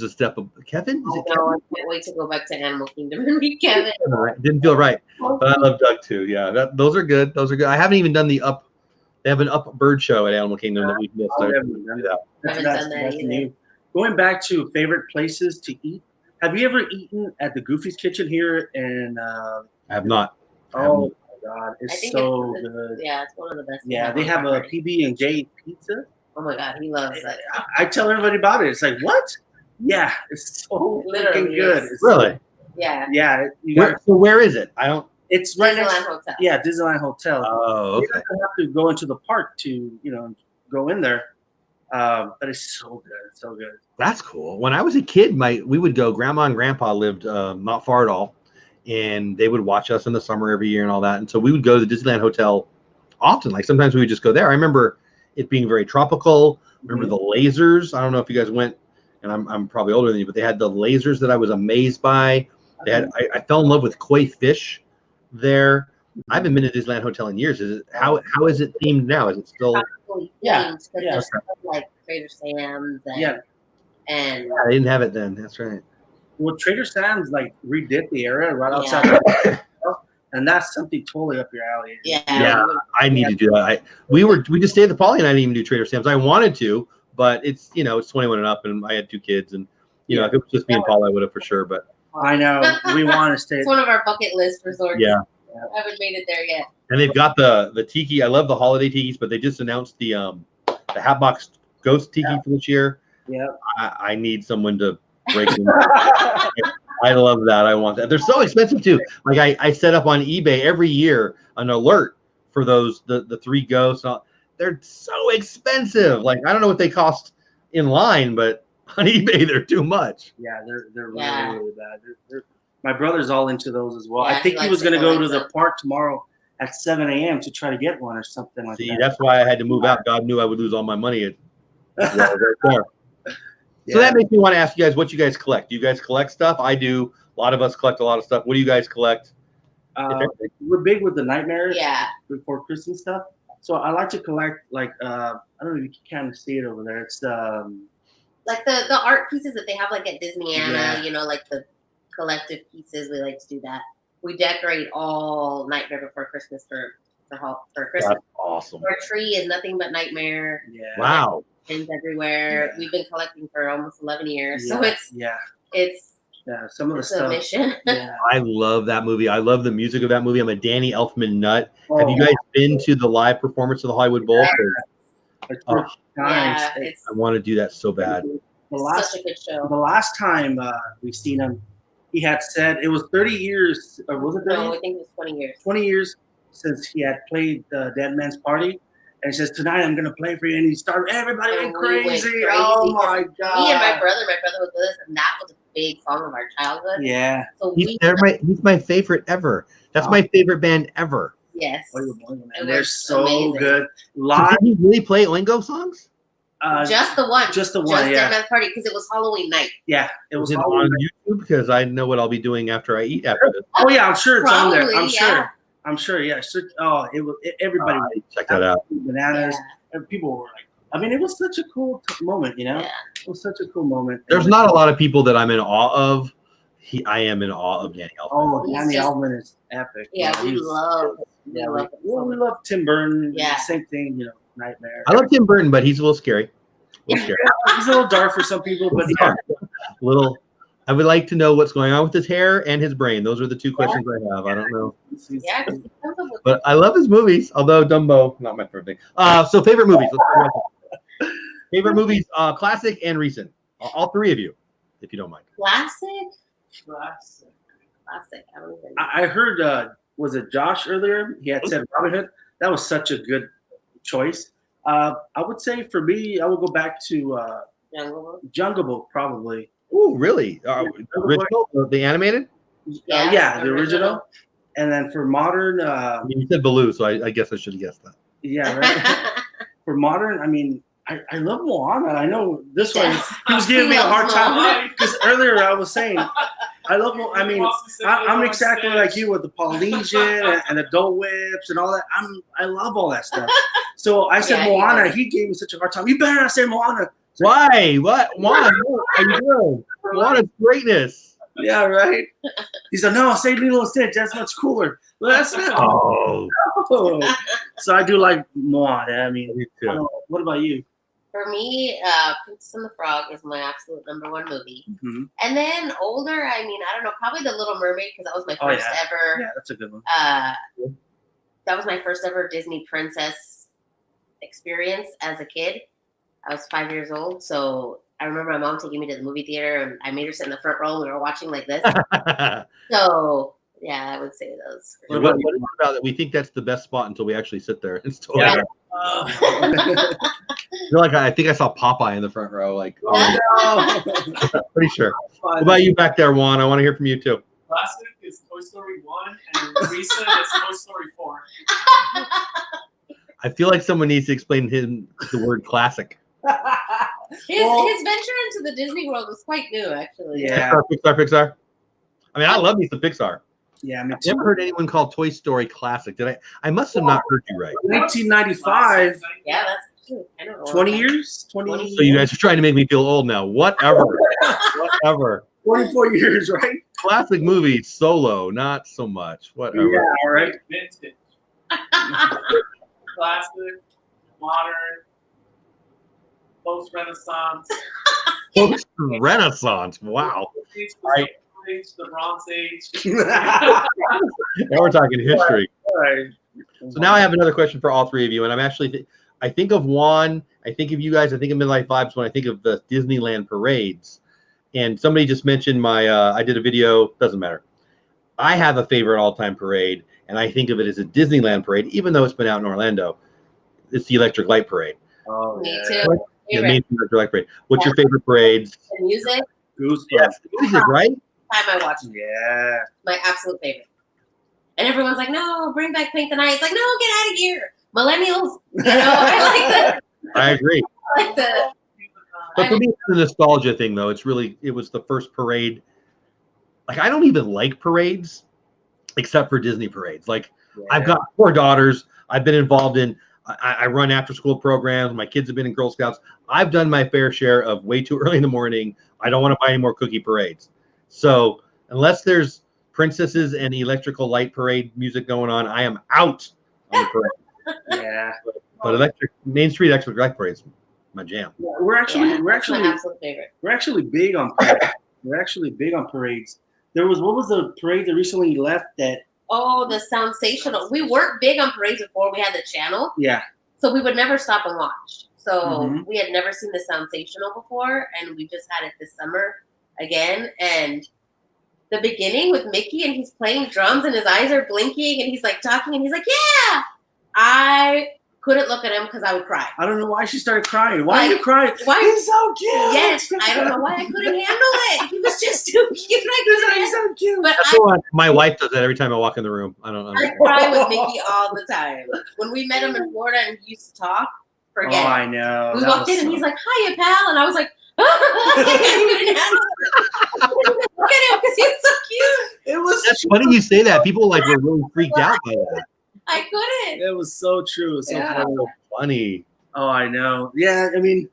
a step up. Kevin? Is it I can't wait to go back to Animal Kingdom and meet Kevin. Didn't feel right, but I love Doug too. Yeah, those are good. Those are good. I haven't even done the Up. They have an Up bird show at Animal Kingdom that we've missed. I haven't done that. That's new. Going back to favorite places to eat. Have you ever eaten at the Goofy's Kitchen here in? I have not. Oh my God, it's so good. Yeah, it's one of the best. Yeah, they have a PB&J pizza. Oh my God, he loves that. I tell everybody about it. It's like, what? Yeah, it's so Literally freaking good. Really? Yeah. Yeah. Where is it? I don't. It's right next. Disneyland Hotel. Yeah, Disneyland Hotel. Oh, okay. You don't have to go into the park to go in there, but it's so good. It's so good. That's cool. When I was a kid, we would go. Grandma and Grandpa lived not far at all, and they would watch us in the summer every year and all that. And so we would go to the Disneyland Hotel often. Like sometimes we would just go there. I remember it being very tropical. I remember the lasers. I don't know if you guys went, and I'm probably older than you, but they had the lasers that I was amazed by. They had. I fell in love with koi fish there. I haven't been to Disneyland Hotel in years. How is it themed now? Is it still? Yeah. There's stuff like Trader Sam's. And, Yeah. And I didn't have it then. That's right. Well, Trader Sam's like redid the area right outside, and that's something totally up your alley. Yeah, I need to do that. We just stayed at the Poly, and I didn't even do Trader Sam's. I wanted to, but it's it's 21 and up, and I had 2 kids, and if it was just me and Paul, I would have for sure. But I know we want to stay. It's one of our bucket list resorts. Yeah. I haven't made it there yet. And they've got the tiki. I love the holiday tikis, but they just announced the Hatbox Ghost Tiki for this year. Yeah. I need someone to break them. I love that. I want that. They're so expensive too. Like I set up on eBay every year an alert for those the 3 ghosts. They're so expensive. Like I don't know what they cost in line, but on eBay they're too much. Yeah, they're really bad. My brother's all into those as well. Yeah, I think he was going to go to the park tomorrow at 7 a.m. to try to get one or something like that. See, that's why I had to move out. God knew I would lose all my money. Right there. So that makes me want to ask you guys what you guys collect. Do you guys collect stuff? I do. A lot of us collect a lot of stuff. What do you guys collect? We're big with the Nightmares. Yeah. Before Christmas stuff. So I like to collect I don't know if you can kind of see it over there. It's like the art pieces that they have like at Disneyana, like the collective pieces. We like to do that. We decorate all Nightmare Before Christmas for Christmas. That's awesome. Our tree is nothing but Nightmare. Yeah. Wow. Pins everywhere. Yeah. We've been collecting for almost 11 years. Yeah. So it's some of the stuff. A mission. Yeah. I love that movie. I love the music of that movie. I'm a Danny Elfman nut. Have you guys been to the live performance of the Hollywood Bowl? I want to do that so bad. Such a good show. The last time we seen him, he had said it was 30 years, or was it 30? No, I think it was 20 years. 20 years since he had played the Dead Man's Party. And he says, tonight I'm going to play for you. And he started, everybody went crazy. Oh, my God. Me and my brother was with us, and that was a big song of our childhood. Yeah. So he's my favorite ever. That's my favorite band ever. Yes. And they're so amazing. Good. Did he really play Oingo songs? Just the one. Just the one, Just Dead Man's Party, because it was Halloween night. Yeah. It was on YouTube, because I know what I'll be doing after I eat after this. Oh, yeah, I'm sure it's Probably, on there. I'm sure, yeah. Oh, everybody check that out. Bananas. And people were like, I mean, it was such a cool moment, Yeah. It was such a cool moment. There's not a lot of people that I'm in awe of. I am in awe of Danny Elfman. Oh, Danny Elfman is epic. Yeah, we love Tim Burton. Yeah. Same thing, Nightmare. I love Tim Burton, but he's a little scary. He's a little dark for some people, but little. I would like to know what's going on with his hair and his brain. Those are the 2 questions I have. I don't know. Yeah, but I love his movies. Although Dumbo, not my favorite thing. So favorite movies. Let's talk about that. Favorite movies, classic and recent. All 3 of you, if you don't mind. Classic. I heard. Was it Josh earlier? He had said Robin Hood. That was such a good choice. I would say for me, I would go back to Jungle Book probably. Oh, really? The original, the animated? Yeah, the original. And then for modern, you said Baloo, so I guess I should have guessed that. Yeah, right. For modern, I mean, I love Moana. I know this one. He was giving me a hard time because earlier I was saying I love. I mean, I'm exactly like you with the Polynesian and the Dole Whips and all that. I love all that stuff. So I said Moana. He gave me such a hard time. You better not say Moana. Why? What? Why? What are you doing? Moana's greatness. Yeah, right. He said, "No, say Lilo and Stitch. That's much cooler." Well, that's not. Oh. So I do like Moana. I mean, me too. What about you? For me, Princess and the Frog is my absolute #1 movie. Mm-hmm. And then older, I mean, I don't know, probably The Little Mermaid, because that was my first ever. Yeah, that's a good one. That was my first ever Disney princess experience as a kid. I was 5 years old, so I remember my mom taking me to the movie theater, and I made her sit in the front row, and we were watching like this. So, yeah, I would say those. What is it about that? We think that's the best spot until we actually sit there and still. Yeah. I think I saw Popeye in the front row. Pretty sure. What about you back there, Juan? I want to hear from you too. Classic is Toy Story 1, and recent is Toy Story 4. I feel like someone needs to explain him the word classic. His venture into the Disney World was quite new, actually. Yeah. Pixar. I mean, I love me some Pixar. Yeah, I never heard anyone call Toy Story classic. Did I? I must have not heard you right. 1995. Yeah, that's I don't know. 20 years? 20. So you guys are trying to make me feel old now. Whatever. Whatever. 24 years, right? Classic movie, Solo, not so much. Whatever. Yeah, all right. Vintage. Classic, modern, post-Renaissance. Post-Renaissance. Wow. The Bronze Age. Now we're talking history. All right. So now I have another question for all three of you, and I'm actually I think of Juan, I think of you guys, I think of Midlife Vibes when I think of the Disneyland parades. And somebody just mentioned my I did a video, doesn't matter. I have a favorite all-time parade, and I think of it as a Disneyland parade, even though it's been out in Orlando. It's the Electric Light Parade. Oh, Me yeah. too. Yeah, the main Electric Light Parade. What's your favorite parades? The music, Goosebumps. Yes, the music, right? time I watch it. Yeah. My absolute favorite. And everyone's like, no, bring back Paint the Night. It's like, no, get out of here. Millennials. You know, I like I agree. the But for me, it's the nostalgia thing, though. It was the first parade. Like, I don't even like parades, except for Disney parades. Like, I've got 4 daughters. I've been involved in, I run after-school programs. My kids have been in Girl Scouts. I've done my fair share of way too early in the morning. I don't want to buy any more cookie parades. So unless there's princesses and electrical light parade music going on, I am out on the parade. Yeah. But Main Street Electric Light Parade's my jam. Yeah, we're actually that's my absolute favorite. we're actually big on parades. We're actually big on parades. What was the parade that recently left that? Oh, the Soundsational. We weren't big on parades before we had the channel. Yeah. So we would never stop and watch. So Mhm. we had never seen the Soundsational before, and we just had it this summer again. And the beginning with Mickey, and he's playing drums, and his eyes are blinking, and he's like talking, and he's like, "Yeah." I couldn't look at him because I would cry. I don't know why she started crying. Why are you crying? Why? He's so cute. Yes, I don't know why I couldn't handle it. He was just too cute. He's so cute. But That's what my wife does that every time I walk in the room. I don't I understand. cry with Mickey all the time. When we met him in Florida and he used to talk, forget Oh, it. I know. We That walked was in and so- he's like, "Hiya, pal," and I was like, I couldn't handle it. I couldn't even look at him because he was so cute. It was. That's funny you say that. People were really freaked out by that. I couldn't. It was so true. It was so Yeah. Funny. Oh, I know. Yeah, I mean,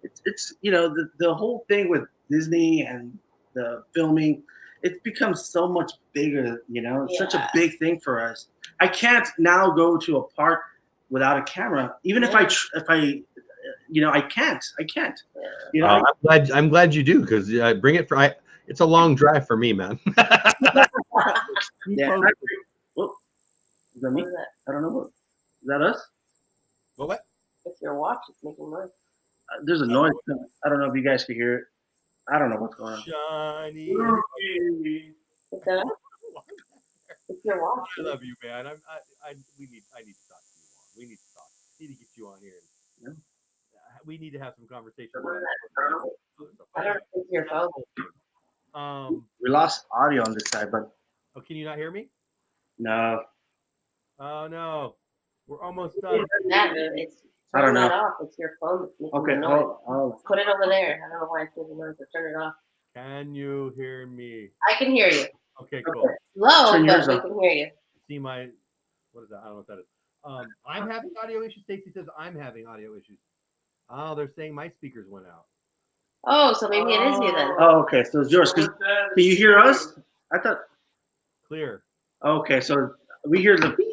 it's the whole thing with Disney and the filming, it's become so much bigger. It's such a Yeah. big thing for us. I can't now go to a park without a camera, even if I can't. I'm glad you do, because bring it for. It's a long drive for me, man. Yeah. Well, is that me? What is that? I don't know. What is that? Us? What? If your watch is making noise. There's a noise. I don't know if you guys can hear it. I don't know what's going on. Shiny. Is that? It's your watch. I love you, man. I need to talk to you more. We need to talk. We need to get you on here. Yeah. We need to have some conversation. I don't think your phone. We lost audio on this side, but Oh, can you not hear me? no. Oh no, we're almost done. It's I don't turn know. that off. It's your phone that's making Okay. the noise. Oh. Put it over there. I don't know why it's making noise. So turn it off. Can you hear me? I can hear you. Okay, cool. Low, Turn but yours we off. can hear you. See my, what is that? I don't know what that is. I'm having audio issues. Stacy says I'm having audio issues. Oh, they're saying my speakers went out. Oh, so maybe it is you then. Oh, okay. So it's yours. Can you hear us? I thought. Clear. Okay, so we hear the. beep.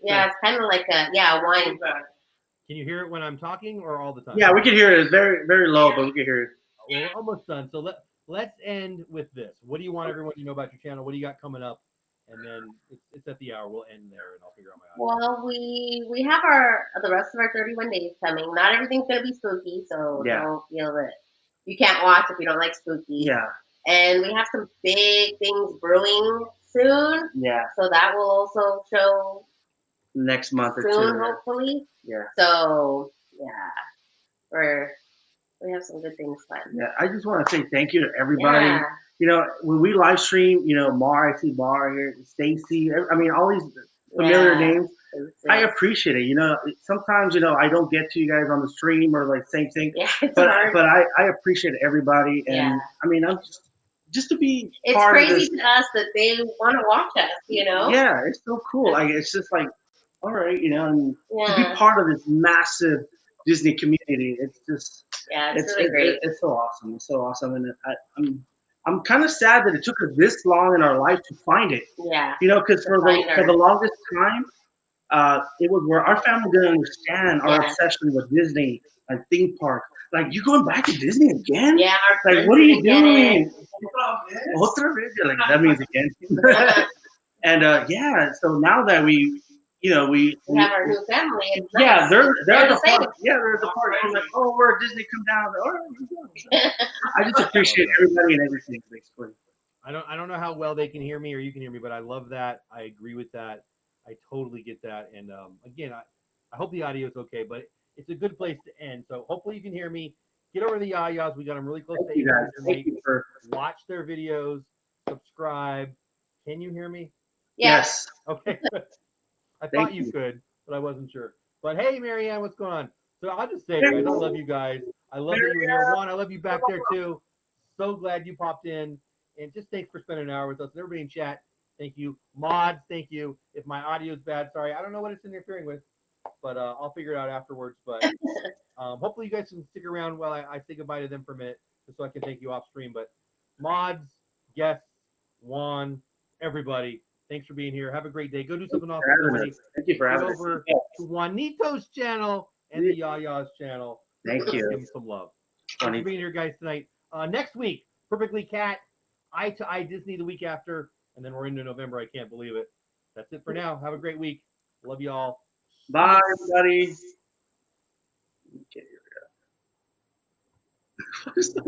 Yeah, it's kind of like a whine. Can you hear it when I'm talking or all the time? Yeah, we can hear it. Very, very low, but we can hear it. Well, we're almost done. So let's end with this. What do you want everyone to know about your channel? What do you got coming up? And then it's at the hour. We'll end there, and I'll figure out my audio. Well, we have the rest of our 31 days coming. Not everything's gonna be spooky, so Yeah. don't feel that you can't watch if you don't like spooky. Yeah, And we have some big things brewing soon, yeah. so that will also show Next month or soon, two. hopefully. Yeah. So yeah, we have some good things planned. Yeah, I just want to say thank you to everybody. Yeah. When we live stream, Mar, I see Mar here, Stacy. I mean, all these familiar Yeah. names. I appreciate it. Sometimes I don't get to you guys on the stream or like same thing. Yeah, it's But hard. I appreciate everybody, and Yeah. I mean, I'm just to be It's part crazy of this. to us that they want to watch us. Yeah, it's so cool. Like it's just like, all right, and to be Yeah. part of this massive Disney community. It's just it's really great. It's so awesome. It's so awesome, and I'm kind of sad that it took us this long in our life to find it. Yeah. You know, because for the longest time, it was where our family didn't understand our obsession with Disney and theme park. Like, you going back to Disney again? Yeah. Like, what are you doing? Like, that means again. And so now that we have our new family. It's yeah, nice. they're the same. part. Yeah, they're the part. I'm like, oh, we're at Disney. Come down. All right, I just appreciate everybody and everything, basically. I don't know how well they can hear me or you can hear me, but I love that. I agree with that. I totally get that. And again, I hope the audio is okay, but it's a good place to end. So hopefully you can hear me. Get over to the YaYas. We got them really close to 800. Thank you for watch their videos. Subscribe. Can you hear me? yes. Okay. I thought you could, but I wasn't sure. But hey, Marianne, what's going on? So I'll just say, guys, I love you guys. I love that you were here. Juan, I love you back there too. So glad you popped in. And just thanks for spending an hour with us. And everybody in chat, thank you. Mods, thank you. If my audio is bad, sorry. I don't know what it's interfering with, but I'll figure it out afterwards. But hopefully you guys can stick around while I say goodbye to them for a minute, just so I can thank you off stream. But mods, guests, Juan, everybody, thanks for being here. Have a great day. Go do something awesome. Thank you for having us. Get over to Juanito's channel and the YaYa's channel. Thank you. Give him some love. Thanks for being here, guys, tonight. Next week, Perfectly Cat, Eye to Eye Disney the week after, and then we're into November. I can't believe it. That's it for now. Have a great week. Love you all. Bye, everybody. What is the